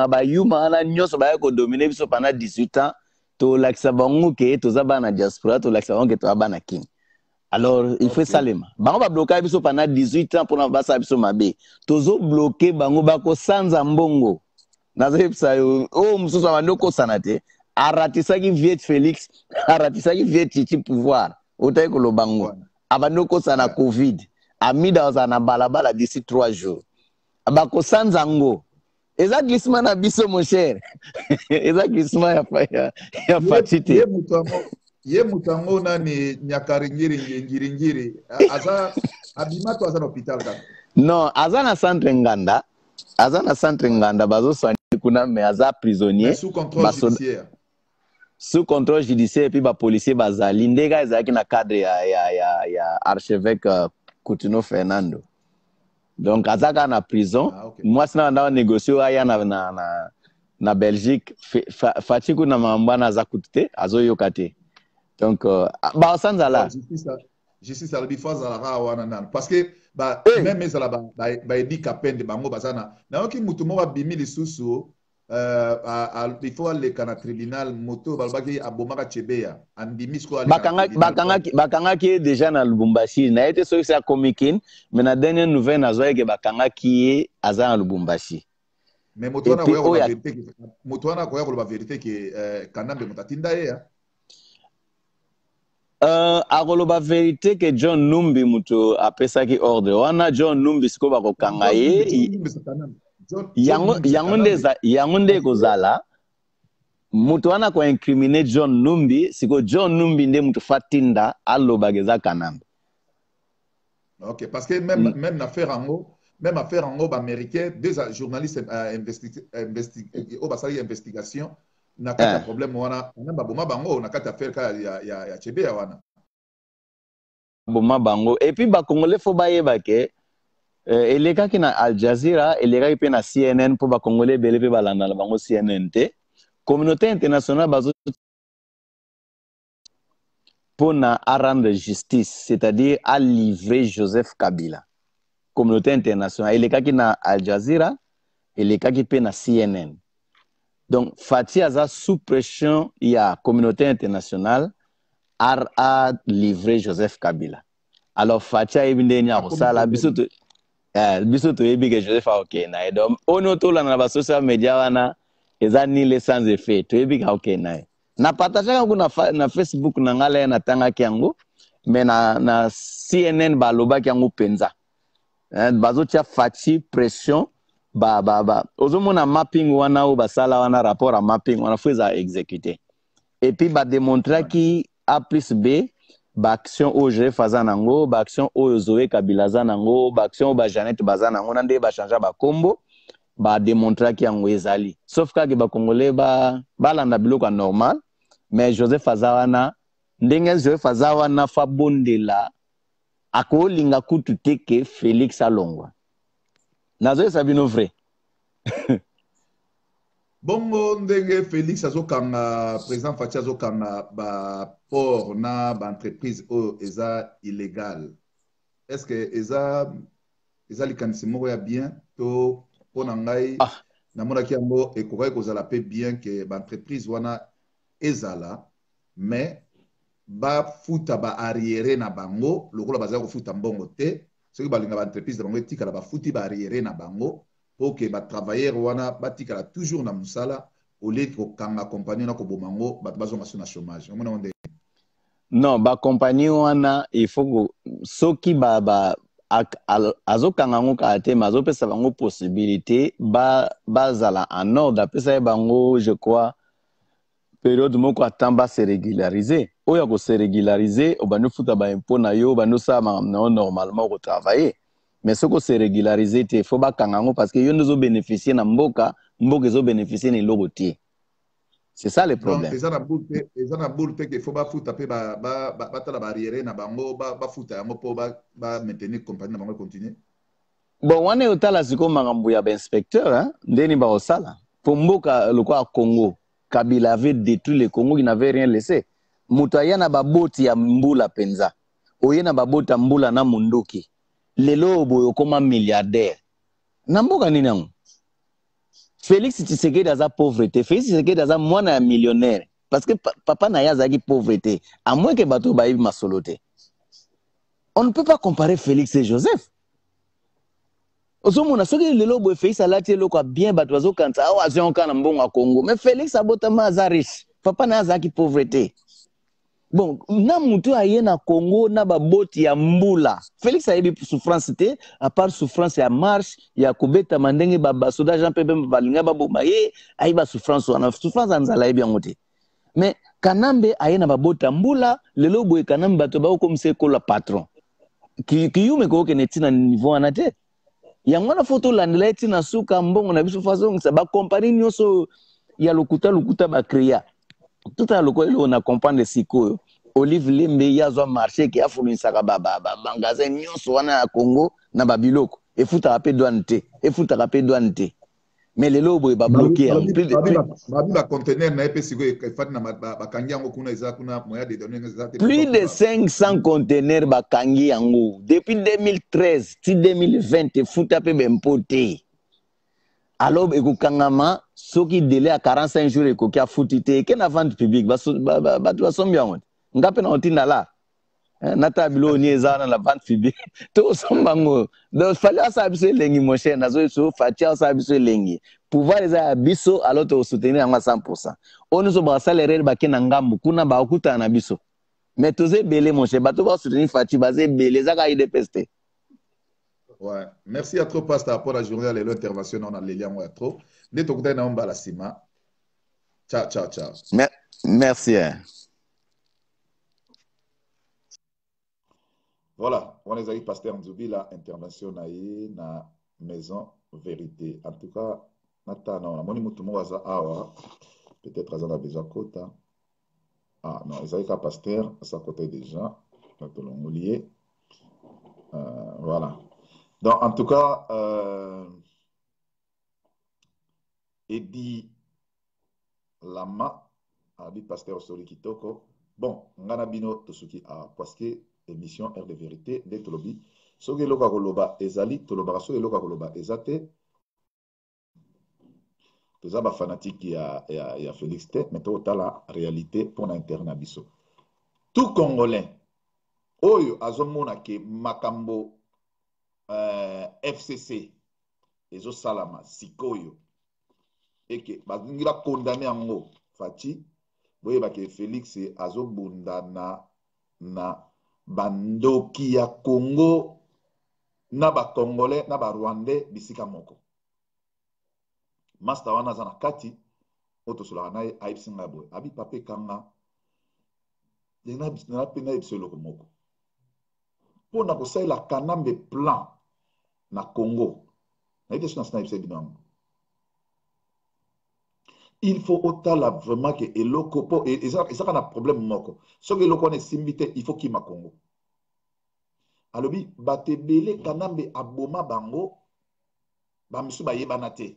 ba yuma na nyoso ba ko dominer biso pendant 18 ans to lakisa bango ke to za bana diaspora to lakisa bango ke to bana king. Alors il faut salema bango ba bloquer biso pendant 18 ans pour na basa biso mabe tozo bloquer bango bako sanza mbongo nazo yebisa yo o mususu abandoko sanate aratisaki viet Félix aratisaki viet titi pouvoir otayi ko lobango abandoko sana covid amida za balabala d'ici 3 jours bako sanza ngo eza glissement na biso mon cher eza glissement ya fatite ye mutango nani nyakari ngiri aza abimato aza na hôpital ka non aza na centre nganda bazo soigner kuna mais aza prisonnier sous contrôle judiciaire et puis ba policier bazali ndeka ezaki na cadre ya archevêque Coutinho Fernando. Donc azaka na prison moi sina nda négocier aya na Belgique fatiku na mambana za kutute azoyoka te. Donc ba sanzala justice à la bifaz à la rawana parce que même les là ba edi kapende bango bazana na oki mutu mo ba bimi lisusu il faut aller kana tribunal moto balbaki abomaka chebeya andimisko bakangaki déjà na Lubumbashi na été so ça comiquine mais na dernière nouvelle na zoyeke bakangaki aza na Lubumbashi mais moto na ko la vérité moto na ko la vérité que kanambe mutatinda ya akoloba vérité que John Numbi mutu apesaki ordre wana John Numbi siko bakokanga ye yango nde kozala mutu wana ko incriminer John Numbi siko John Numbi nde mutu fatinda alobageza kanamba. OK parce que même affaire en ba américain deux journalistes au basali investigation na kata problème wana namba boma bango na kata affaire ka ya chebea wana boma bango et puis ba congolais fo bayeba ke elekaki na Al Jazeera elekaki pe na CNN pour ba congolais belé pe balanda bango CNN te communauté internationale bazo pour na rendre justice c'est-à-dire à livrer Joseph Kabila communauté internationale elekaki na Al Jazeera elekaki pe na CNN. Donc Fati aza sous pression ya communauté internationale a livré Joseph Kabila. Alors Fatia ebindeni ya kosala biso toyebi ke Joseph akokende na ye. Donc ono tolanda na social media wana eza nile sans effet toyebi ke akokende na ye. Na partage yango na Facebook na ngala na tangaki yango mais na CNN balobaki yango penza. Bazotia Fachi pression ozomona mapping wana ou basala wana rapport à mapping wana faut eza exécuter. Et puis démontrer qui A plus B action au Joseph Azanango, action au Zoé Kabila Zanango, action au Janet Bazanango, nande ba changer ba combo, démontrer qui yango ezali. Sauf que ba Congolais landa biloko normal, mais Joseph Azawana ndenge Joseph Azawana fa bondela akolinga kutu teke Félix Alongwa. Nazo sabino vrai. Bongo ndenge Félix azokanga président Fatia azokanga ba port na ba entreprise o eza illégal. Est-ce que eza likanisi moko ya bien to pona ngai na mona ki yango ekokai kozala pe bien que ba entreprise wana ezala mais ba futa ba arriéré na bango lokola bazali ko futa mbongo te soki balinga ba entreprise bango etikala ba futi ba arriéré na bango pour que ba travailleurs wana batikala toujours na musala au lieu ko kanga compagnie na ko bomango ba bazonga sur na chômage omona onde non ba compagnie wana il faut soki azokanga ngo kate mazopesa bango possibilité bazala en ordre apesa bango je crois période moko atamba se régulariser oya ko se régulariser obanu futa ba impôt na yo banu sa normalement ko travailler mais ce que c'est régularisé il faut ba kangango parce que yo nous bénéficier na mboka zo bénéficier ni logotier. C'est ça le problème. Donc ils ont boule que faut ba futa pe ba tala barrière na bango ba futa yango po ba maintenir compagnie na bango continuer. Bon wana otala siko makambo ya ba inspecteur hein ndeni ba osala pour mboka le quoi Congo Kabila avait détruit le Congo, il n'avait rien laissé. Mutaya na baboti ya mbula penza. Oye na baboti ya mbula na munduki. Lelo boyo koma milliardaire. Namboka nini yango? Félix Tshisekedi aza pauvreté. Félix Tshisekedi aza mwana ya millionnaire. Parce que papa na yazaki pauvreté. À moins que bato baïbi masolote. On ne peut pas comparer Félix et Joseph. Ozomona soki lelo boye Félix alati eloko bien bato bazokanta awa azonka na mbongo ya Congo mais Félix abotama aza riche papa na azaki pauvreté bon na mutu aye na Congo na baboti ya mbula Félix ayebi souffrance te à part souffrance ya marche ya kobeta mandenge basoda Jean Pembe balinga baboma ye ayiba souffrance wana souffrance anzala ayebi yango te mais Kanambe aye na baboti ya mbula lelo boye Kanambe bato bakokomisa ekola patron kiyume kokende tina niveau wana te yango na photo landela eti na suka mbongo na biso façon ça ba compagnie nyonso ya lokuta ba créer tout à lokolo na comprendre sikoyo Olive Lembe yazwa marché ki afulunisaka ba magasin nyonso wana ya Congo na babiloko efuta pe douane te mais lelo boye ba bloquer ba conteneur na epe sikoyo efati na ba kangi yango kuna eza kuna moyen de donner plus de 500 conteneurs ba kangi yango depuis 2013 ti 2020 efuta pe bempote alors ekokangama soki délai à 45 jours ekoki afuti te ke na vente publique bato basombi yango ngape na otinda la nata bilo ni ezana la vente publique to sombango donc fallait asala biso elengi mon cher nazo so Fatia asala biso elengi pouvoir eza biso alors to soutenir yango 100% ono so ba salaire ba ke na ngambu kuna ba okuta na biso mais toze belé mon cher bato ba soutenir Fatia baze belé zaka idepeste. Ouais, merci à trop pasteur pour la journée à l'intervention on a les liens à trop ne to kuta na omba la sima ciao merci hein. Voilà, on est avec pasteur Nzubi la intervention na maison vérité en tout cas natana on a moni mutu mo aza awa peut-être azana besoin kota ah non ils avec pasteur à sa côté déjà donc l'ongolier voilà. Donc, en tout cas, Edi Lama, Abi Pasteur Soli Kitoko, bon, Nganabino Tosuki a parce que émission Air de vérité, de Tolobi, Soge Loka Koloba Ezali, Toloba Soge Loka Koloba Ezate, Tozaba fanatique ya Félix T, mais tu as la réalité pour l'interne Abisso. tout Congolais, oyo azomona ke makambo FCC ezo salama sikoyo eke bazingi ba condamné yango fati boyeba ke Félix azobunda na bandoki ya Congo na ba Congolais na ba Rwandais bisika moko master wana zana kati otosolaka na ye ayibisinga boye abi pape kanga na pena yebiso eloko moko mpona kosalela kanambe plan na Congo na ite so na sina yebisa bino yango il faut otala vraiment ke eloko po ezaka na problème moko soki eloko wana esimbi te il faut kima Congo alobi bato ebele kanambe aboma bango bamisu bayebana te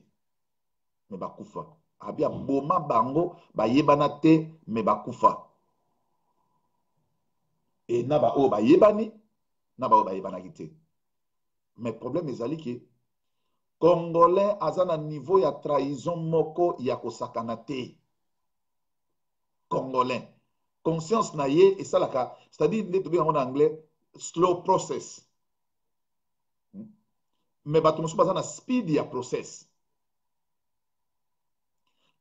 me bakufa abi aboma bango bayebana te me bakufa e na baoyo bayebani na baoyo bayebanaki te mais problème ezali ke Congolais aza na niveau ya trahison moko ya kosakana te Congolais conscience na ye esalaka c'est-à-dire nde tobenga yango na anglais slow process mais bato mosusu baza na speed ya process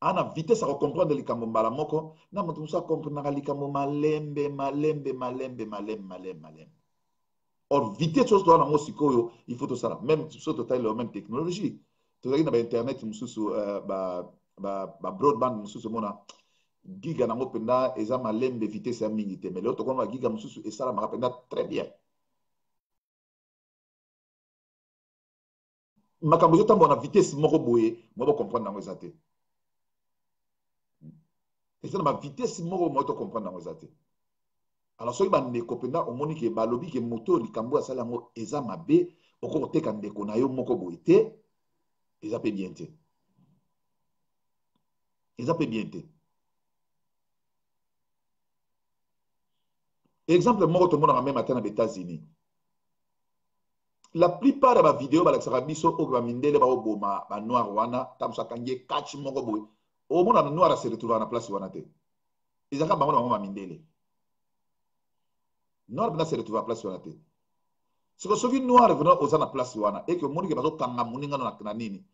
ana vitesse ya kocomprendre likambo mbala moko na moto mosusu akomprenaka likambo malembe malembe malembe malembe malembe malembe or vitesse oyo toza nango sikoyo il faut tosala même so totalelo même technologie tozalaki na bainternet mosusu babroadband mosusu omona giga nango mpenza eza malembe vitesse ya mingi te mais lelo tokona bagiga mosusu esalamaka mpenza très bien makambo ezotambola na vitesse moko boye mo bocomprendre nango eza te eza na bavitesse moko mo tocomprendre nango eza te alors soki bandeko mpenza omoni ke balobi ke moto oyo likambo oyo asali yango eza mabe okoki koteka ndeko na yo moko boye te eza mpe bien te eza mpe bien te exemple moko tomonaka meme ata na baétats-unis la plupart ya bavideo balakisaka biso oyo bamindele baoboma banoir wana tamoso akangi catch moko boye omona na noir ase retrouve na place wana te ezalaka bango na bango bamindele noir mpena se retrouve na place wana te soki noir vena oza na place wana eke omoni ke bazokanga moningano na nini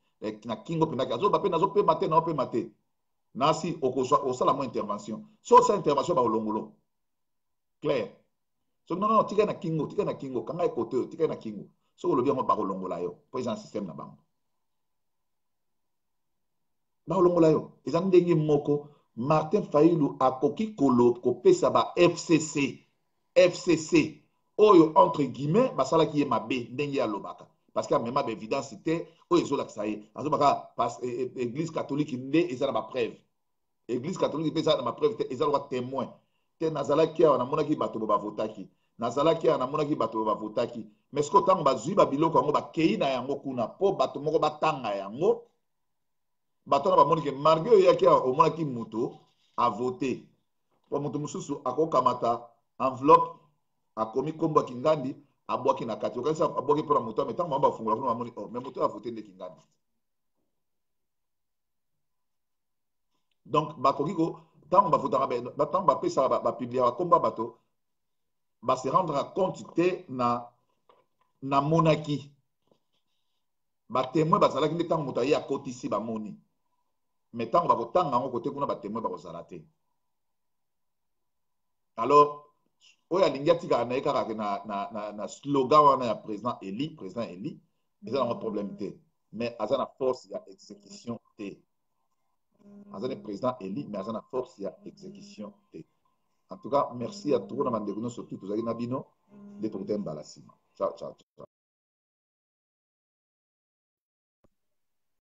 na kingo mpendaki azoba mpe nazopema te naopema te nasi osala mo intervention so osala intervention baolongolo clair soki non tikai na kingo kanga ekote oyo tikai na kingo soki olobi yango bakolongola yo mpo eza na systeme na bango bakolongola yo eza ndenge moko Martin Fayulu akoki kopesa ba FCC oyo entre guillemets basalaki ye mabe ndenge alobaka parce que amema baévidence te oyo ezolakisa ye azobaka église catholique nde eza na bapreuve église catholique mpe eza na bapreuve te eza loka témoin te nazalaki awa namonaki bato bo bavotaki nazalaki awa namonaki bato bo bavotaki mais siko ntango bazwi babiloko yango bakei na yango kuna mpo bato moko batanga yango bato wana bamoni ke marge oyo eyaki awa omonaki moto avote po moto mosusu akokamata enveloppe akomi kombo ya Kingandi abwaki na kati okanisa abwaki mpona moto ame ntango bango bafungola kuna bamoni oh mais moto oyo avote nde Kingandi donc bakoki ko ntango bavotaka ntango bapesaka bapubliaka kombo ya bato base rendre compte te na monaki batémoin bazalaki nde ntango moto aye akotisi bamoni mais ntango bakotanga yango kote kuna batémoin bakozala te alors oyo alingi atikaka na ye kaka na slogan wana ya président Eli eza nango problème te mais aza na force ya exécution te aza ne président Eli mais aza na force ya exécution te en tout cas merci à tout na bandeko nyonso surtout tozalaki na bino nde tokutani mbala nsima ciao ciao ciao